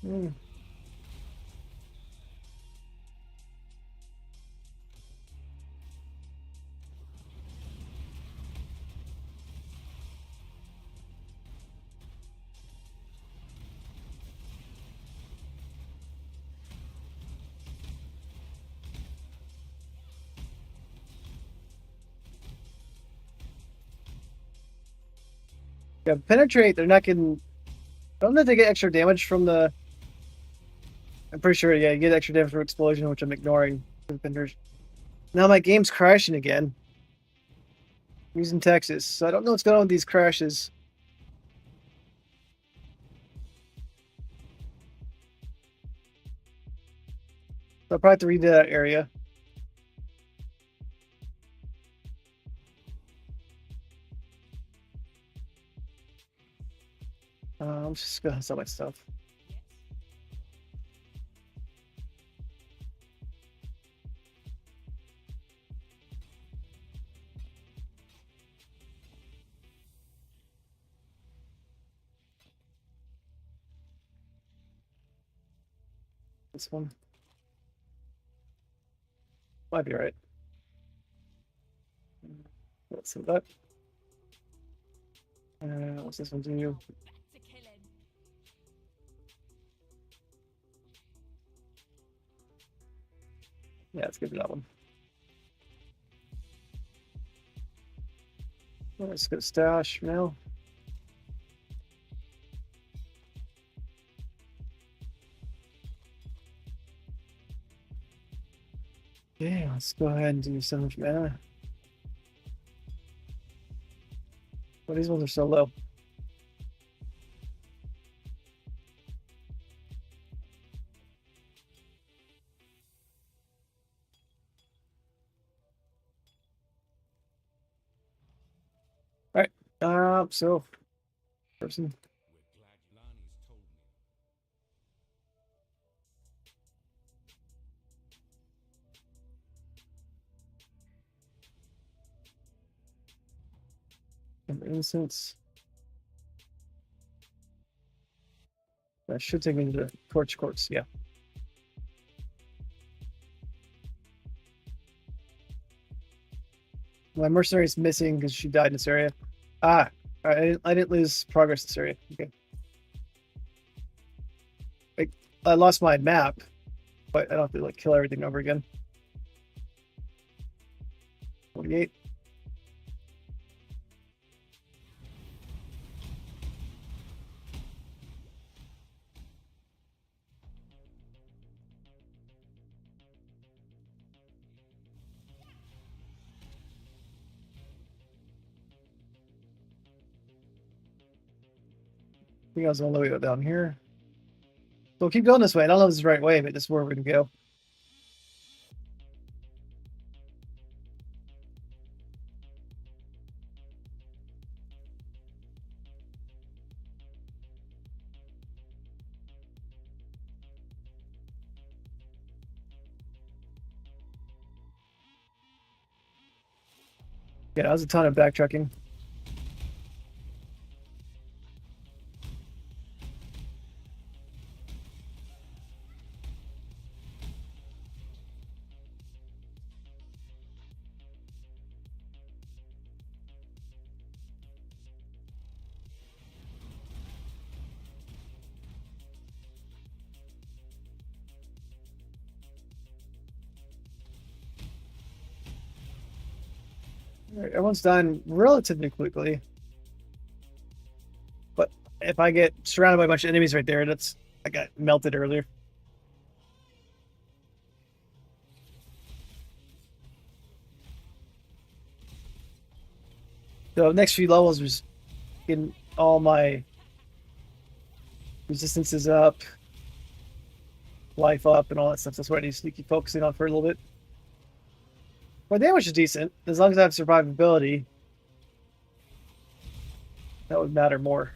Hmm. Yeah, penetrate. They're not getting. I don't know if they get extra damage from the. I'm pretty sure. Yeah, you get extra damage from explosion, which I'm ignoring. Now my game's crashing again. I'm using Texas, so I don't know what's going on with these crashes. So I'll probably have to redo that area. I'm just gonna sell my stuff. This one might be right. Let's see that. What's this one do? Back to killing. Yeah, let's give it that one. Let's go stash now. Okay, let's go ahead and do so much mana. Well, these ones are so low. All right. So person. We're glad Lani's told me. Instance. That should take me to the torch courts. Yeah. My mercenary is missing because she died in this area. Ah, all right, I didn't lose progress in this area. Okay. I lost my map, but I don't have to like kill everything over again. 48. I think I was all the way down here. So we'll keep going this way. I don't know if this is the right way, but this is where we're gonna go. Yeah, that was a ton of backtracking. All right, everyone's done relatively quickly. But if I get surrounded by a bunch of enemies right there, I got melted earlier. So next few levels was getting all my resistances up, life up, and all that stuff. That's what I need to keep focusing on for a little bit. My damage is decent. As long as I have survivability, that would matter more.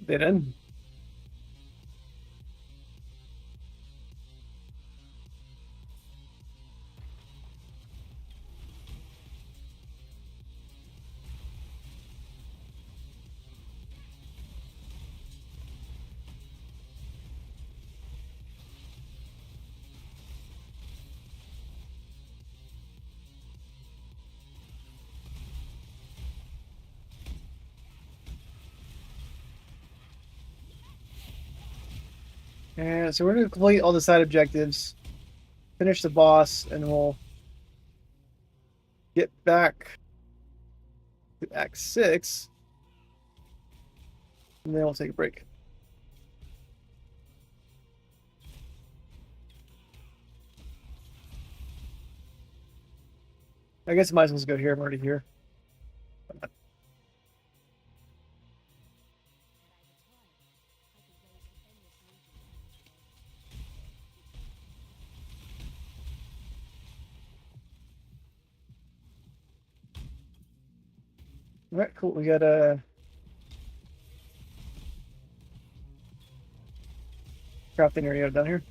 Then and so we're gonna complete all the side objectives, finish the boss, and we'll get back to Act 6, and then we'll take a break. I guess I might as well just go here. I'm already here. All right, cool. We got a crafting area down here.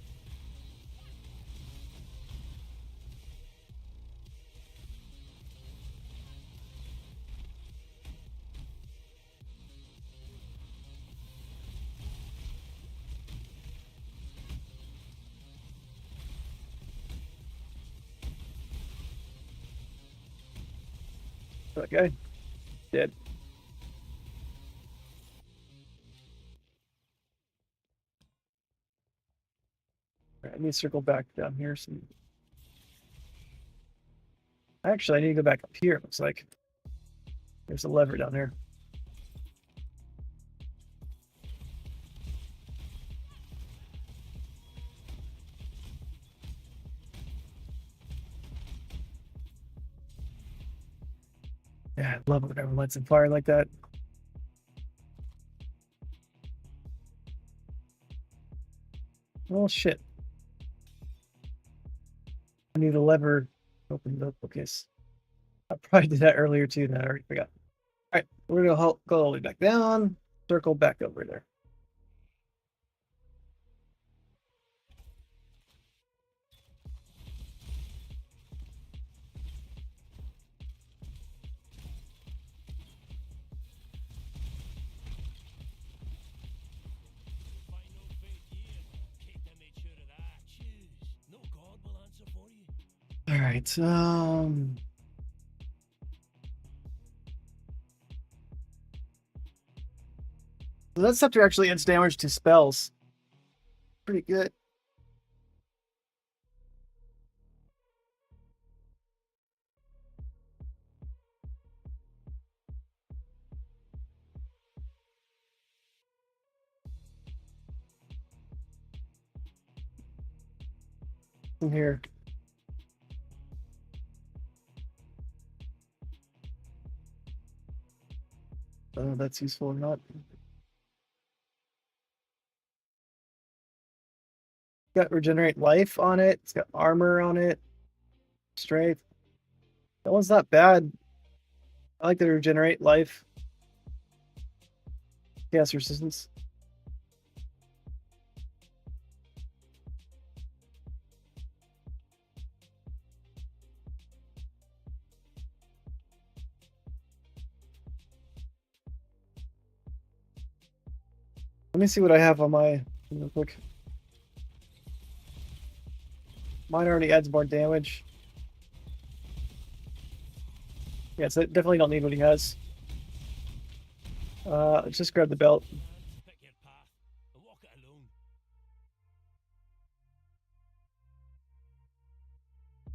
Okay, dead. All right, I need to circle back down here. So actually, I need to go back up here. It looks like there's a lever down there. Yeah, I love it when everyone lights on fire like that. Oh shit! I need a lever. Open the bookcase. I probably did that earlier too, and I already forgot. All right, we're gonna go all the way back down, circle back over there. Final fate here. Kate made sure of that. Choose. No God will answer for you. All right. So that scepter actually adds damage to spells. Pretty good. from here. That's useful or not. Got regenerate life on it. It's got armor on it. Strength. That one's not bad. I like the regenerate life. Chaos resistance. Let me see what I have on my real quick. Mine already adds more damage. Yeah, so definitely don't need what he has. Let's just grab the belt. Pick your path and walk it alone.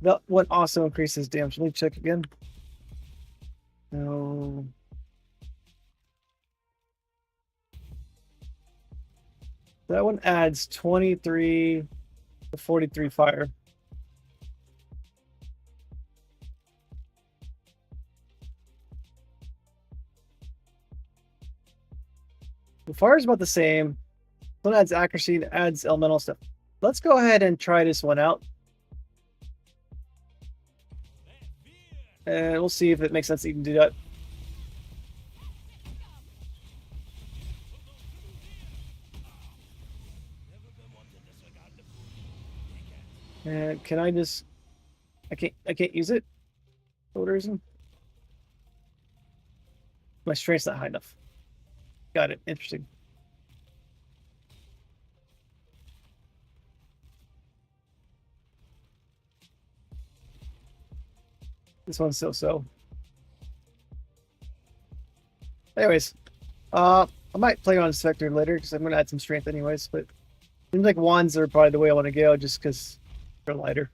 That one also increases damage. Let me check again. No. That one adds 23 to 43 fire. The fire is about the same. One adds accuracy and adds elemental stuff. Let's go ahead and try this one out. And we'll see if it makes sense to even do that. Never been one to disregard the food. Take it. And can I just I can't use it for whatever reason. My strength's not high enough. Got it. Interesting. This one's so. Anyways, I might play on Spectre later because I'm gonna add some strength anyways. But seems like wands are probably the way I want to go, just because they're lighter.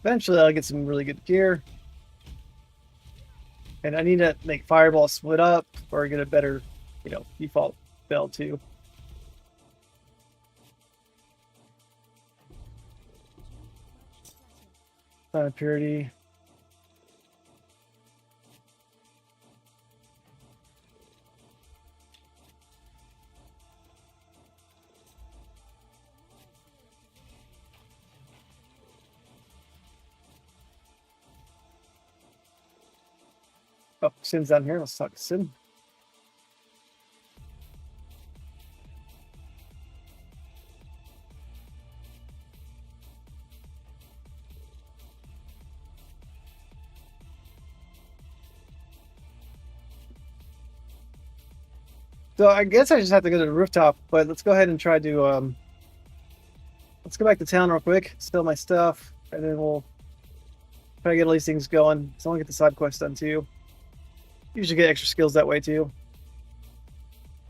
Eventually, I'll get some really good gear. And I need to make Fireball split up or get a better, default bell too. Sign of Purity. Oh, Sin's down here. Let's talk to Sin. So I guess I just have to go to the rooftop, but let's go ahead and try to let's go back to town real quick, steal my stuff, and then we'll try to get all these things going. So I'll get the side quest done too. Usually get extra skills that way too. Yes.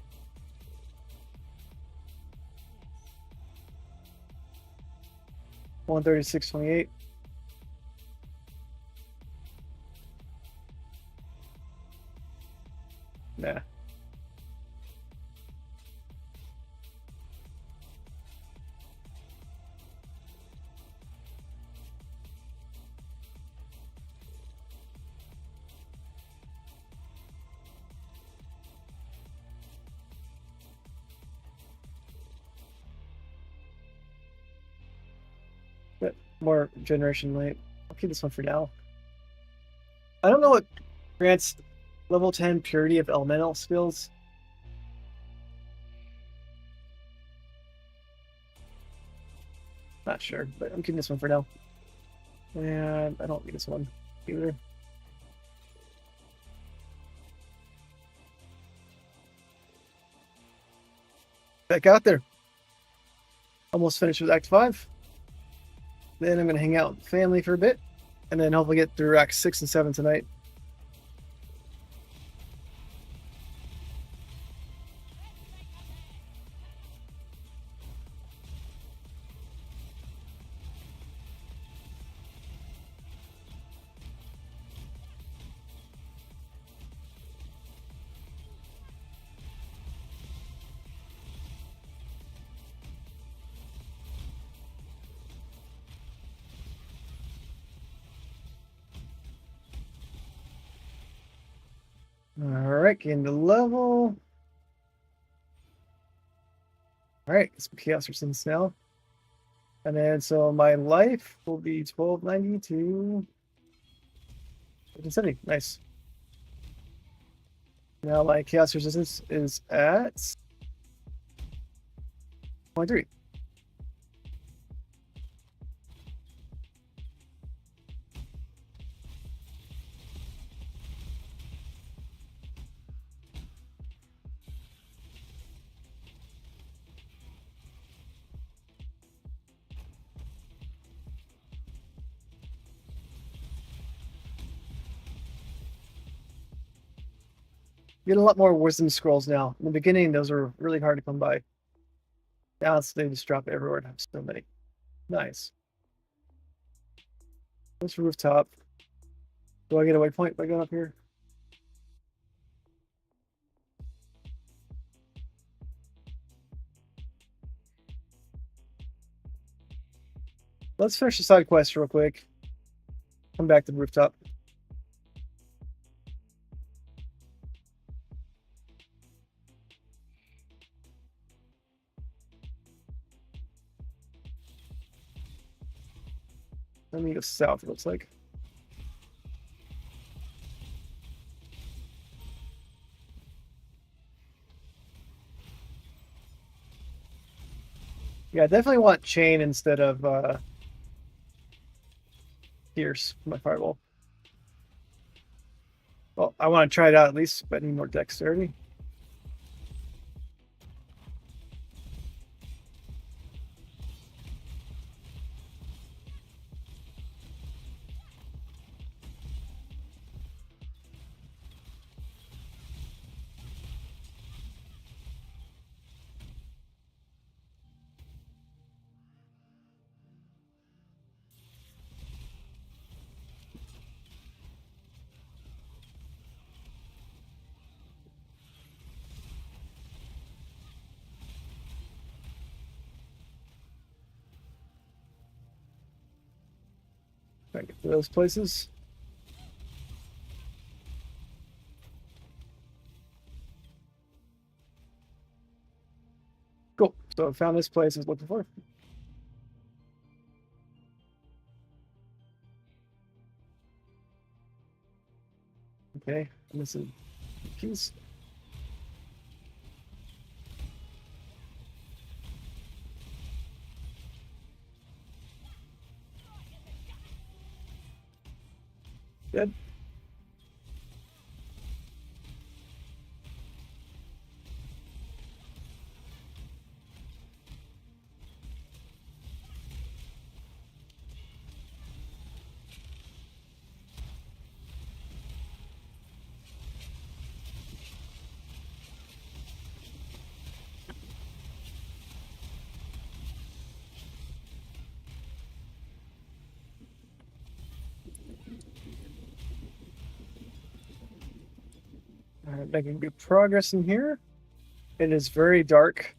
136.28. Nah. More generation light. I'll keep this one for now. I don't know what grants level 10 purity of elemental skills. Not sure, but I'm keeping this one for now. And I don't need this one either. back out there. Almost finished with Act 5. Then I'm going to hang out with family for a bit, and then hopefully get through Act 6 and 7 tonight. Alright, getting the level. Alright, some chaos resistance now. And then so my life will be 1290 to 1570. Nice. Now my chaos resistance is at 23. Get a lot more wisdom scrolls now. In the beginning, those were really hard to come by. Now they just drop everywhere and have so many. Nice. This rooftop. Do I get a waypoint by going up here? Let's finish the side quest real quick. Come back to the rooftop. Let me go south, it looks like. Yeah, I definitely want chain instead of pierce for my fireball. Well, I want to try it out at least, but I need more dexterity. Try to get to those places. Cool. So I found this place I was looking for. Okay, I'm missing keys. Good. All right, making good progress in here. It is very dark.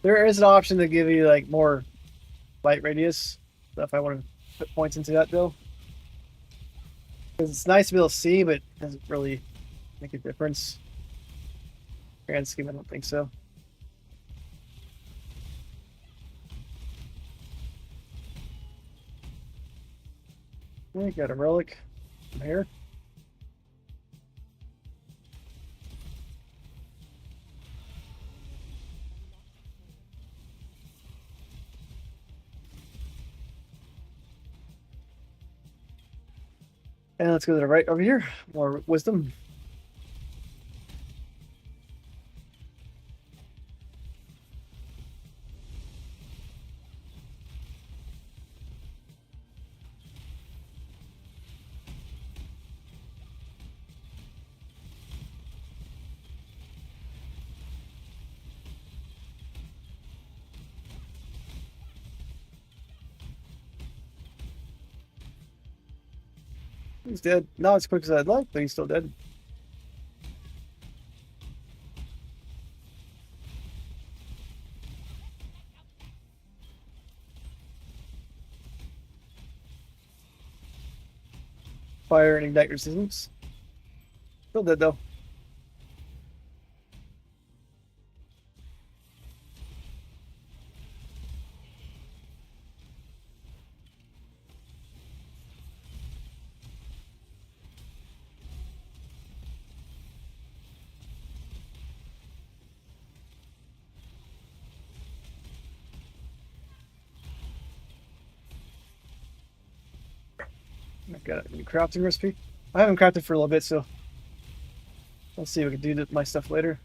There is an option to give you like more light radius. So if I want to put points into that though. Because it's nice to be able to see, but it doesn't really make a difference. Grand scheme, I don't think so. Okay, got a relic from here. And let's go to the right over here. More wisdom. He's dead. Not as quick as I'd like, but he's still dead. Fire and ignite resistance. Still dead though. I've got a new crafting recipe. I haven't crafted for a little bit, so let's see if we can do my stuff later.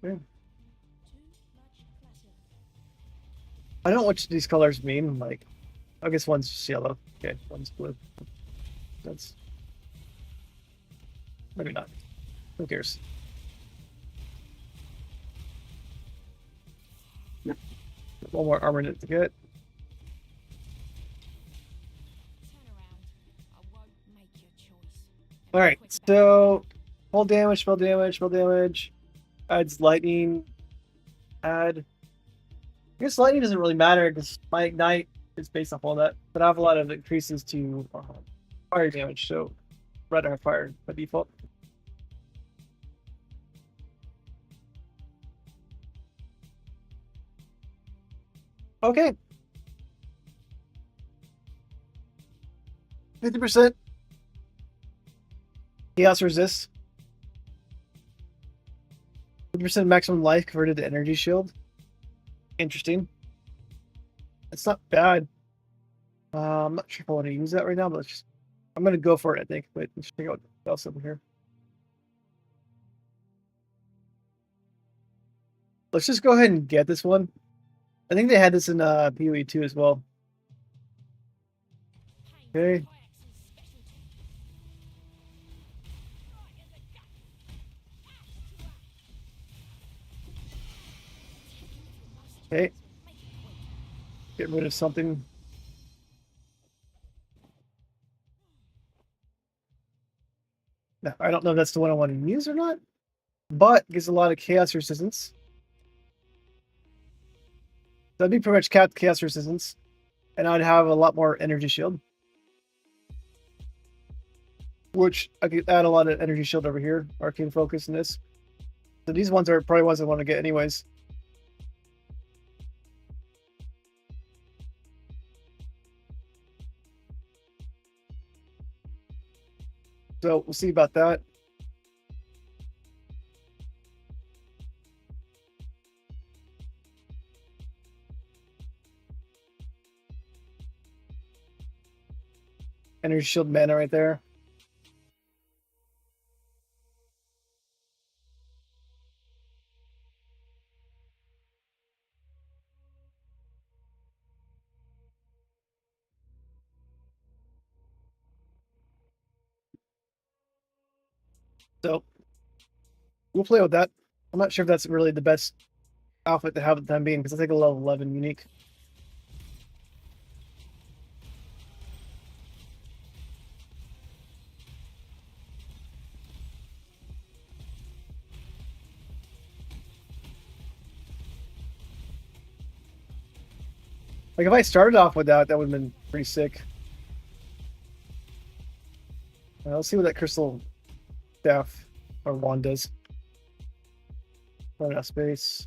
Okay. Too much clutter. I don't know what these colors mean. Like, I guess one's just yellow. Okay, one's blue. That's maybe not. Who cares? One more armor to get. Turn around. I won't make your choice. And All right, quick about it. so full damage, spell damage, spell damage. Adds lightning. Add. I guess lightning doesn't really matter because my ignite is based off all that, but I have a lot of increases to fire damage, so rather have fire by default. Okay. 50%. Chaos resist. 50% maximum life converted to energy shield. Interesting. It's not bad. I'm not sure if I want to use that right now, but I'm going to go for it, I think. Wait, let's check out what else over here. Let's just go ahead and get this one. I think they had this in PoE 2 as well. Okay. Okay. Get rid of something. Now, I don't know if that's the one I want to use or not, but it gives a lot of chaos resistance. That'd be pretty much chaos resistance, and I'd have a lot more energy shield, which I could add a lot of energy shield over here. Arcane focus in this. So these ones are probably ones I want to get anyways. So we'll see about that. Energy shield mana right there. So we'll play with that. I'm not sure if that's really the best outfit to have at the time being because I think a level 11 unique. Like if I started off with that, that would have been pretty sick. Let's see what that crystal staff or wand does. Run out of space.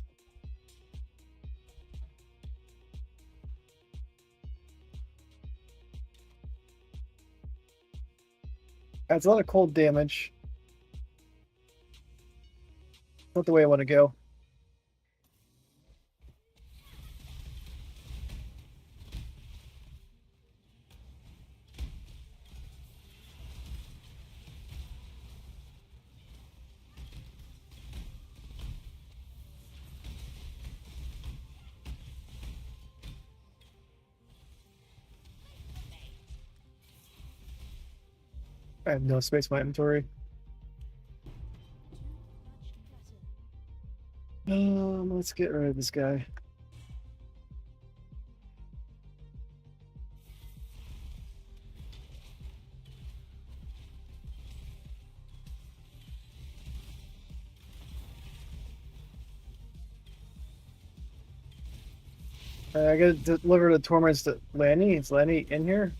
Adds a lot of cold damage. Not the way I want to go. I have no space in my inventory. Too much clutter. Let's get rid of this guy. I gotta deliver the torments to Lenny. Is Lenny in here?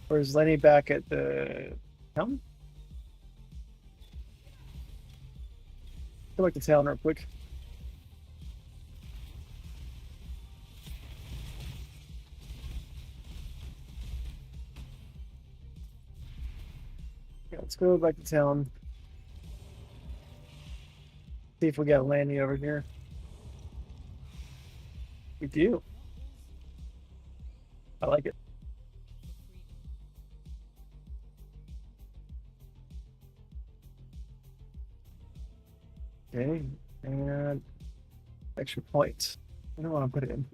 Or is Lenny back at the town? Go back to town real quick. Yeah, let's go back to town. See if we got Lanny over here. We do. I like it. Okay, and extra points. I don't want to put it in.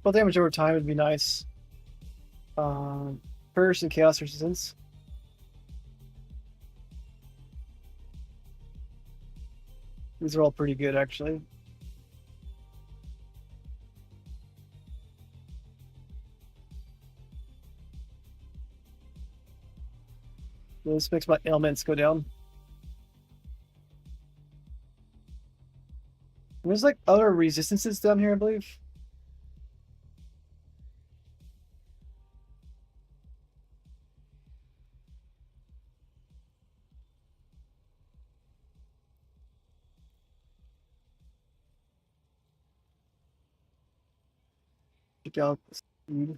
Well, damage over time would be nice. Curse and chaos resistance. These are all pretty good, actually. This makes my ailments go down. There's like other resistances down here, I believe. Check out speed.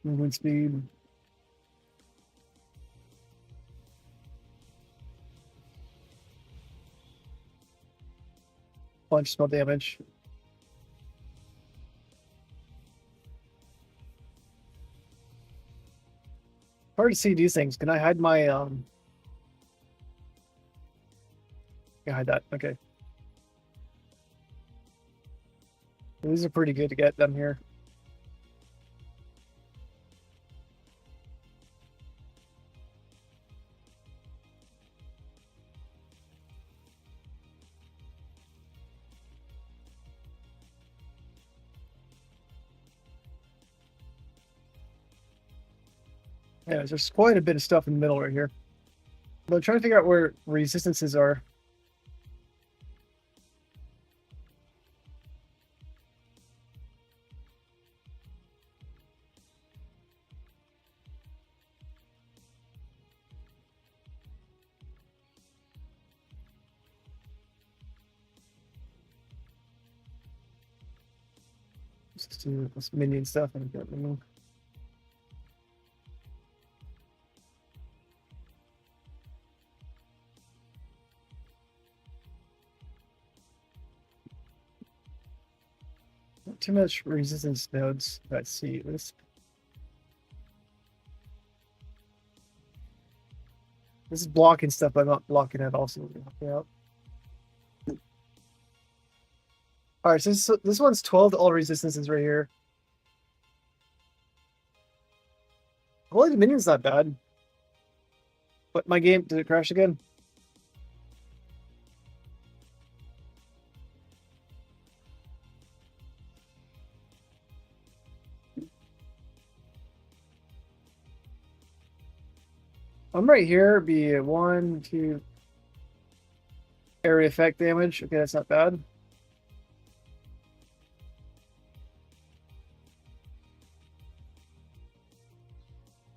Movement speed. Punch spell damage. Hard to see these things. Can I hide my can I hide that? Okay. These are pretty good to get them here. Yeah, there's quite a bit of stuff in the middle right here. But I'm trying to figure out where resistances are. Let's do this minion stuff and get them. Not too much resistance nodes. Let's see this. This is blocking stuff, but I'm not blocking it also. Yeah. All right, so this one's 12 to all resistances right here. Holy Dominion's not bad. But my game, did it crash again? I'm right here. Be a 1, 2 area effect damage. Okay, that's not bad.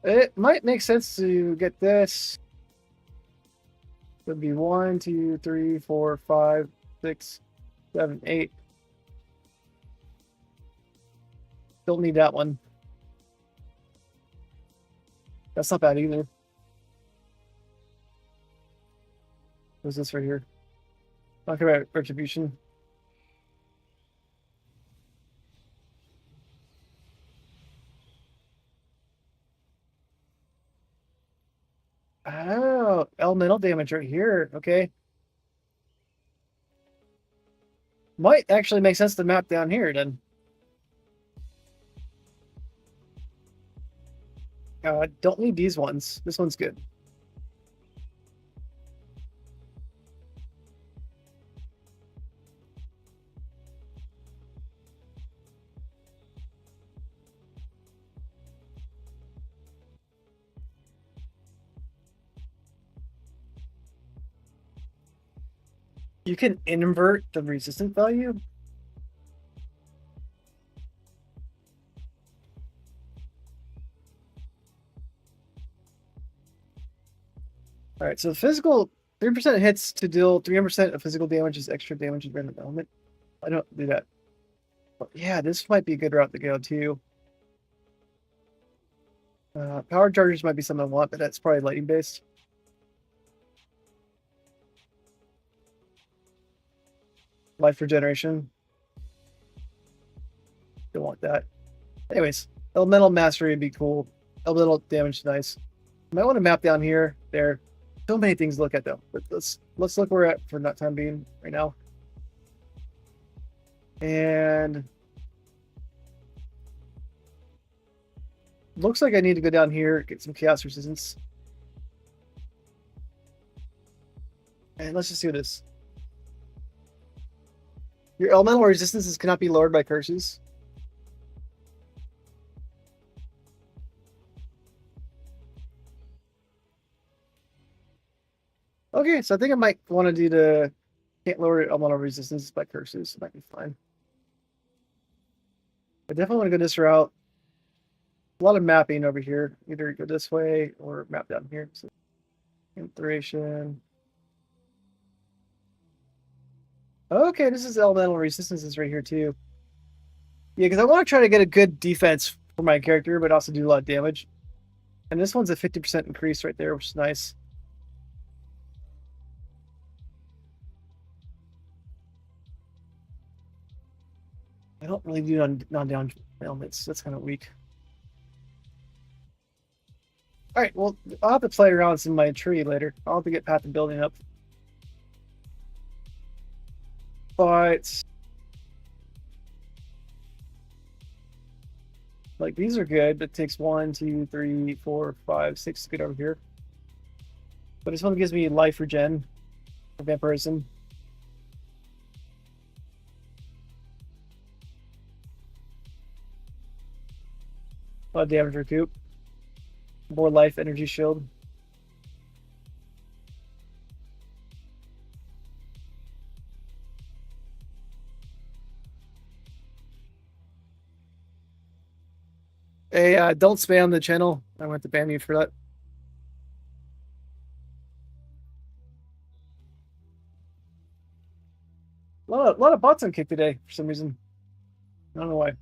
It might make sense to get this. Would be 1, 2, 3, 4, 5. 6, 7, 8. Don't need that one. That's not bad either. What's this right here? Talk about retribution. Oh, elemental damage right here. Okay. Might actually make sense to map down here then. Don't need these ones. This one's good. You can invert the resistance value. All right, so the physical 3% hits to deal 300% of physical damage is extra damage in random element. I don't do that. But yeah, this might be a good route to go too. Power chargers might be something I want, but that's probably lightning based. Life regeneration. Don't want that. Anyways, elemental mastery would be cool. Elemental damage is nice. Might want to map down here. There. So many things to look at though. But let's look where we're at for that time being right now. And looks like I need to go down here, get some chaos resistance. And let's just do this. Your elemental resistances cannot be lowered by curses. Okay, so I think I might want to do the can't lower elemental resistance by curses. It might be fine. I definitely want to go this route. A lot of mapping over here. Either go this way or map down here. So, inspiration. Okay, this is elemental resistances right here too. Yeah, because I want to try to get a good defense for my character, but also do a lot of damage. And this one's a 50% increase right there, which is nice. I don't really do non-down elements. That's kind of weak. All right, well, I'll have to play around in my tree later. I'll have to get path and building up. But like these are good, but it takes 1, 2, 3, 4, 5, 6 to get over here. But this one gives me life regen for vampirism. A lot of damage recoup. More life, energy shield. Hey, don't spam the channel. I went to ban you for that. A lot of bots on kick today for some reason. I don't know why.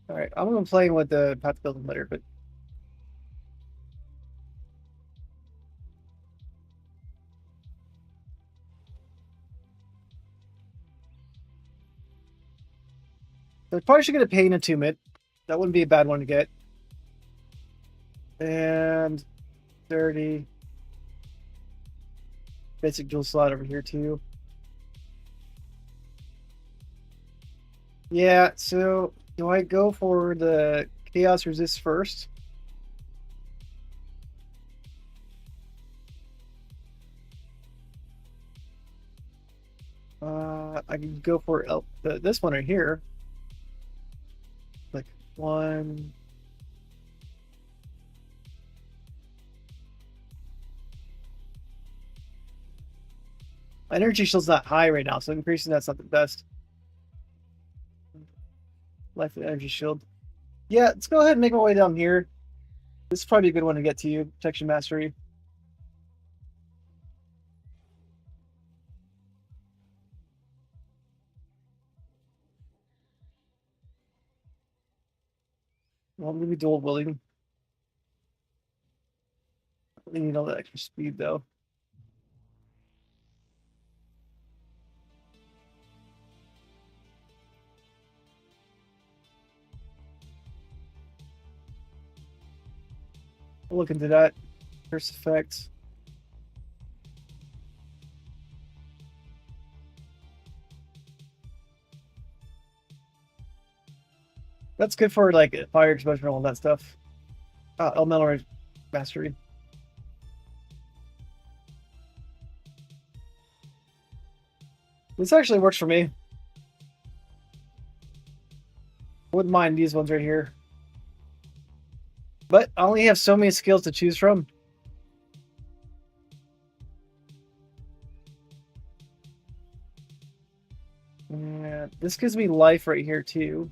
All right, I'm gonna play with the path building later, but I probably should get a pain attunement. That wouldn't be a bad one to get. And 30. Basic dual slot over here too. Yeah, so do I go for the chaos resist first? I can go for this one right here. Like 1. My energy shield's not high right now, so increasing that's not the best. Life and energy shield. Yeah, let's go ahead and make my way down here. This is probably a good one to get to you. Protection Mastery. Well, maybe dual wielding. I need all that extra speed though. We'll look into that. Curse effect. That's good for like fire exposure and all that stuff. Elemental Mastery. This actually works for me. Wouldn't mind these ones right here. But I only have so many skills to choose from. Yeah, this gives me life right here too.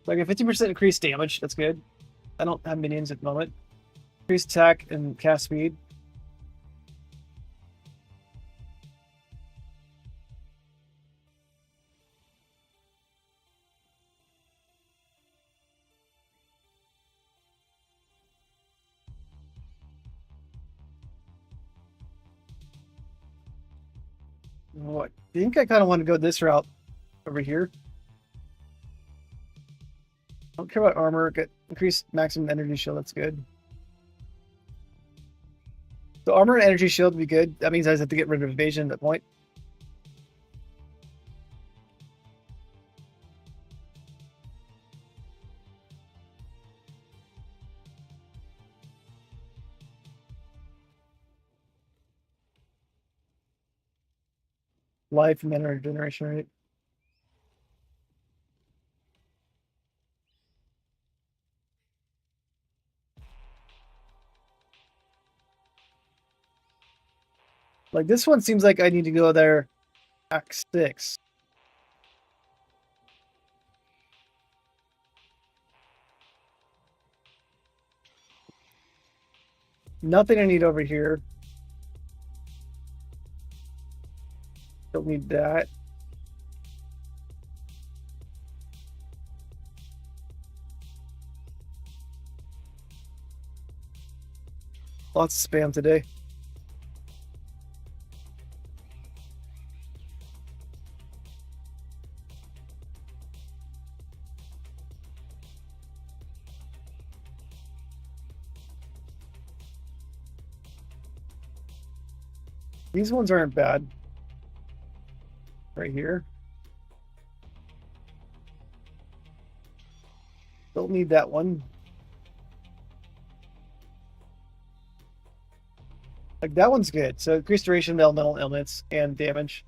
So I get 50% increased damage. That's good. I don't have minions at the moment. Increased attack and cast speed. Oh, I think I kind of want to go this route over here. I don't care about armor. Get increased maximum energy shield. That's good. So armor and energy shield would be good. That means I just have to get rid of evasion at that point. Life and mana regeneration rate. Like this one seems like I need to go there Act 6. Nothing I need over here. Don't need that. Lots of spam today. These ones aren't bad. Right here. Don't need that one. Like that one's good. So increased duration of elemental ailments and damage.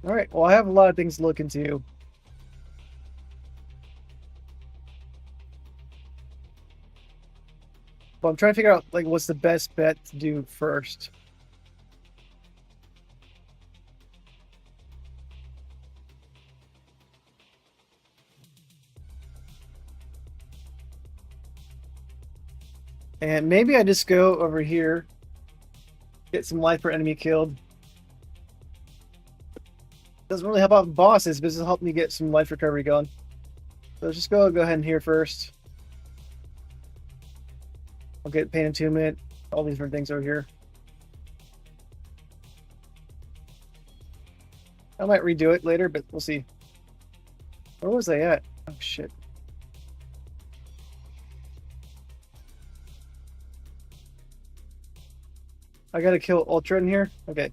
All right. Well, I have a lot of things to look into. But I'm trying to figure out like what's the best bet to do first. And maybe I just go over here, get some life per enemy killed. Doesn't really help out bosses, but this will help me get some life recovery going. So let's just go ahead and here first. I'll get Pain Attunement, all these different things over here. I might redo it later, but we'll see. Where was I at? Oh, shit. I gotta kill Ultra in here? Okay.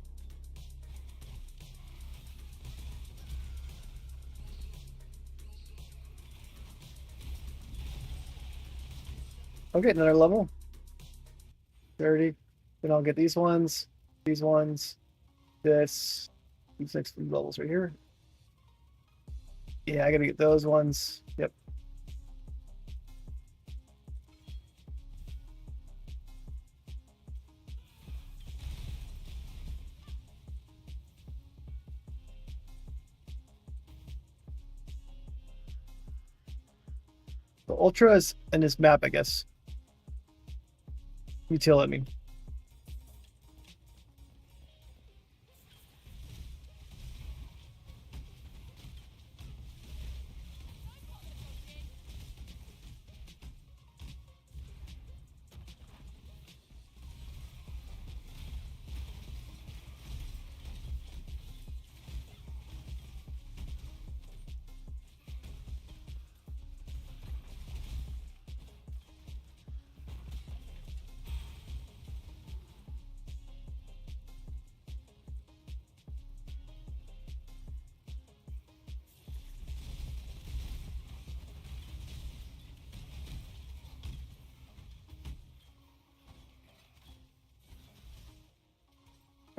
I'll get another level. 30. Then I'll get these ones, these 6 levels right here. Yeah, I gotta get those ones. Yep. The Ultra is in this map, I guess. Util, I mean.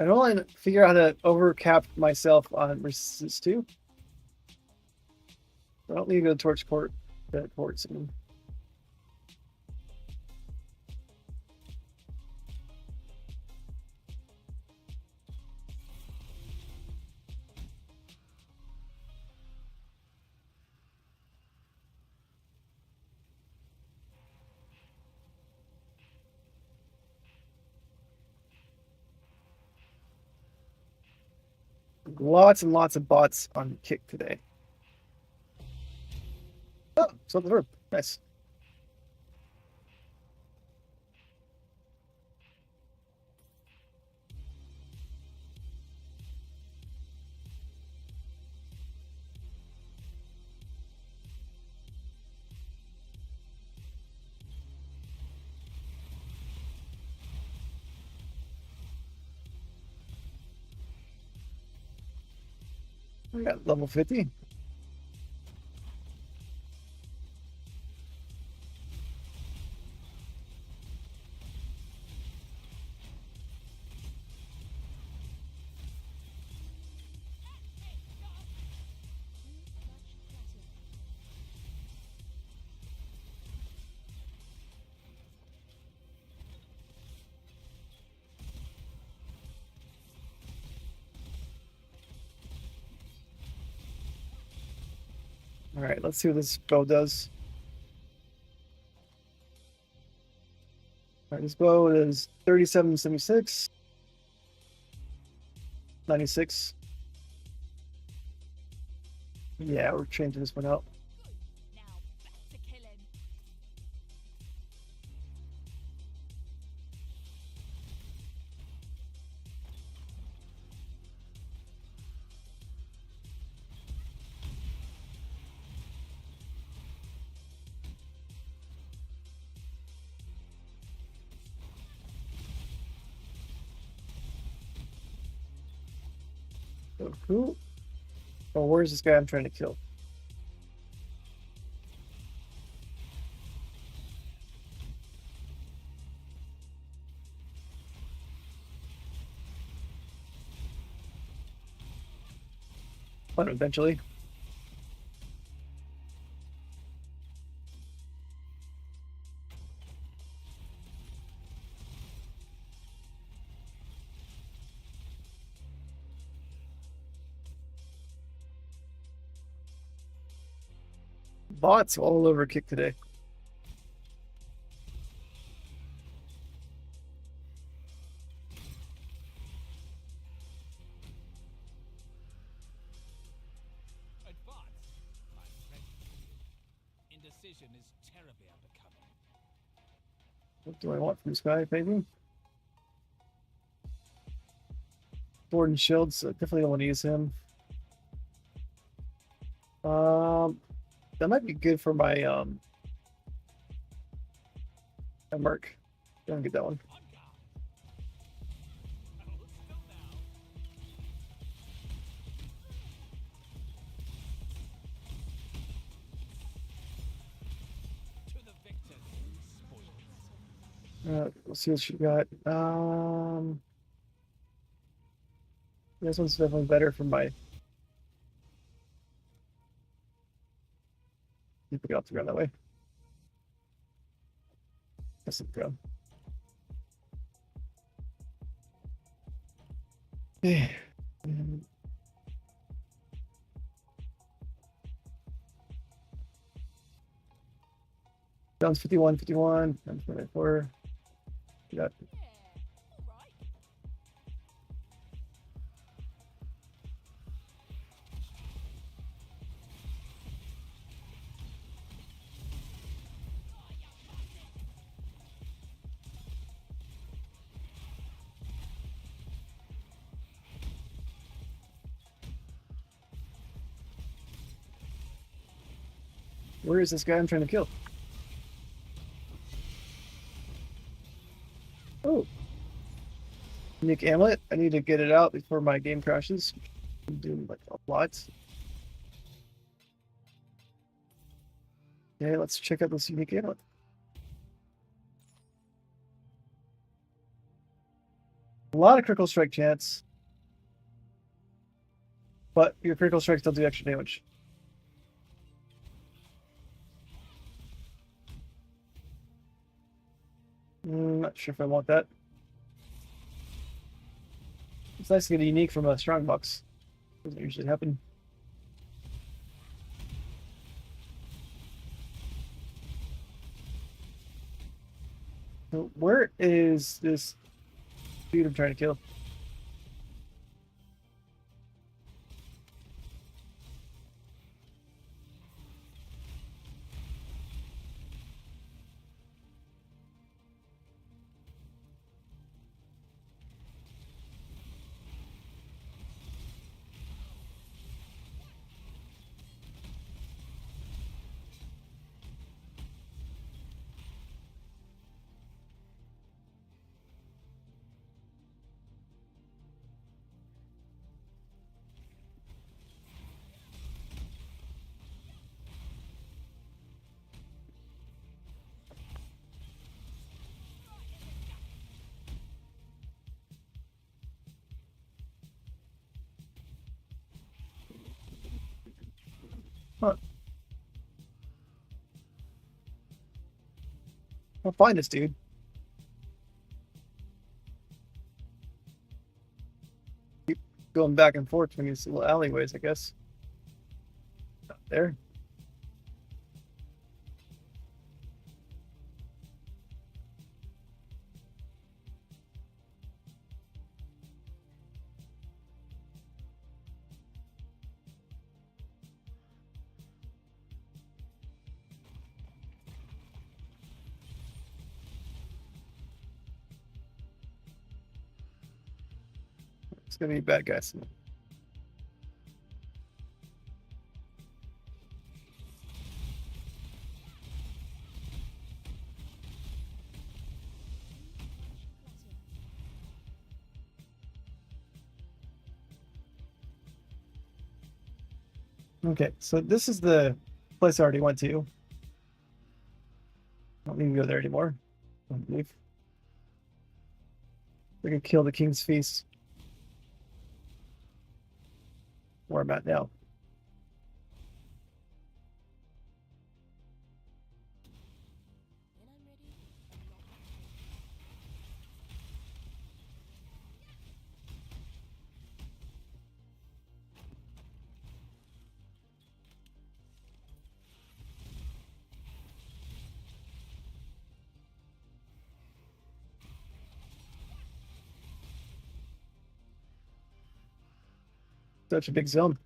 I don't want to figure out how to overcap myself on resist 2. I don't need to go torch court. Courts. I mean. Lots and lots of bots on kick today. Oh, something herb. Nice. I got level 50. All right, let's see what this bow does. All right, this bow is 3776, 96. Yeah, we're changing this one out. Now back to killing. So cool. Oh, where's this guy I'm trying to kill? Find him eventually. Bots all over kick today. Advance. I'm ready. Indecision is terribly unbecoming. What do I want from this guy, maybe? Sword and shields, definitely don't want to use him. That might be good for my my merc. Don't get that one. On guard. Hold still now. To the victors, spoilers. Let's see what she got. This one's definitely better for my You pick it off the ground that way. That's the ground. Okay. Sounds 51, 51. Sounds 24. You got Yeah, all right. where is this guy I'm trying to kill? Oh, unique amulet. I need to get it out before my game crashes. I'm doing like a lot. Okay, let's check out this unique amulet. A lot of critical strike chance, but your critical strikes still do extra damage. Not sure if I want that. It's nice to get a unique from a strongbox. Doesn't usually happen. So where is this dude I'm trying to kill? Huh. I'll find this dude. Keep going back and forth between these little alleyways, I guess. Not there. It's gonna be bad guys. Okay, so this is the place I already went to. I don't need to go there anymore. I believe. We can kill the King's Feast. Where I'm at now. When I'm ready, Such a big zone.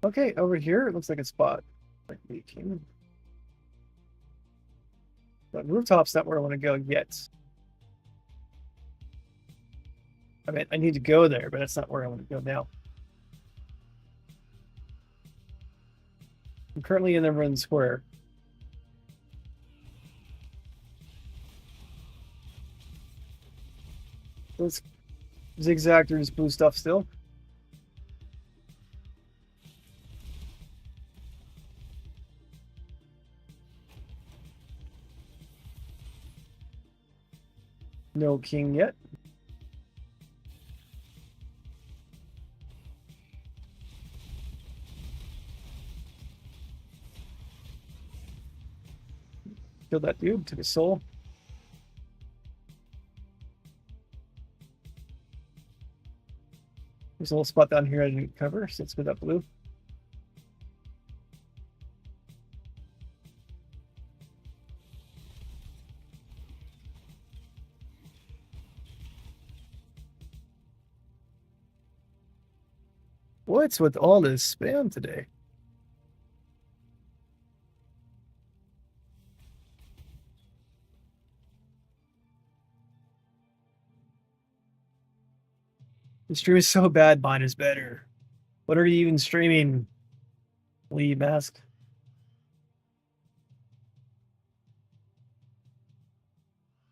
Okay, over here it looks like a spot. Like leaking. But rooftop's not where I want to go yet. I mean, I need to go there, but that's not where I want to go now. I'm currently in the Ruin Square. Let's zigzag through this blue stuff still. No king yet. Killed that dude, took his soul. There's a little spot down here I didn't cover, so let's go that blue. What's with all this spam today? The stream is so bad, mine is better. What are you even streaming? Lee Mask.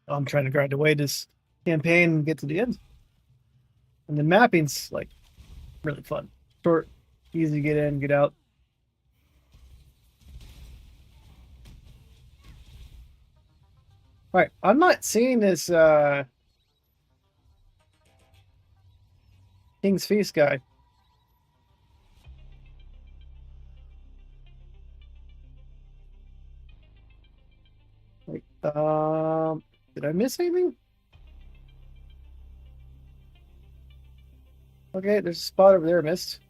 I'm trying to grind away this campaign and get to the end. And the mapping's like really fun. Short, easy to get in, get out. All right, I'm not seeing this King's Feast guy. Like, did I miss anything? Okay, there's a spot over there I missed.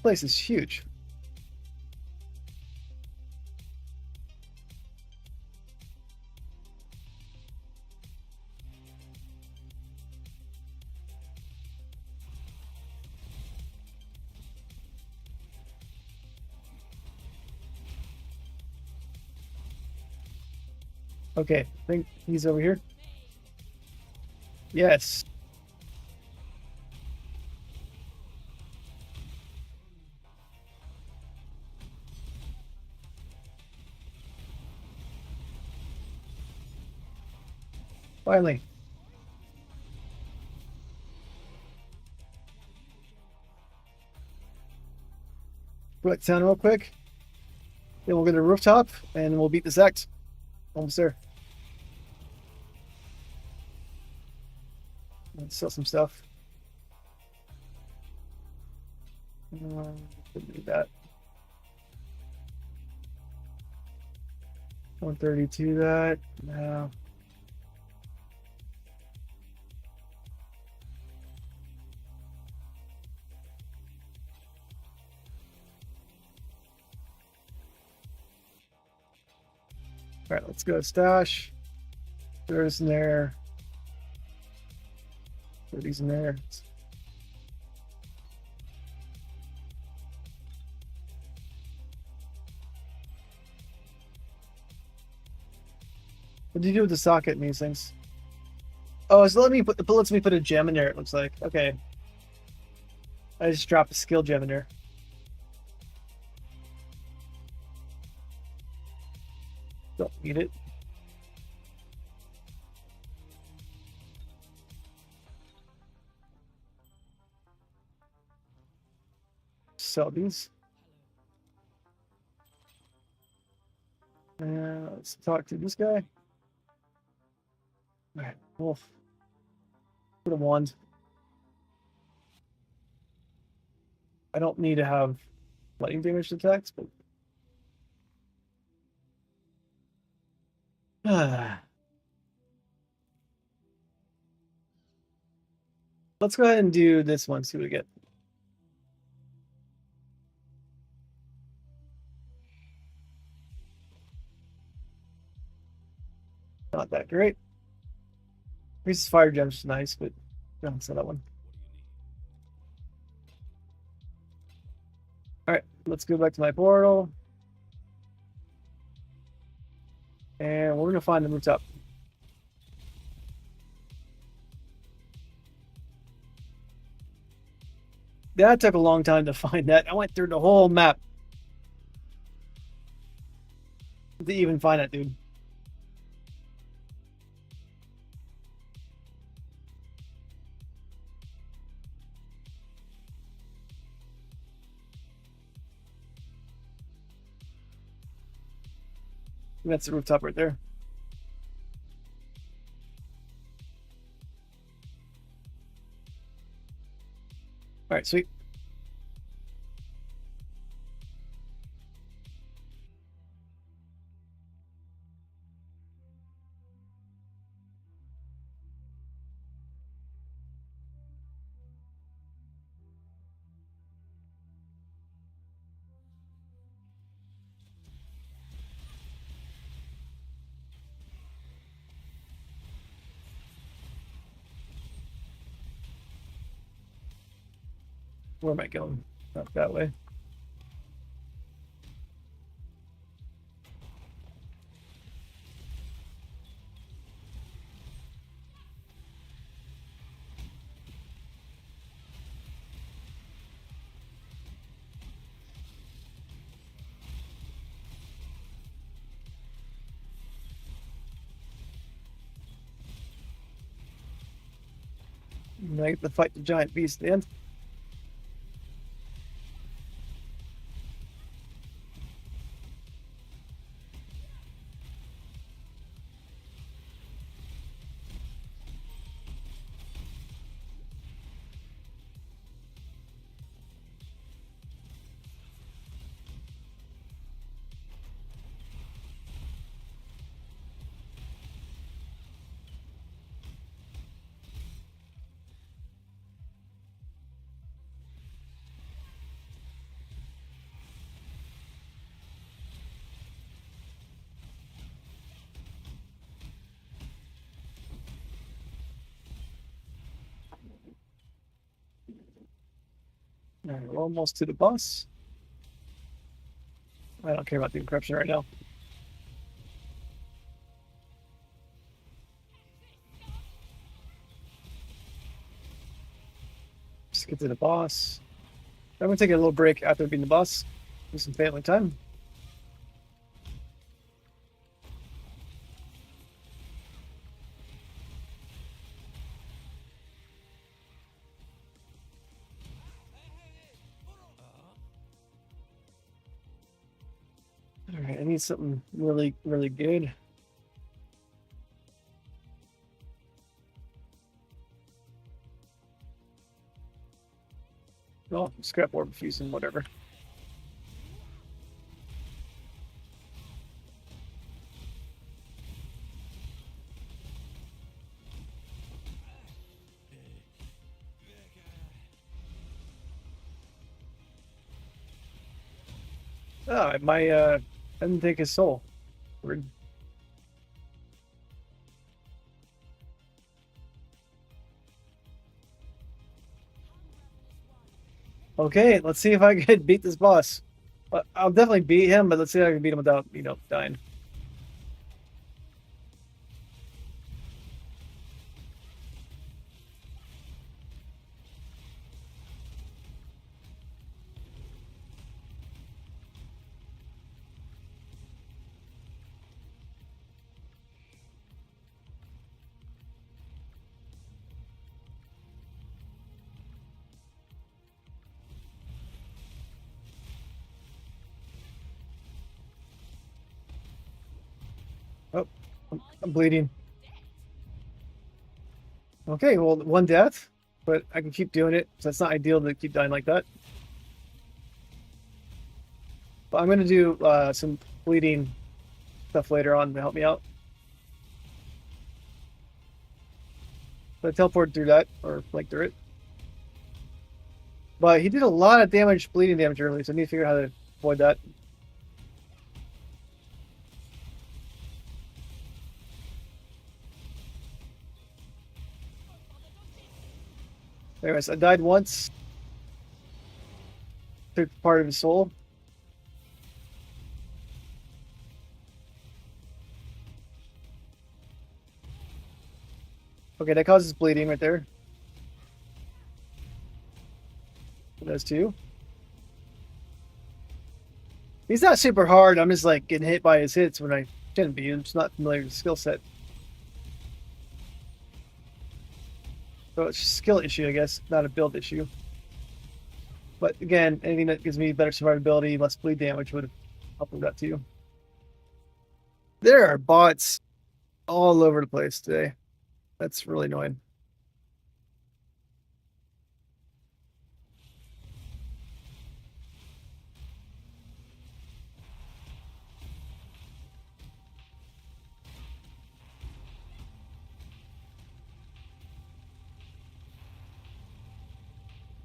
Place is huge. Okay, I think he's over here. Yes. Finally. Quick town real quick. Then we'll go to the rooftop and we'll beat this act. Almost there. Let's sell some stuff. Couldn't do that. 132 that. No. All right, let's go stash. There's in there. 30's in there. What do you do with the socket in these things? Oh, it's letting me put it lets me put a gem in there, it looks like. Okay. I just dropped a skill gem in there. Don't need it. Sell these. Let's talk to this guy. All right, wolf. Put a wand. I don't need to have lightning damage attacks, but let's go ahead and do this one, see what we get. Not that great. Increases fire gems is nice, but don't sell that one. All right, let's go back to my portal. And we're gonna find the rooftop. That took a long time to find that. I went through the whole map to even find that dude. That's the rooftop right there. All right, sweet. Where am I going? Not that way. And I get to fight the giant beast at the end. All right, we're almost to the boss. I don't care about the encryption right now. Just get to the boss. I'm gonna take a little break after beating the boss. Do some family time. All right, I need something really, really good. Well, scrap orb fusing, whatever. Oh, I didn't take his soul. Weird. Okay, let's see if I can beat this boss. I'll definitely beat him, but let's see if I can beat him without, dying. Oh, I'm bleeding. Okay, well, one death, but I can keep doing it. So it's not ideal to keep dying like that. But I'm going to do some bleeding stuff later on to help me out. But I teleport through that, or flank through it. But he did a lot of damage, bleeding damage earlier, so I need to figure out how to avoid that. Anyways, I died once. Took part of his soul. Okay, that causes bleeding right there. It does too. He's not super hard. I'm just like getting hit by his hits when I shouldn't be. I'm just not familiar with the skill set. So it's a skill issue, I guess, not a build issue. But again, anything that gives me better survivability, less bleed damage would help with that too. There are bots all over the place today. That's really annoying.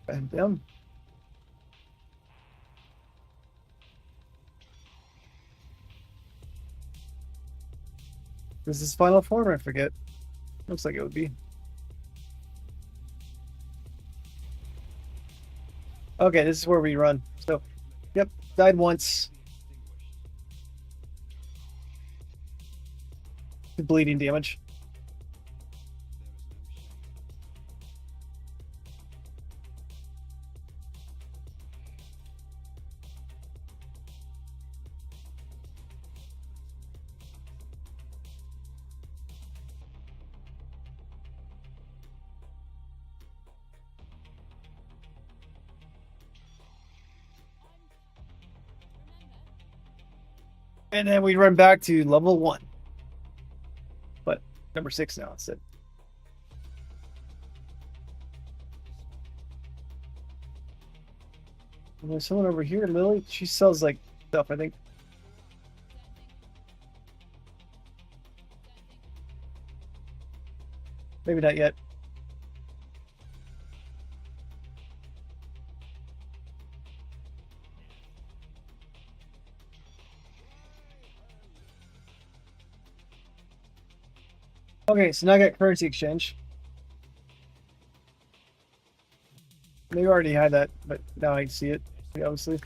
Bam, bam. This is final form, I forget. Looks like it would be. Okay, this is where we run. So, yep, died once. Bleeding damage. And then we run back to level 1. But number 6 now instead. And there's someone over here, Lily. She sells like stuff, I think. Maybe not yet. Okay, so now I got currency exchange. Maybe I already had that, but now I see it, obviously.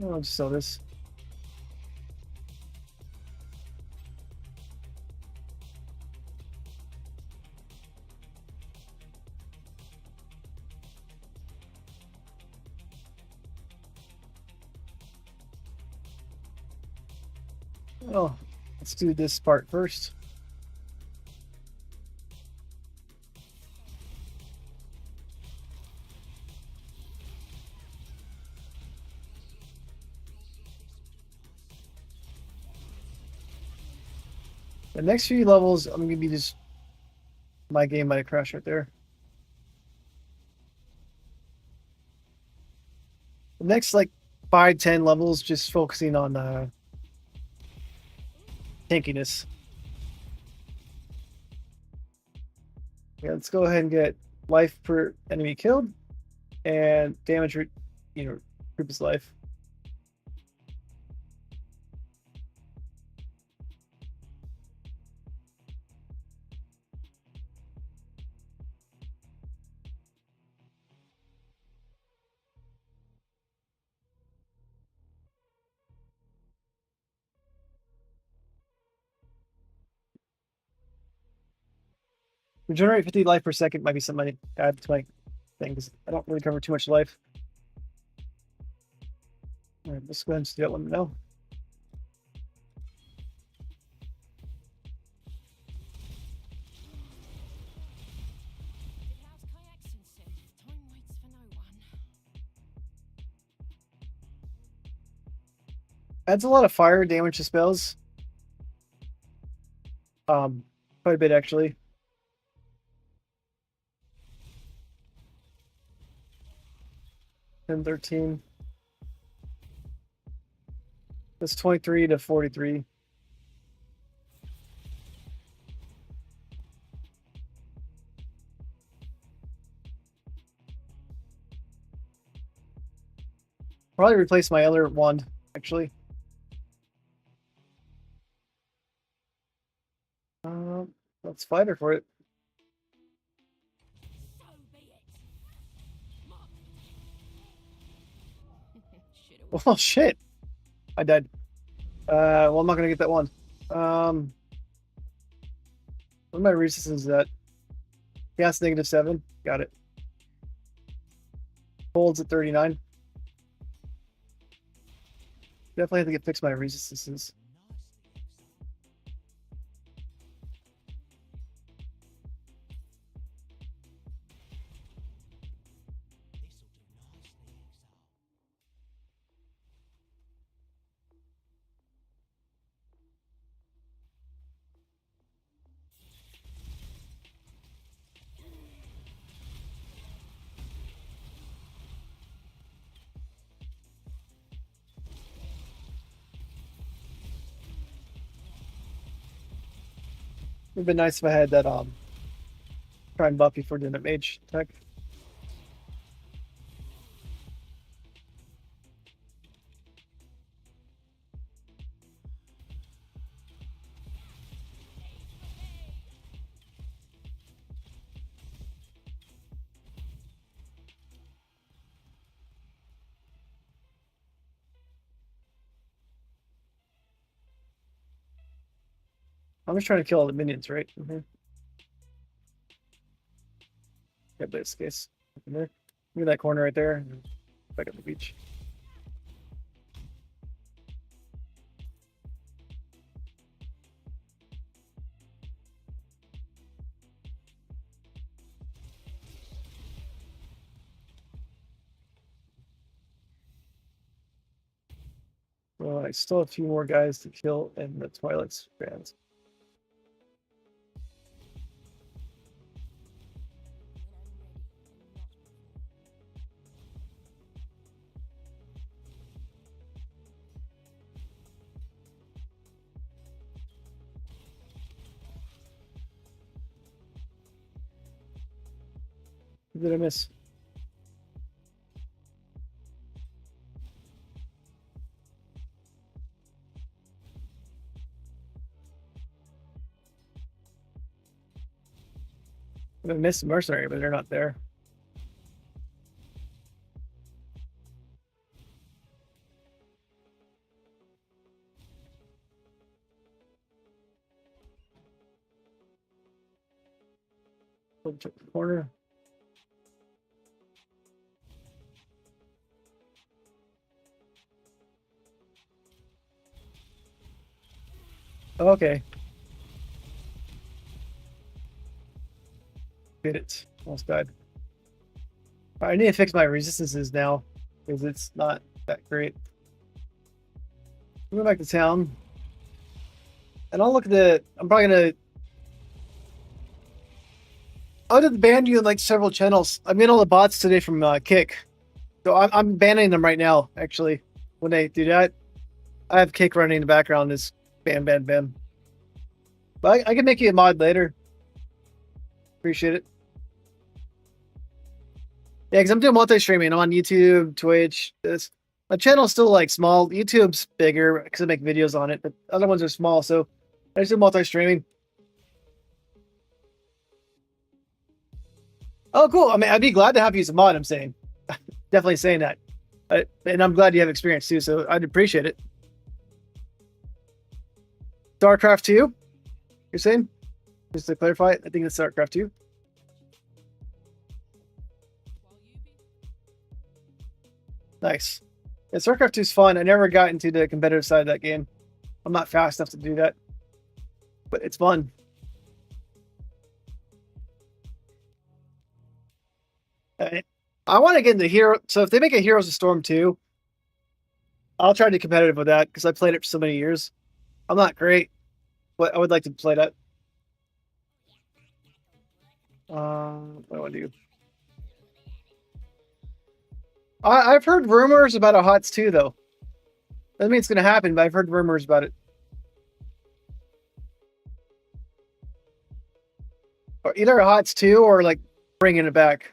I'll just sell this. Oh, let's do this part first. The next few levels, I'm gonna be just my game might crash right there. The next like 5-10 levels, just focusing on tankiness. Yeah, let's go ahead and get life per enemy killed and damage, group his life. Regenerate 50 life per second might be something I add to my thing because I don't really cover too much life. All right, let's go ahead and do that one now. Did house kayaks and said, time waits for no one. Adds a lot of fire damage to spells. Quite a bit actually. And 13. That's 23 to 43. Probably replace my other wand, actually. Let's fight her for it. So be it. Mark. Should've Oh shit! I died. Well, I'm not gonna get that one. What my resistance is at? Gas -7. Got it. Holds at 39. Definitely have to get fixed my resistances. It'd been nice if I had that try and buff before doing that mage attack. I'm just trying to kill all the minions, right? Mm-hmm. Yeah, this case. In there. Look at that corner right there. And back at the beach. Well, I still have a few more guys to kill in the Twilight Strands. What did I miss? I missed Mercenary, but they're not there. Took the corner. Okay. Did it. Almost died. I need to fix my resistances now because it's not that great. I'm going back to town. And I'll look at the. I'm probably going to. I'll just ban you in like several channels. I made all the bots today from Kick. So I'm banning them right now, actually. When they do that, I have Kick running in the background. Is ban, ban, ban. But I can make you a mod later. Appreciate it. Yeah, because I'm doing multi-streaming. I'm on YouTube, Twitch. My channel's still like small. YouTube's bigger because I make videos on it, but other ones are small. So I just do multi-streaming. Oh, cool. I mean, I'd be glad to have you as a mod, I'm saying. Definitely saying that. And I'm glad you have experience too, so I'd appreciate it. StarCraft 2, you're saying? Just to clarify, I think it's StarCraft 2. Nice. Yeah, StarCraft 2 is fun. I never got into the competitive side of that game. I'm not fast enough to do that. But it's fun. I want to get into Hero. So if they make a Heroes of Storm 2, I'll try to be competitive with that because I played it for so many years. I'm not great, but I would like to play that. What do I want to do? I've heard rumors about a HOTS 2, though. Doesn't mean it's going to happen, but I've heard rumors about it. Or either a HOTS 2 or like bringing it back.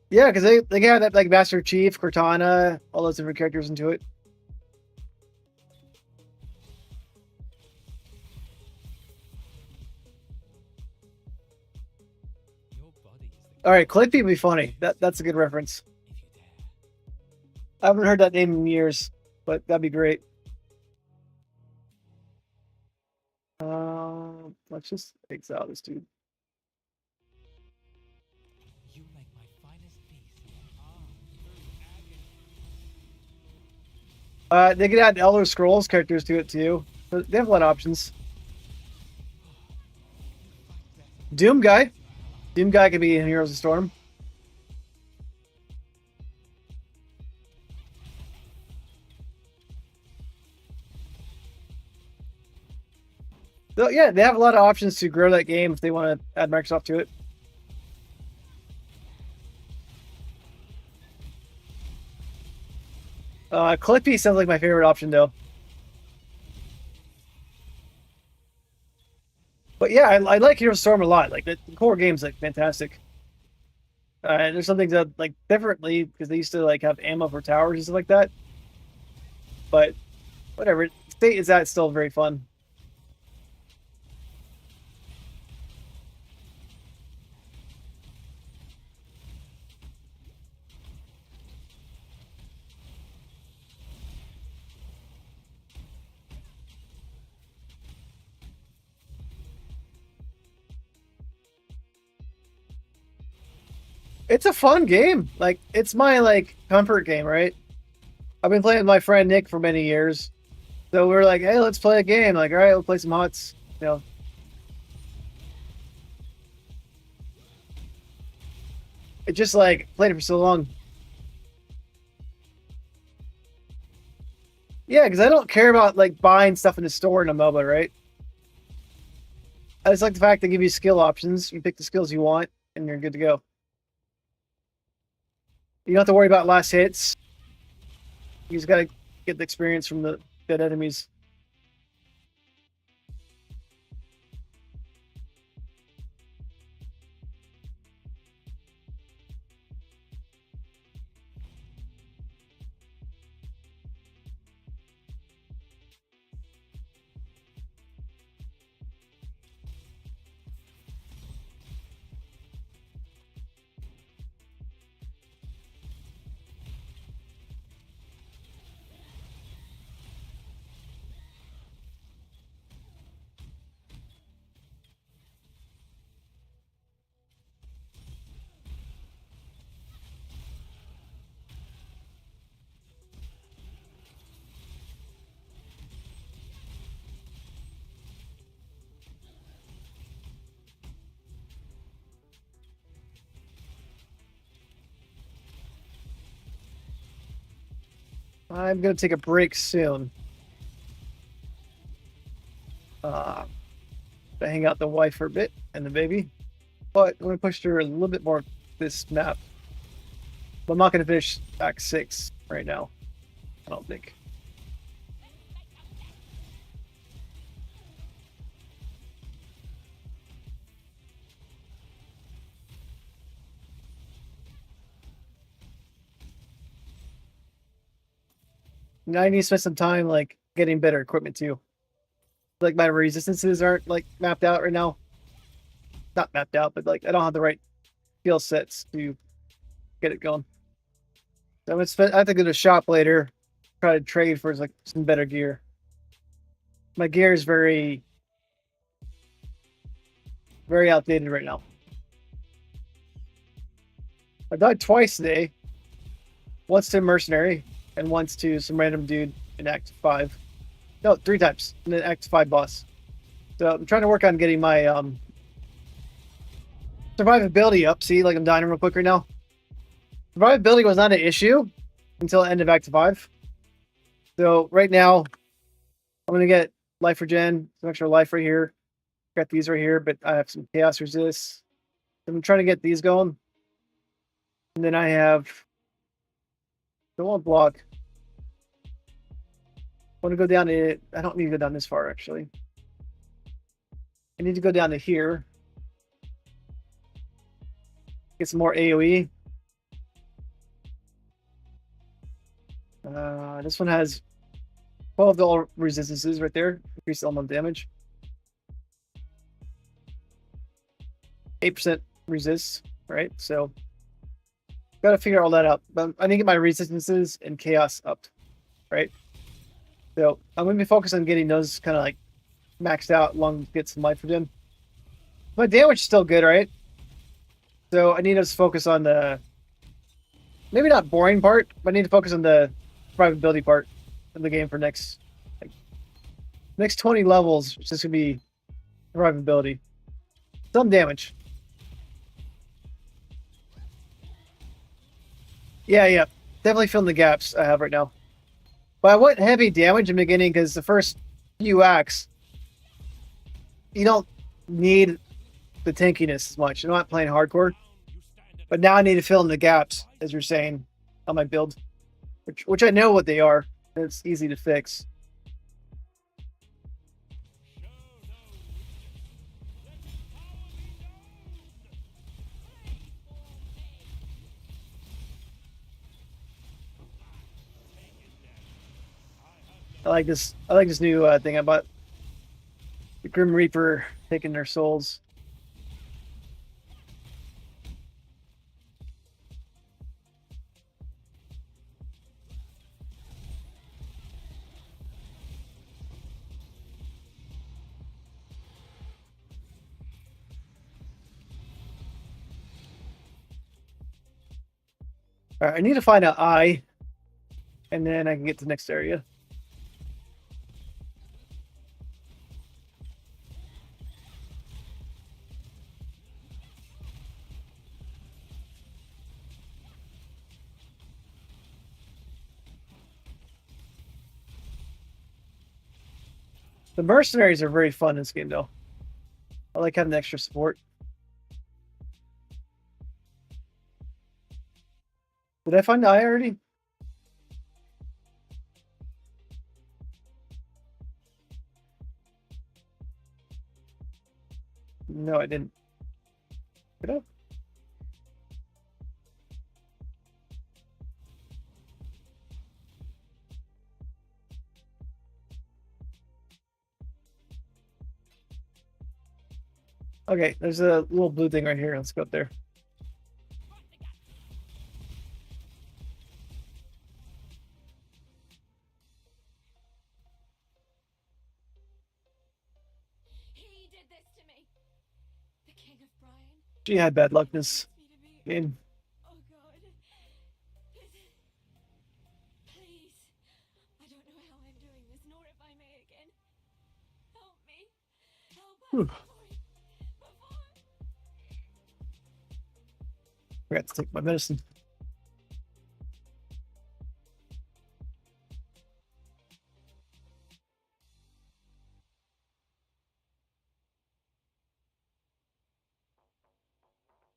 Yeah, because they got that like Master Chief, Cortana, all those different characters into it. All right, Clippy would be funny. That's a good reference. I haven't heard that name in years, but that'd be great. Let's just exile this dude. You make my finest piece. They could add Elder Scrolls characters to it too. But they have a lot of options. Doom guy could be in Heroes of Storm. So, yeah, they have a lot of options to grow that game if they want to add Microsoft to it. Clippy sounds like my favorite option though. But yeah, I like Hero Storm a lot. Like the core game's like fantastic. There's some things that like differently because they used to like have ammo for towers and stuff like that. But whatever, state is that still very fun. It's a fun game. Like it's my like comfort game, right? I've been playing with my friend Nick for many years. So we're like, hey, let's play a game. Like, all right, we'll play some HOTS. You know, it just like played it for so long. Yeah, because I don't care about like buying stuff in the store in a MOBA, right? I just like the fact they give you skill options. You pick the skills you want, and you're good to go. You don't have to worry about last hits. You just gotta get the experience from the dead enemies. I'm gonna take a break soon. To hang out the wife for a bit and the baby. But I'm gonna push through a little bit more this map. But I'm not gonna finish Act 6 right now. I don't think. Now I need to spend some time like getting better equipment too. Like my resistances aren't like mapped out right now. Not mapped out, but like I don't have the right skill sets to get it going. So I'm gonna spend, I have to go to the shop later, try to trade for like some better gear. My gear is very, very outdated right now. I died twice today. Once to a mercenary, and once to some random dude in Act 5. No, 3 times in the Act 5 boss. So I'm trying to work on getting my survivability up. See, like I'm dying real quick right now. Survivability was not an issue until the end of Act 5. So right now, I'm gonna get life regen, some extra life right here. Got these right here, but I have some chaos resist. I'm trying to get these going. And then I have the one block. I want to go down to it. I don't need to go down this far actually. I need to go down to here. Get some more AoE. This one has 12 all resistances right there. Increase element damage. 8% resist, right? So gotta figure all that out. But I need to get my resistances and chaos up, right? So I'm gonna be focused on getting those kind of like maxed out, long get some life for them. My damage is still good, right? So I need to focus on the maybe not boring part, but I need to focus on the survivability part of the game for next 20 levels. It's just gonna be survivability. Some damage. Yeah. Definitely filling the gaps I have right now. But I want heavy damage in the beginning because the first few acts, you don't need the tankiness as much. I'm not playing hardcore. But now I need to fill in the gaps, as you're saying, on my build. which I know what they are. And it's easy to fix. I like this. I like this new thing I bought. The Grim Reaper taking their souls. All right, I need to find an eye, and then I can get to the next area. The mercenaries are very fun in this game, though. I like having extra support. Did I find the eye already? No, I didn't. Did I? Okay, there's a little blue thing right here. Let's go up there. He did this to me. The King of Brian. She had bad luck this Wants me to be. game. Oh God. Please. I don't know how I'm doing this, nor if I may again. Help me. Help us Whew. before. Forgot to take my medicine.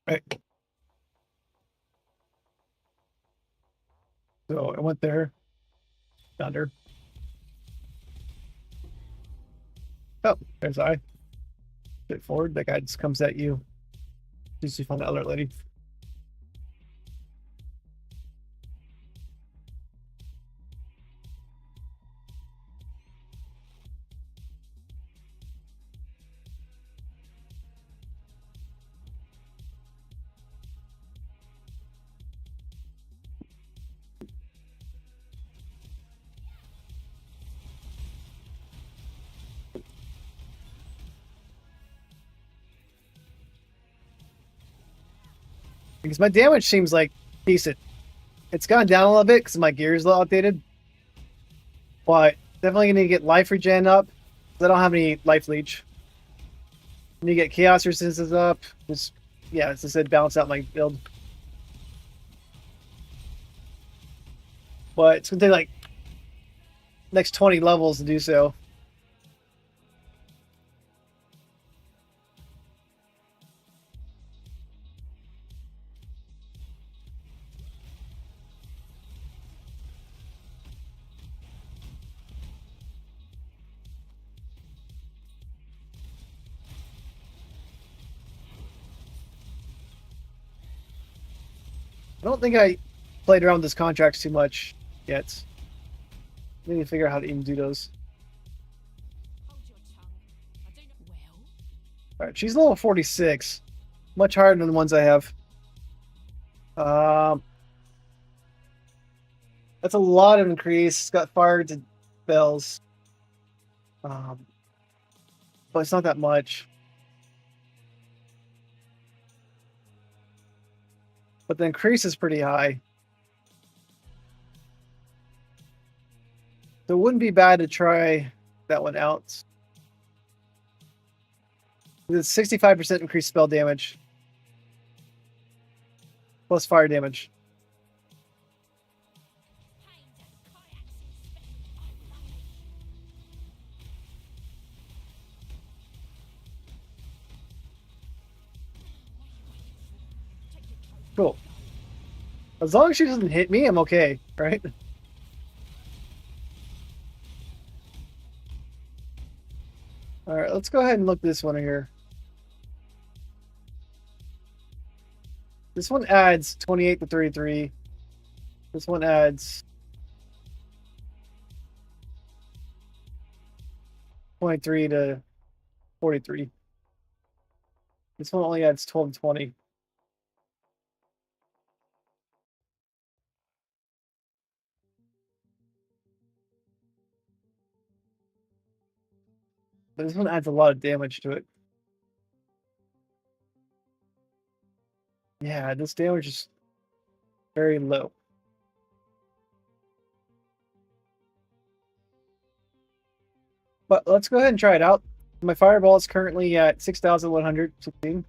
Right. So I went there. Found her. Oh, there's I. Straightforward. That guy just comes at you. As you find the other lady. Because my damage seems like decent. It's gone down a little bit because my gear is a little outdated. But definitely gonna get life regen up. I don't have any life leech. Need to get chaos resistance up. Just yeah, as I said, balance out my build. But it's gonna take like next 20 levels to do so. I don't think I played around with this contracts too much yet. I need to figure out how to even do those. Hold your tongue. I do not. Well. All right, she's level 46, much higher than the ones I have. That's a lot of increase. It's got fire to spells, but it's not that much. But the increase is pretty high. So it wouldn't be bad to try that one out. It's 65% increased spell damage. Plus fire damage. Pain and kayaks spell. I love it. Cool. As long as she doesn't hit me, I'm okay, right? All right, let's go ahead and look this one here. This one adds 28 to 33. This one adds 23 to 43. This one only adds 12 to 20. But this one adds a lot of damage to it. Yeah, this damage is very low. But let's go ahead and try it out. My fireball is currently at 6,116.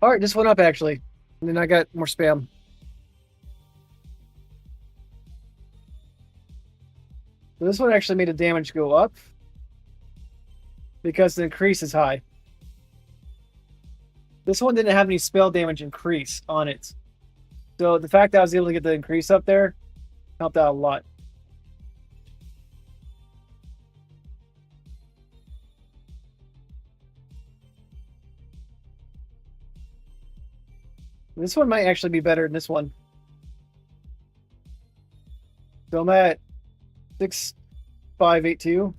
All right, just went up actually. And then I got more spam. So this one actually made the damage go up because the increase is high. This one didn't have any spell damage increase on it. So the fact that I was able to get the increase up there helped out a lot. This one might actually be better than this one. So I'm at 6,582. All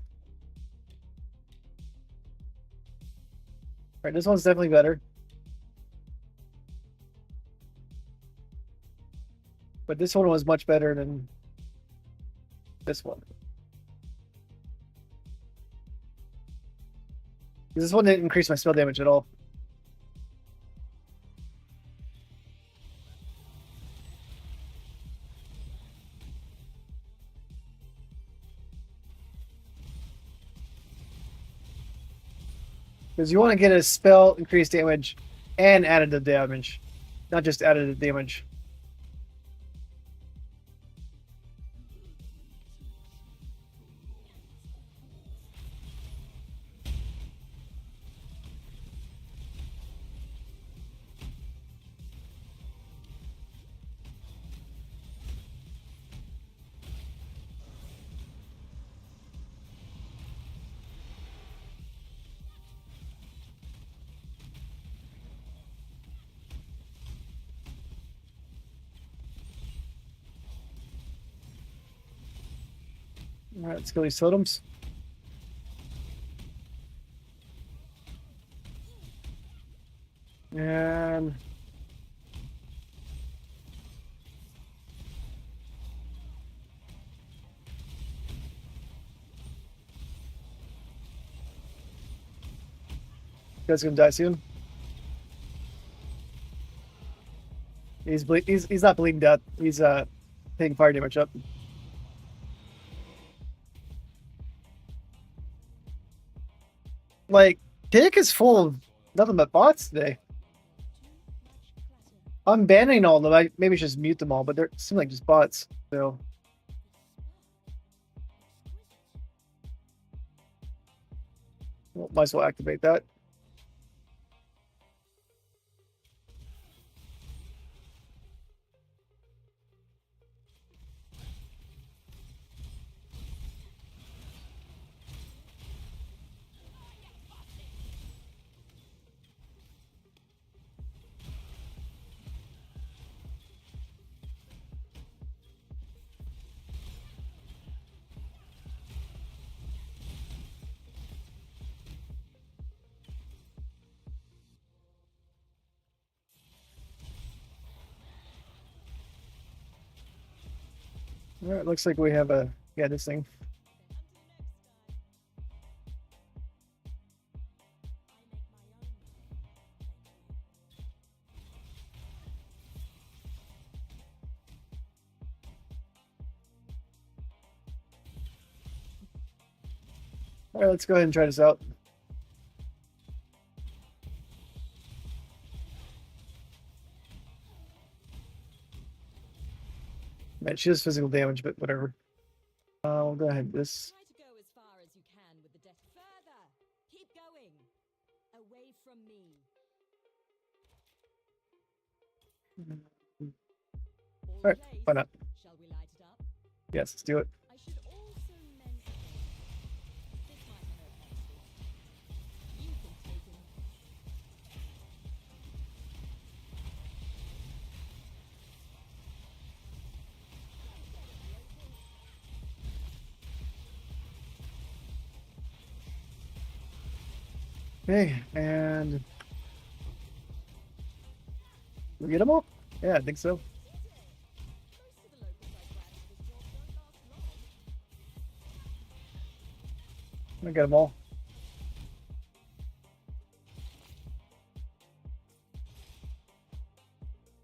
right, this one's definitely better. But this one was much better than this one. This one didn't increase my spell damage at all. Because you want to get a spell increased damage and additive damage, not just additive damage. All right, let's kill these totems. And guy's gonna die soon. He's not bleeding death. He's taking fire damage up. Like, Kick is full of nothing but bots today. I'm banning all of them. I maybe just mute them all, but they seem like just bots. So well, might as well activate that. All right, looks like we have a this thing. All right, let's go ahead and try this out. Man, she does physical damage, but whatever. We'll go ahead. This. Try to go as far as you can with the death. Further! Keep going! Away from me. All Alright, in place. why not? Shall we light it up? Yes, let's do it. I should also mention this might have no offense. You can take him. Okay, and we get them all? Yeah, I think so. Most of the locals I grabbed for this job don't last long. I get them all.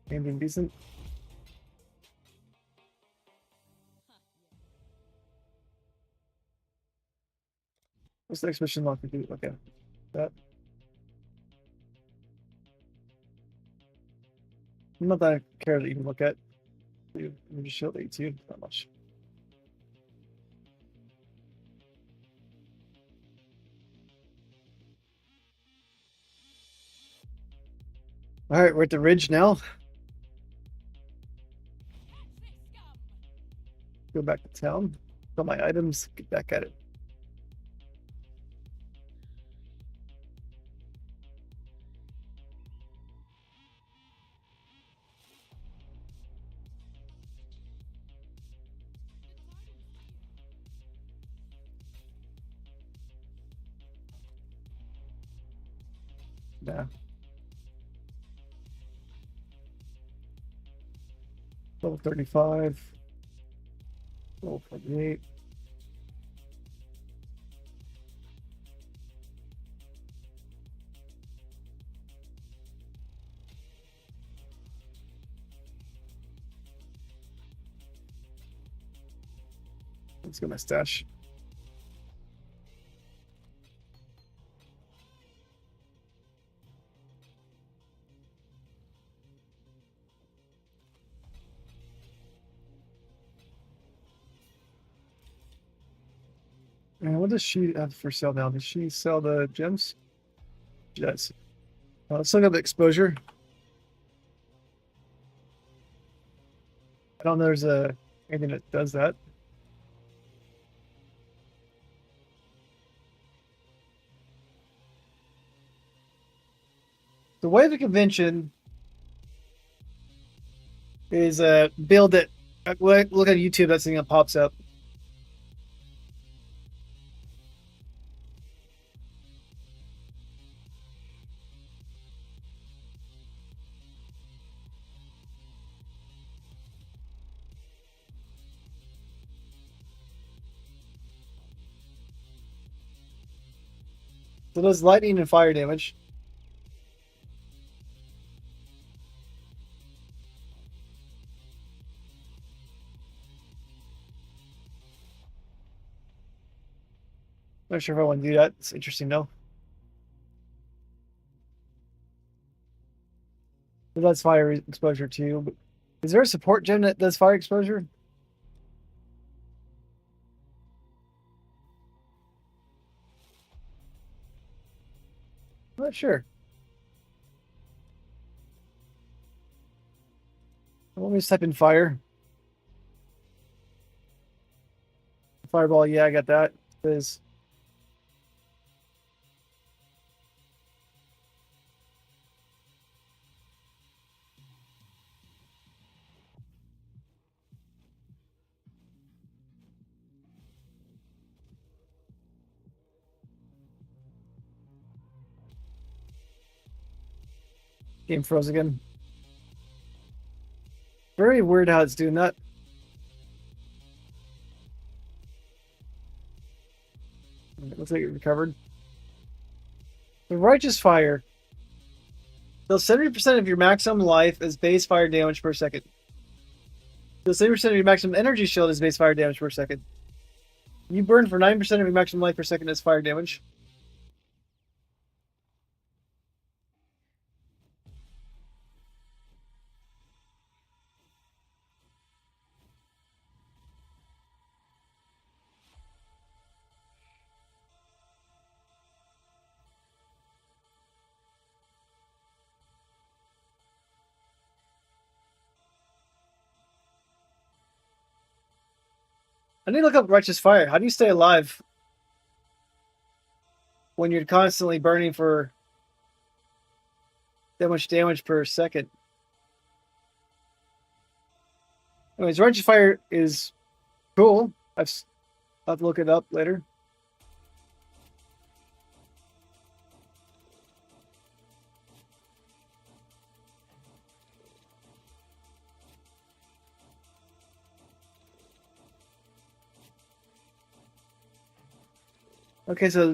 Anything decent? What's the next mission lock we do? Okay. That. I'm not that I care to even look at. Let me just shield 18, not much. Alright, we're at the ridge now. Go back to town. Sell my items, get back at it. Nah. Level 35. Level 48. Let's get my stash. And what does she have for sale now? Does she sell the gems? She does. Let's look up the exposure. I don't know there's anything that does that. The way of the convention is build it. Look at YouTube, that's the thing that pops up. So it does lightning and fire damage. Not sure if I want to do that. It's interesting though. It does fire exposure too. But is there a support gem that does fire exposure? I'm not sure. Let me just type in fire. Fireball, yeah, I got that. It is. Game froze again. Very weird how it's doing that. Looks like it recovered. The Righteous Fire deals 70% of your maximum life as base fire damage per second. Deals 70% of your maximum energy shield as base fire damage per second. You burn for 9% of your maximum life per second as fire damage. I need to look up Righteous Fire. How do you stay alive when you're constantly burning for that much damage per second? Anyways, Righteous Fire is cool. I'll have to look it up later. Okay, so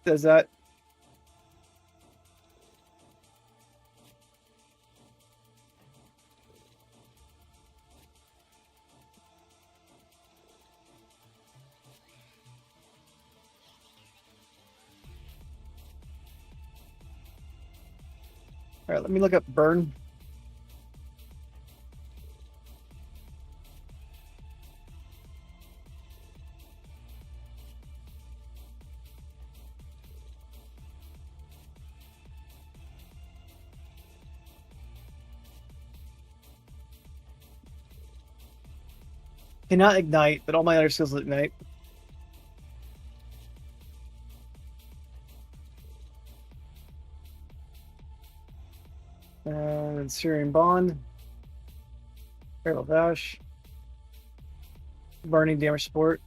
does that. All right, let me look up burn. Cannot ignite, but all my other skills ignite. Syrian Bond. Parallel Dash. Burning damage support.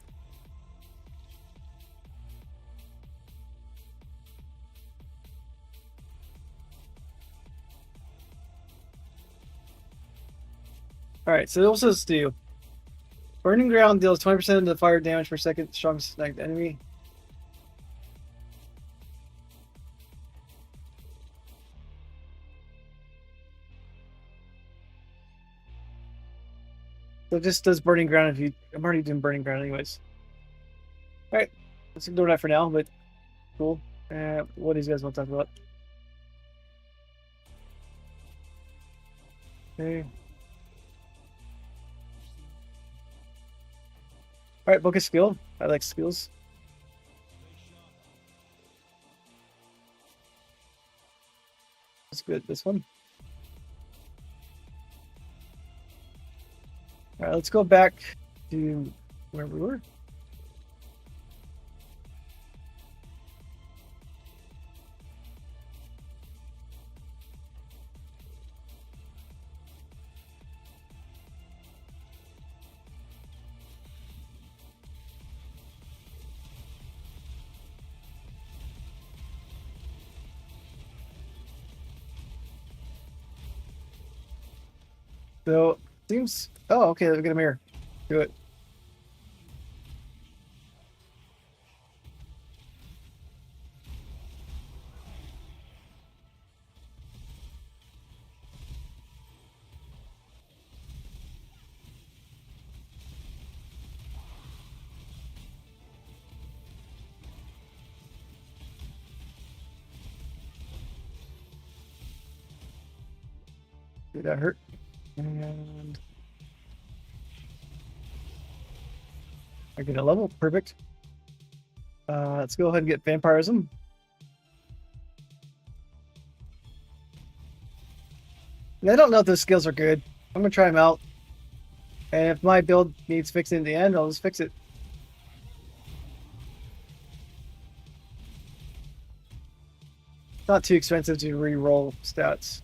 Alright, so it also does do. Burning Ground deals 20% of the fire damage per second strongest snagged enemy. So it just does Burning Ground if you... I'm already doing Burning Ground anyways. Alright, let's ignore that for now, but cool. What do you guys want to talk about? Okay. Alright, book a skill. I like skills. Let's go at this one. Alright, let's go back to where we were. So, seems... Oh, okay, look at him here. Do it. Did that hurt? And... I get a level. Perfect. Let's go ahead and get Vampirism. And I don't know if those skills are good. I'm going to try them out. And if my build needs fixing in the end, I'll just fix it. It's not too expensive to re-roll stats.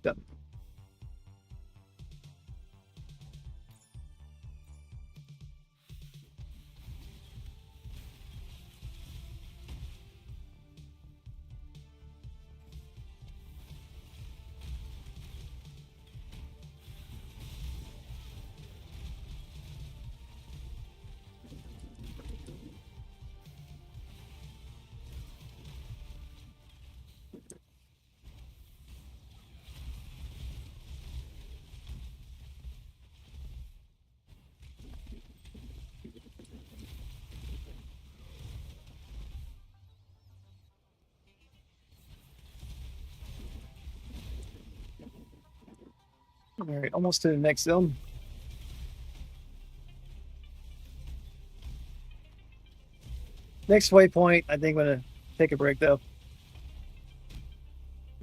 Done. Alright, almost to the next zone. Next waypoint, I think I'm gonna take a break though.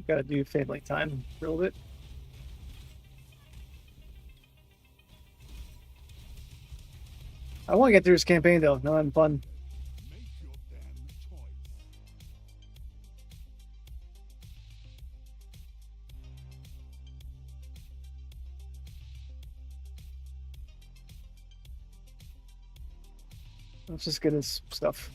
Gotta do family time for a little bit. I want to get through this campaign though. No, I'm fun. Make your damn choice. Let's just get his stuff.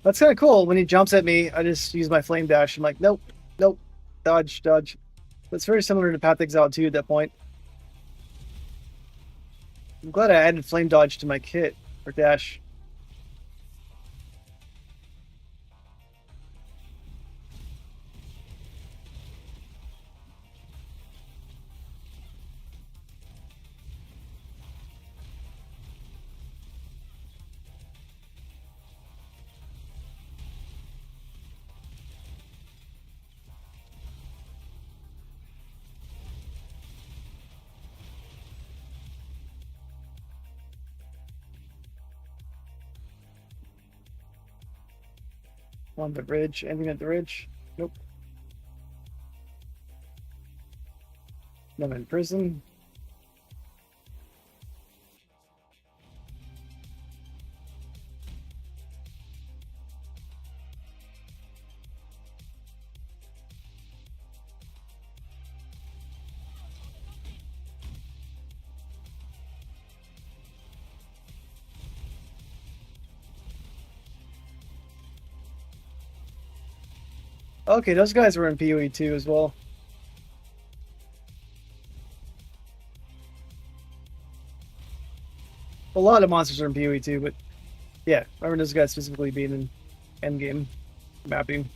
That's kind of cool. When he jumps at me, I just use my flame dash. I'm like, nope, nope, dodge, dodge. It's very similar to Path Exile 2 at that point. I'm glad I added flame dodge to my kit or dash. On the bridge, ending at the ridge. Nope. I'm in prison. Okay, those guys were in PoE 2 as well. A lot of monsters are in PoE 2, but yeah, I remember those guys specifically being in endgame mapping.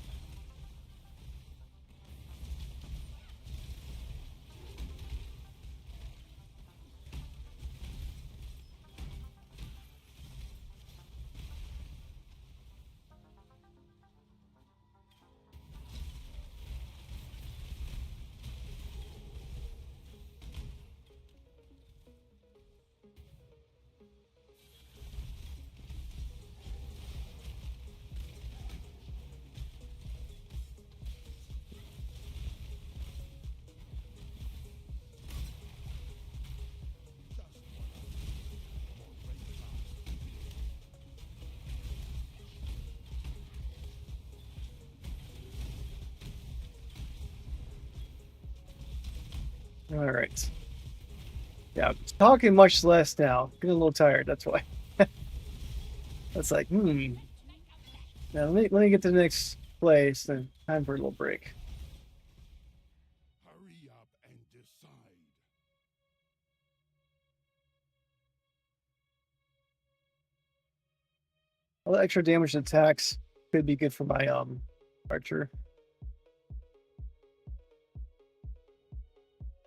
All right. Yeah, I'm talking much less now. Getting a little tired. That's why. That's like, Now let me get to the next place. Then time for a little break. Hurry up and decide. All the extra damage attacks could be good for my archer.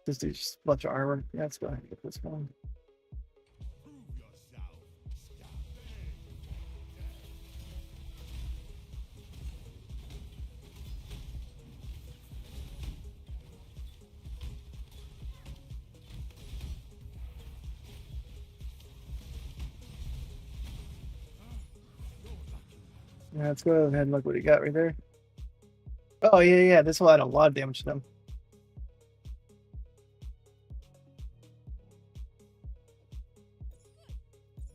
Just do just a bunch of armor. Yeah, let's go ahead and get this one. Prove yourself. Stop Yeah, let's go ahead and look what he got right there. Oh yeah, yeah. This will add a lot of damage to them.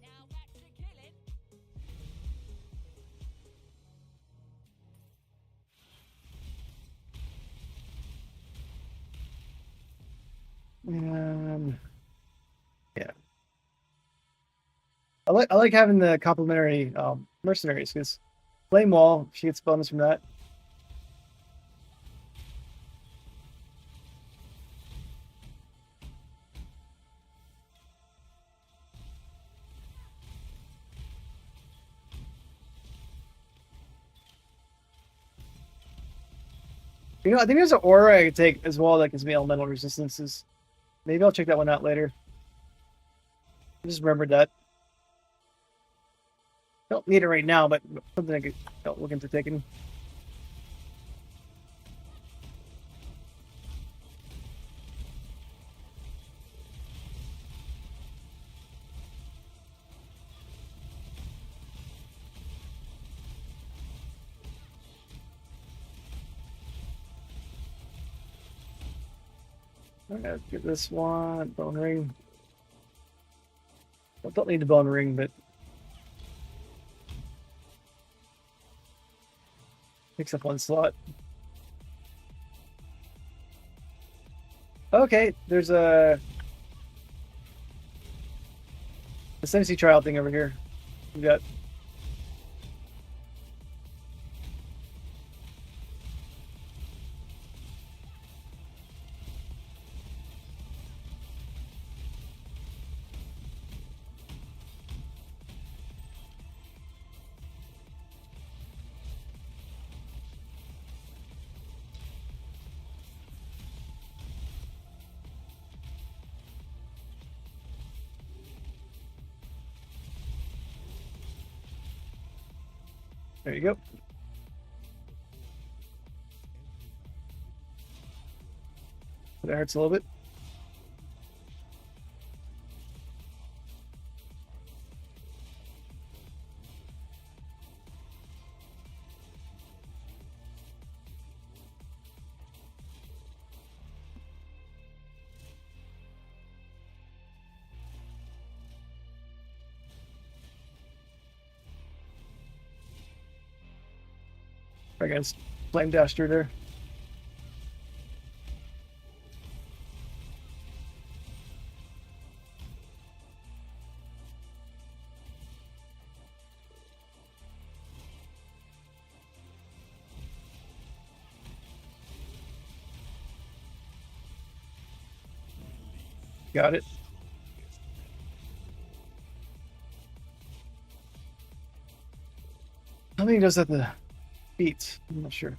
Now back to killing. Yeah. I like having the complementary mercenaries because Flame Wall, she gets bonus from that. I think there's an aura I could take as well that gives me elemental resistances. Maybe I'll check that one out later. Just remembered that. Don't need it right now, but something I could look into taking. I'm gonna get this one bone ring. I don't need the bone ring, but picks up one slot. Okay, there's a ascendancy trial thing over here. We got there you go. That hurts a little bit. Against flame dash through there. Got it. How many does that the beats? I'm not sure.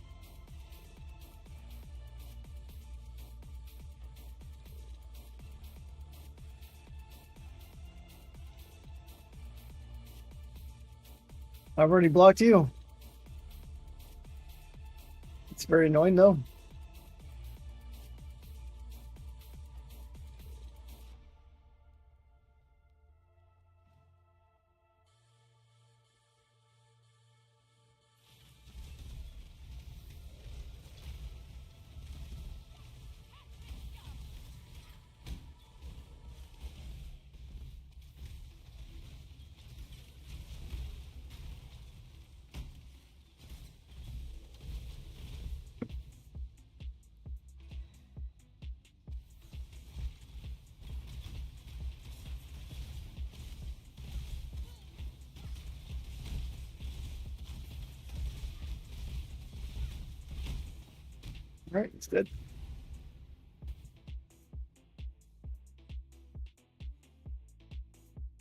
I've already blocked you. It's very annoying though. All right, it's dead.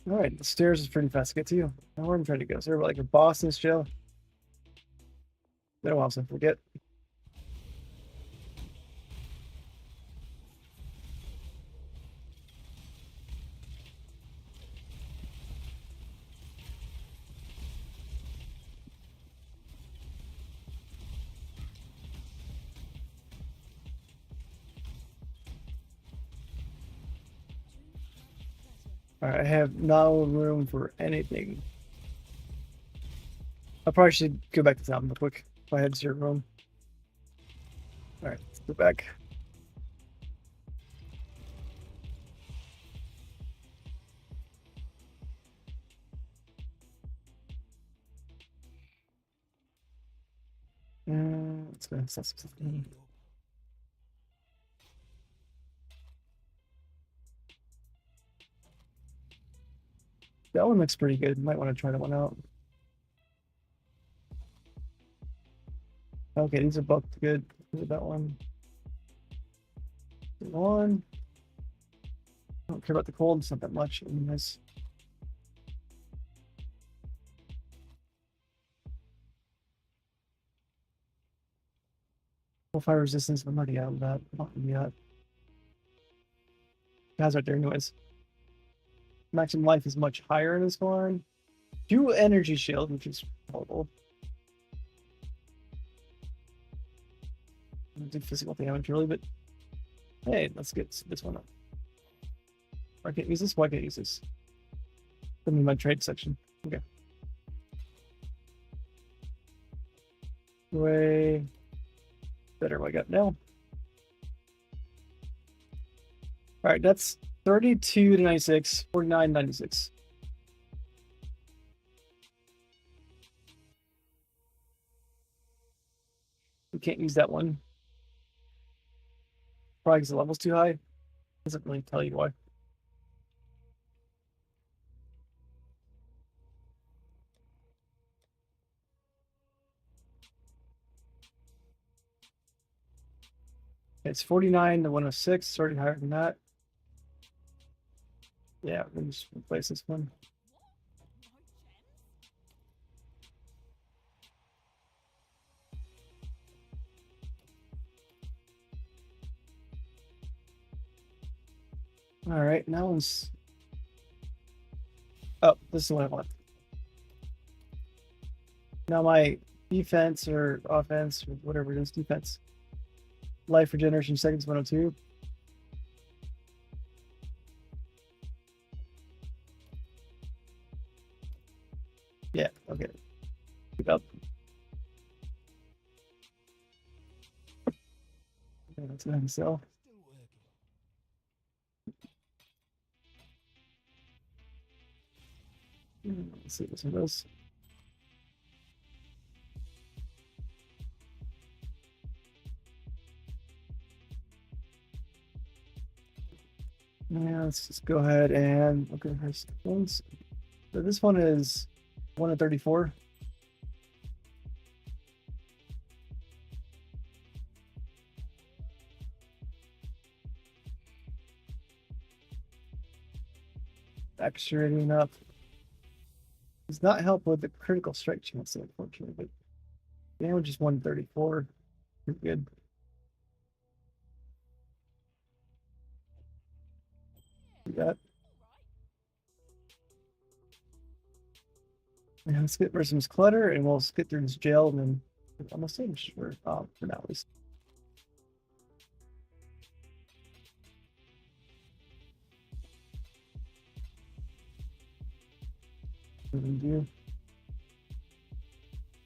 All right, the stairs is pretty fast to get to you. Now where I'm trying to go. Is there like a boss in this jail? Been a while since I forget. All right, I have no room for anything. I probably should go back to town real quick. If I head to your room. All right, let's go back. Let's go. That one looks pretty good. Might want to try that one out. Okay, these are both good. Look at that one. One. I don't care about the cold. It's not that much. I mean, this. Well, fire resistance. I'm already out of that. Not yet. Guys right there, anyways. maximum life is much higher in this one. 2 energy shield, which is horrible. Do physical damage really, but hey, let's get this one up. I can't use this. Why can't I use this? Put me in my trade section. Okay. Way better what I got now. All right, that's 32 to 96, 49, 96. We can't use that one. Probably because the level's too high. Doesn't really tell you why. It's 49 to 106. It's already higher than that. Yeah, we'll just replace this one. All right, now one's. Oh, this is what I want. Now my defense or offense or whatever it is, defense. Life regeneration seconds 102. Yeah, okay. Keep up. Yeah, that's gonna sell. Let's see what this one does. Yeah, let's just go ahead and look at her ones. So this one is 1 to 34. Extruding up. Does not help with the critical strike chance, unfortunately, but damage is 134. Pretty good. Do that. Yeah, let's get rid of some clutter and we'll get through this jail and then almost finished for now at least. Do.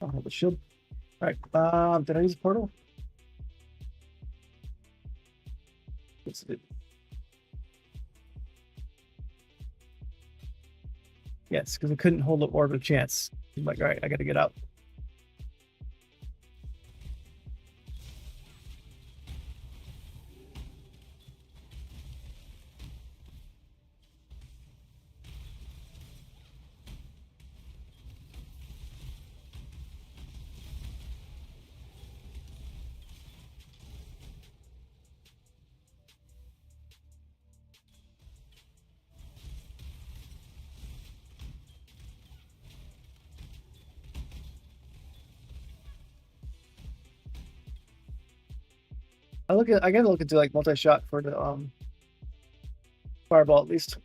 I'll hold the shield. All right. Did I use a portal? Yes, I did. Yes, because I couldn't hold the orb of chance. I'm like, all right, I got to get out. I gotta look into like multi-shot for the fireball at least.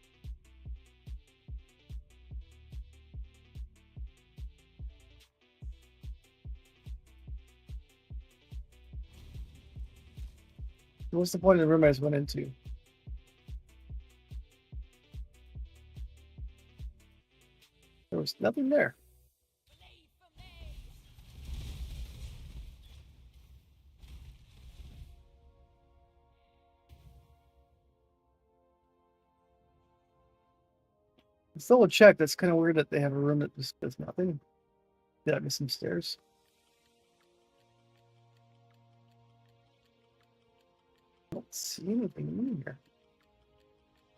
What's the point of the room I just went into? There was nothing there. Still a check. That's kind of weird that they have a room that just does nothing. Did I miss some stairs? I don't see anything in here.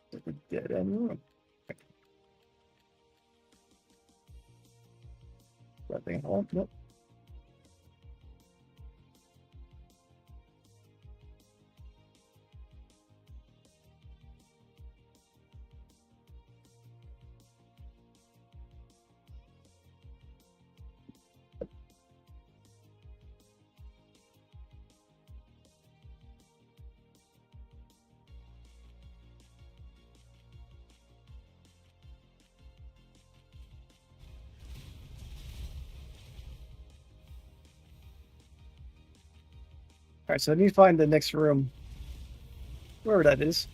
It's like a dead end room. That thing. Oh, nope. Alright, so I need to find the next room. Wherever that is.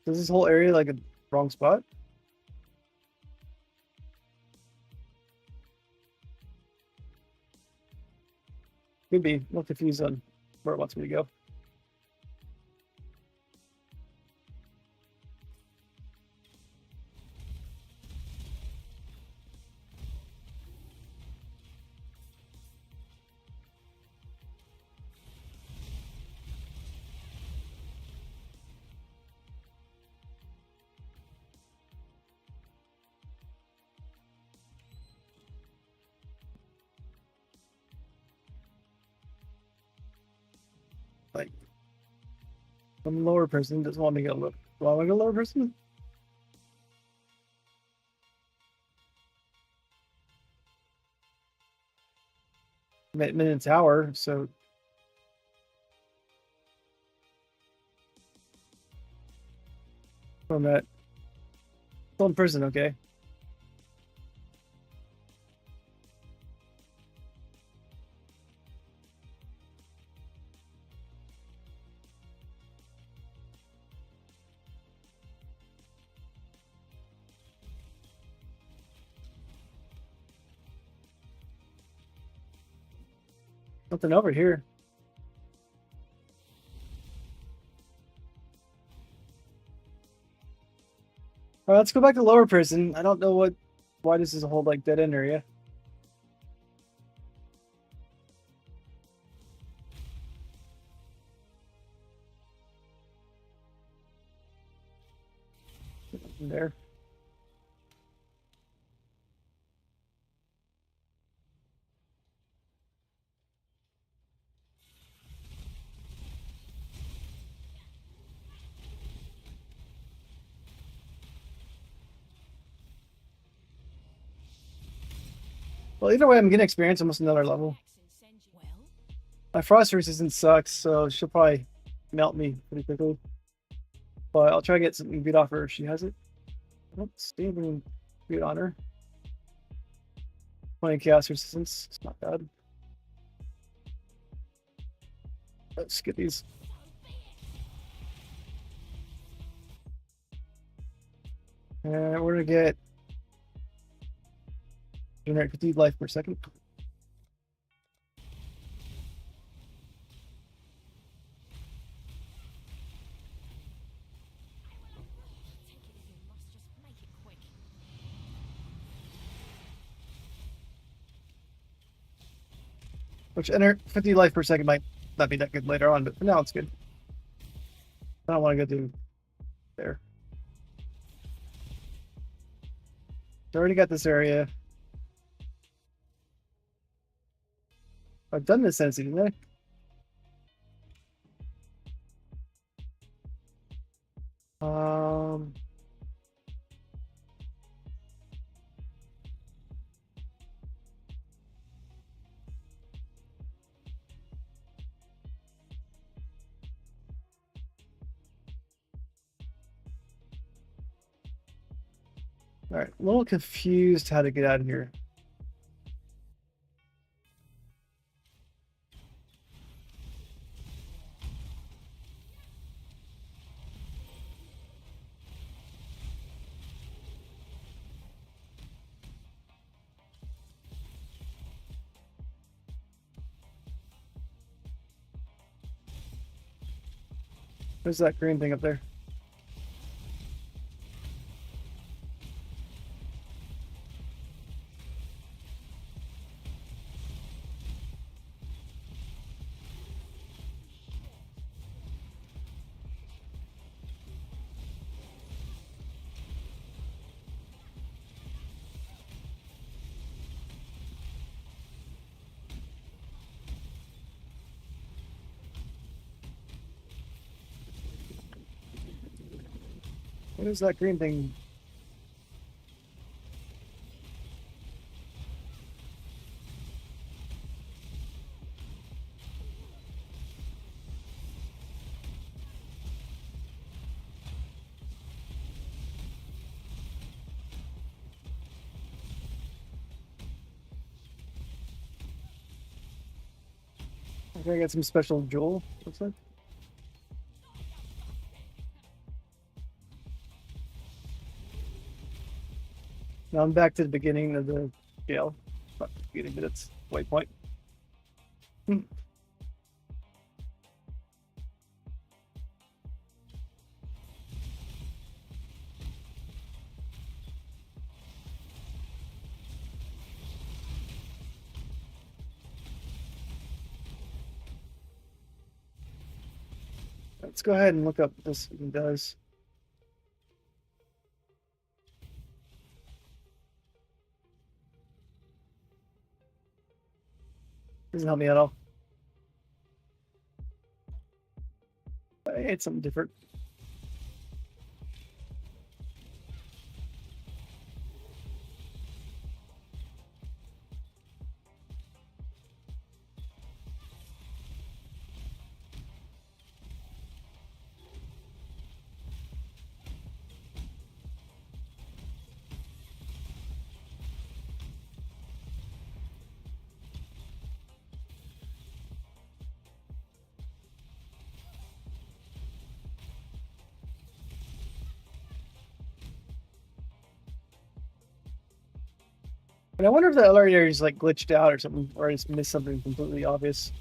Is this whole area like a wrong spot? Could be. I'm confused on where it wants me to go. Like, some lower person doesn't want me to go look. Do I want to go lower person? I'm at Minute Tower, so. I'm at. Still in prison, okay. Nothing over here. All right, let's go back to lower prison. I don't know why this is a whole like dead end area. Nothing there. Well, either way, I'm getting experience almost another level. Well, My frost resistance sucks, so she'll probably melt me pretty quickly. But I'll try to get something good off her if she has it. Nope, stable good on her. 20 chaos resistance. It's not bad. Let's get these. And we're gonna get generate 50 life per second. take it as you must. Just make it quick. Which enter 50 life per second might not be that good later on, but for now it's good. I don't want to go do there. I already got this area. I've done this since, didn't I? Um, all right, a little confused how to get out of here. There's that green thing up there. What is that green thing? I think I got some special jewel, looks like. Now I'm back to the beginning of the jail. Not the beginning, but it's waypoint. Hmm. Let's go ahead and look up what this even does. Doesn't help me at all. It's something different. And I wonder if the other area is like glitched out or something, or I just missed something completely obvious.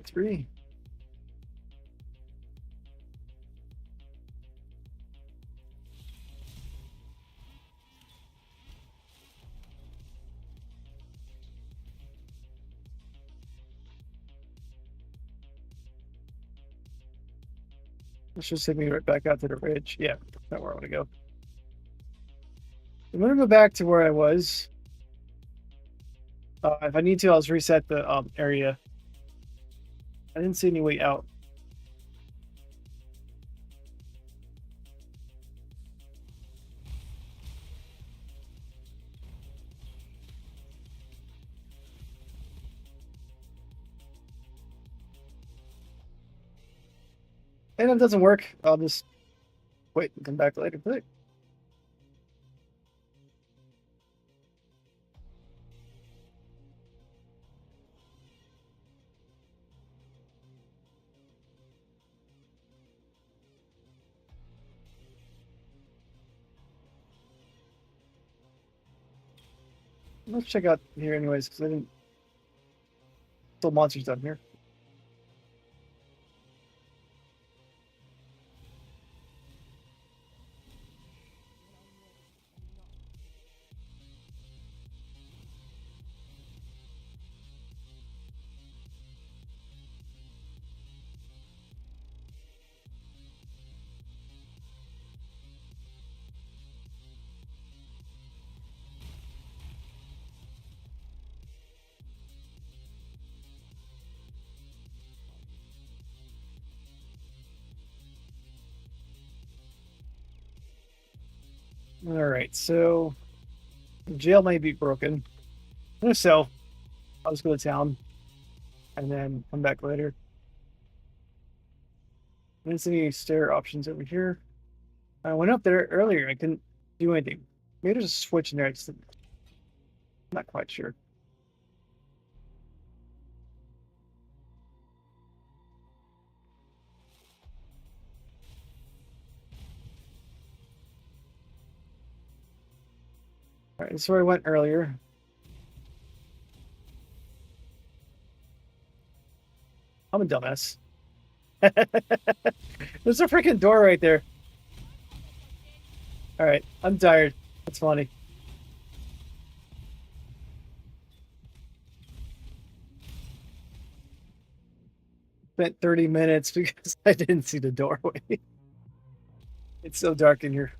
Three. Let's just take me right back out to the ridge. Yeah, that's where I want to go. I'm gonna go back to where I was. If I need to, I'll just reset the area. I didn't see any way out. And if it doesn't work, I'll just wait and come back later. But let's check out here anyways, because I didn't. Still monsters down here. All right, so the jail might be broken. If so, I'll just go to town and then come back later. I didn't see any stair options over here. I went up there earlier. I couldn't do anything. Maybe there's a switch in there. I'm not quite sure. All right, this is where I went earlier. I'm a dumbass. There's a freaking door right there. All right, I'm tired. That's funny. Spent 30 minutes because I didn't see the doorway. It's so dark in here.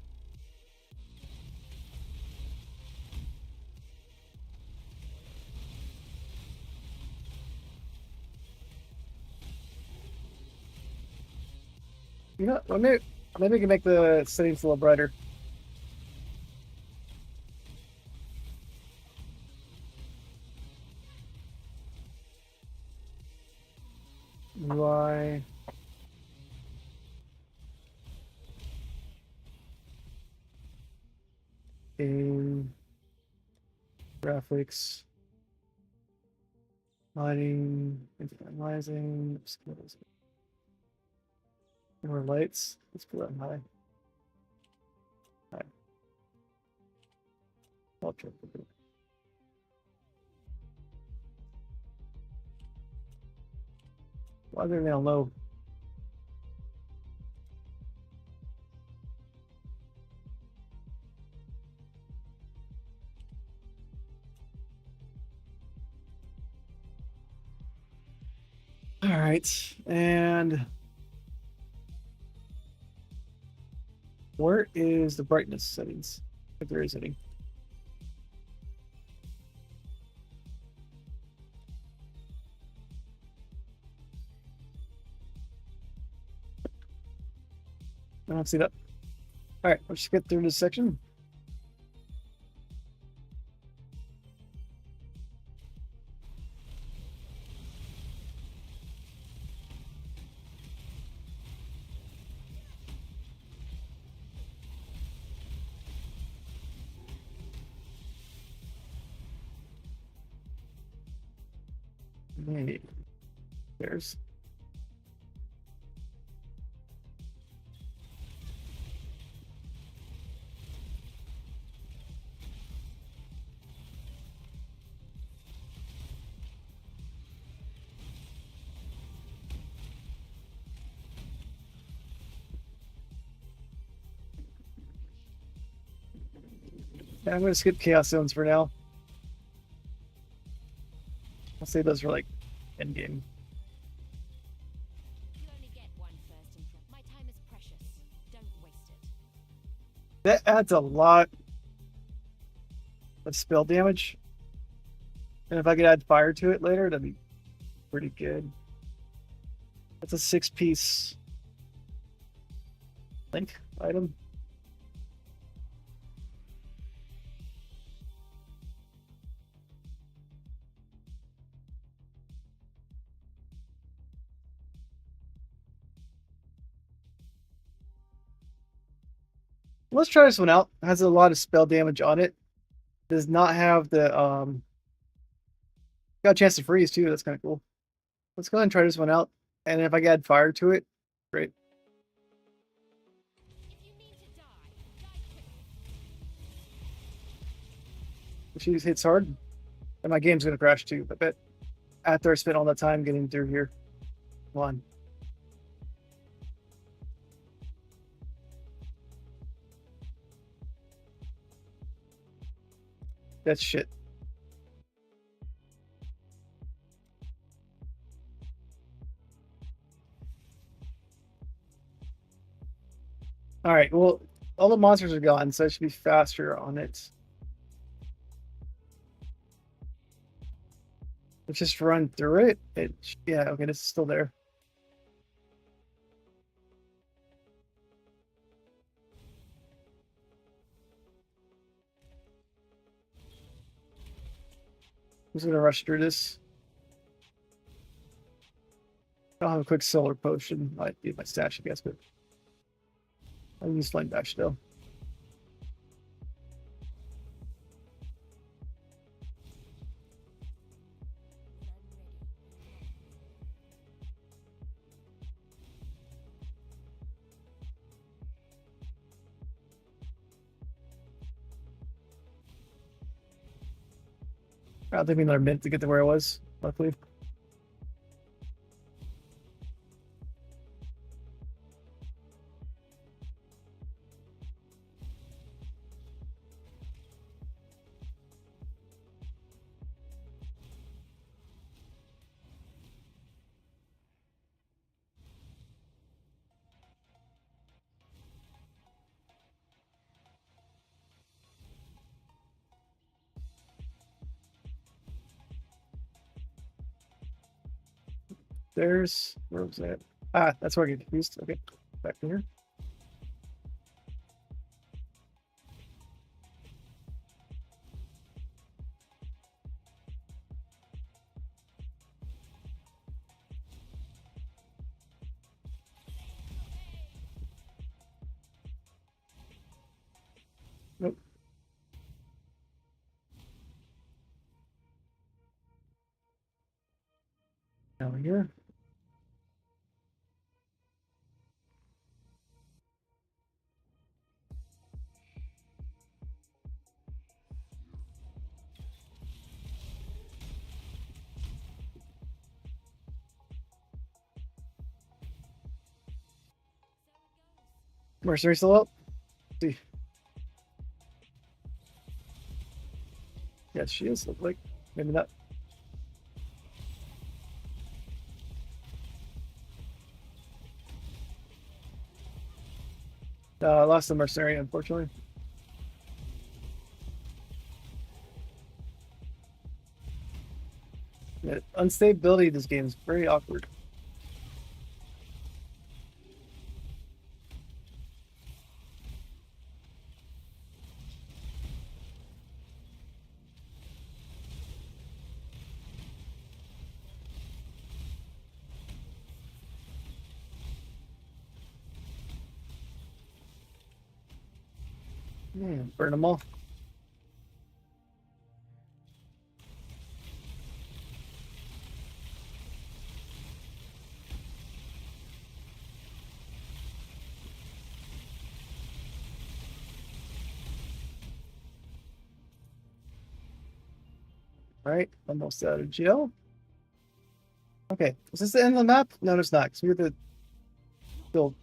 You know, maybe we can make the settings a little brighter. UI. Game. Graphics. Lighting. Analyzing. Skills. More lights. Let's put that high. High. Ultra. Why are they on low? All right, and where is the brightness settings? If there is any. I don't see that. All right, let's get through this section. Hey, there's. Yeah, I'm gonna skip chaos zones for now. I'll save those for like end game. You only get one first impression. My time is precious. Don't waste it. That adds a lot of spell damage. And if I could add fire to it later, that'd be pretty good. That's a 6-piece link item. Let's try this one out. It has a lot of spell damage on it. Does not have the got a chance to freeze too. That's kind of cool. Let's go ahead and try this one out. And if I can add fire to it, great. If you need to die, die quickly. She hits hard. And my game's gonna crash too, I bet. After I spent all that time getting through here. Come on. That's shit. All right, well, all the monsters are gone, so I should be faster on it. Let's just run through it. Yeah, okay, this is still there. I'm just gonna rush through this. I'll have a quick solar potion. Might be my stash, I guess, but I'll use flame dash still. I don't think we another minute to get to where I was, luckily. Where was that? Ah, that's where I get confused. Okay. Back here. Nope. Down here. Mercenary still up? Let's see. Yes, she is. Look like maybe not. I lost the mercenary, unfortunately. The unstability of this game is very awkward. Burn them all. All right, almost out of jail. Okay, is this the end of the map? No, it's not. Because we're the still.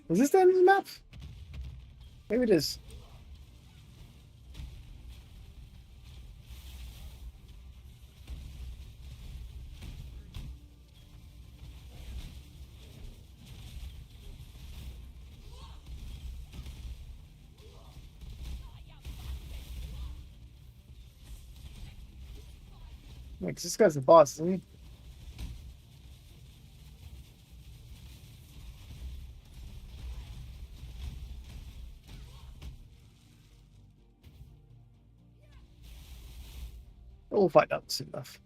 Is this the end of the map? Maybe it is. Yeah, 'cause this guy's the boss, isn't he? We'll find out soon enough.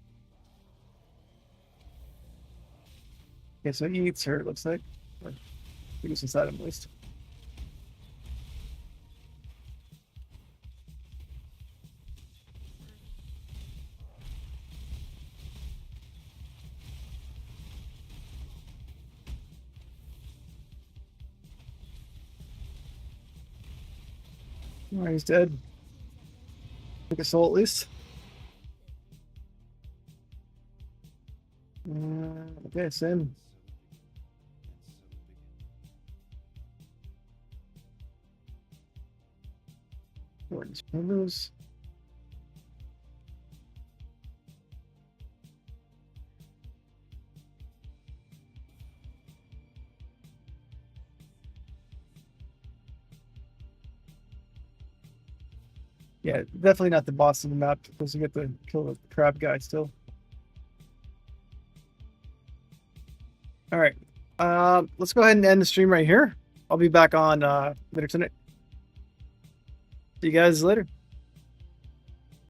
Okay, so he eats her, it looks like. Or he was inside him at least. All right, he's dead. Take a soul at least. Okay, same. Gordon's windows. Yeah, definitely not the boss of the map because you get to kill the crab guy still. All right. Let's go ahead and end the stream right here. I'll be back on later tonight. See you guys later.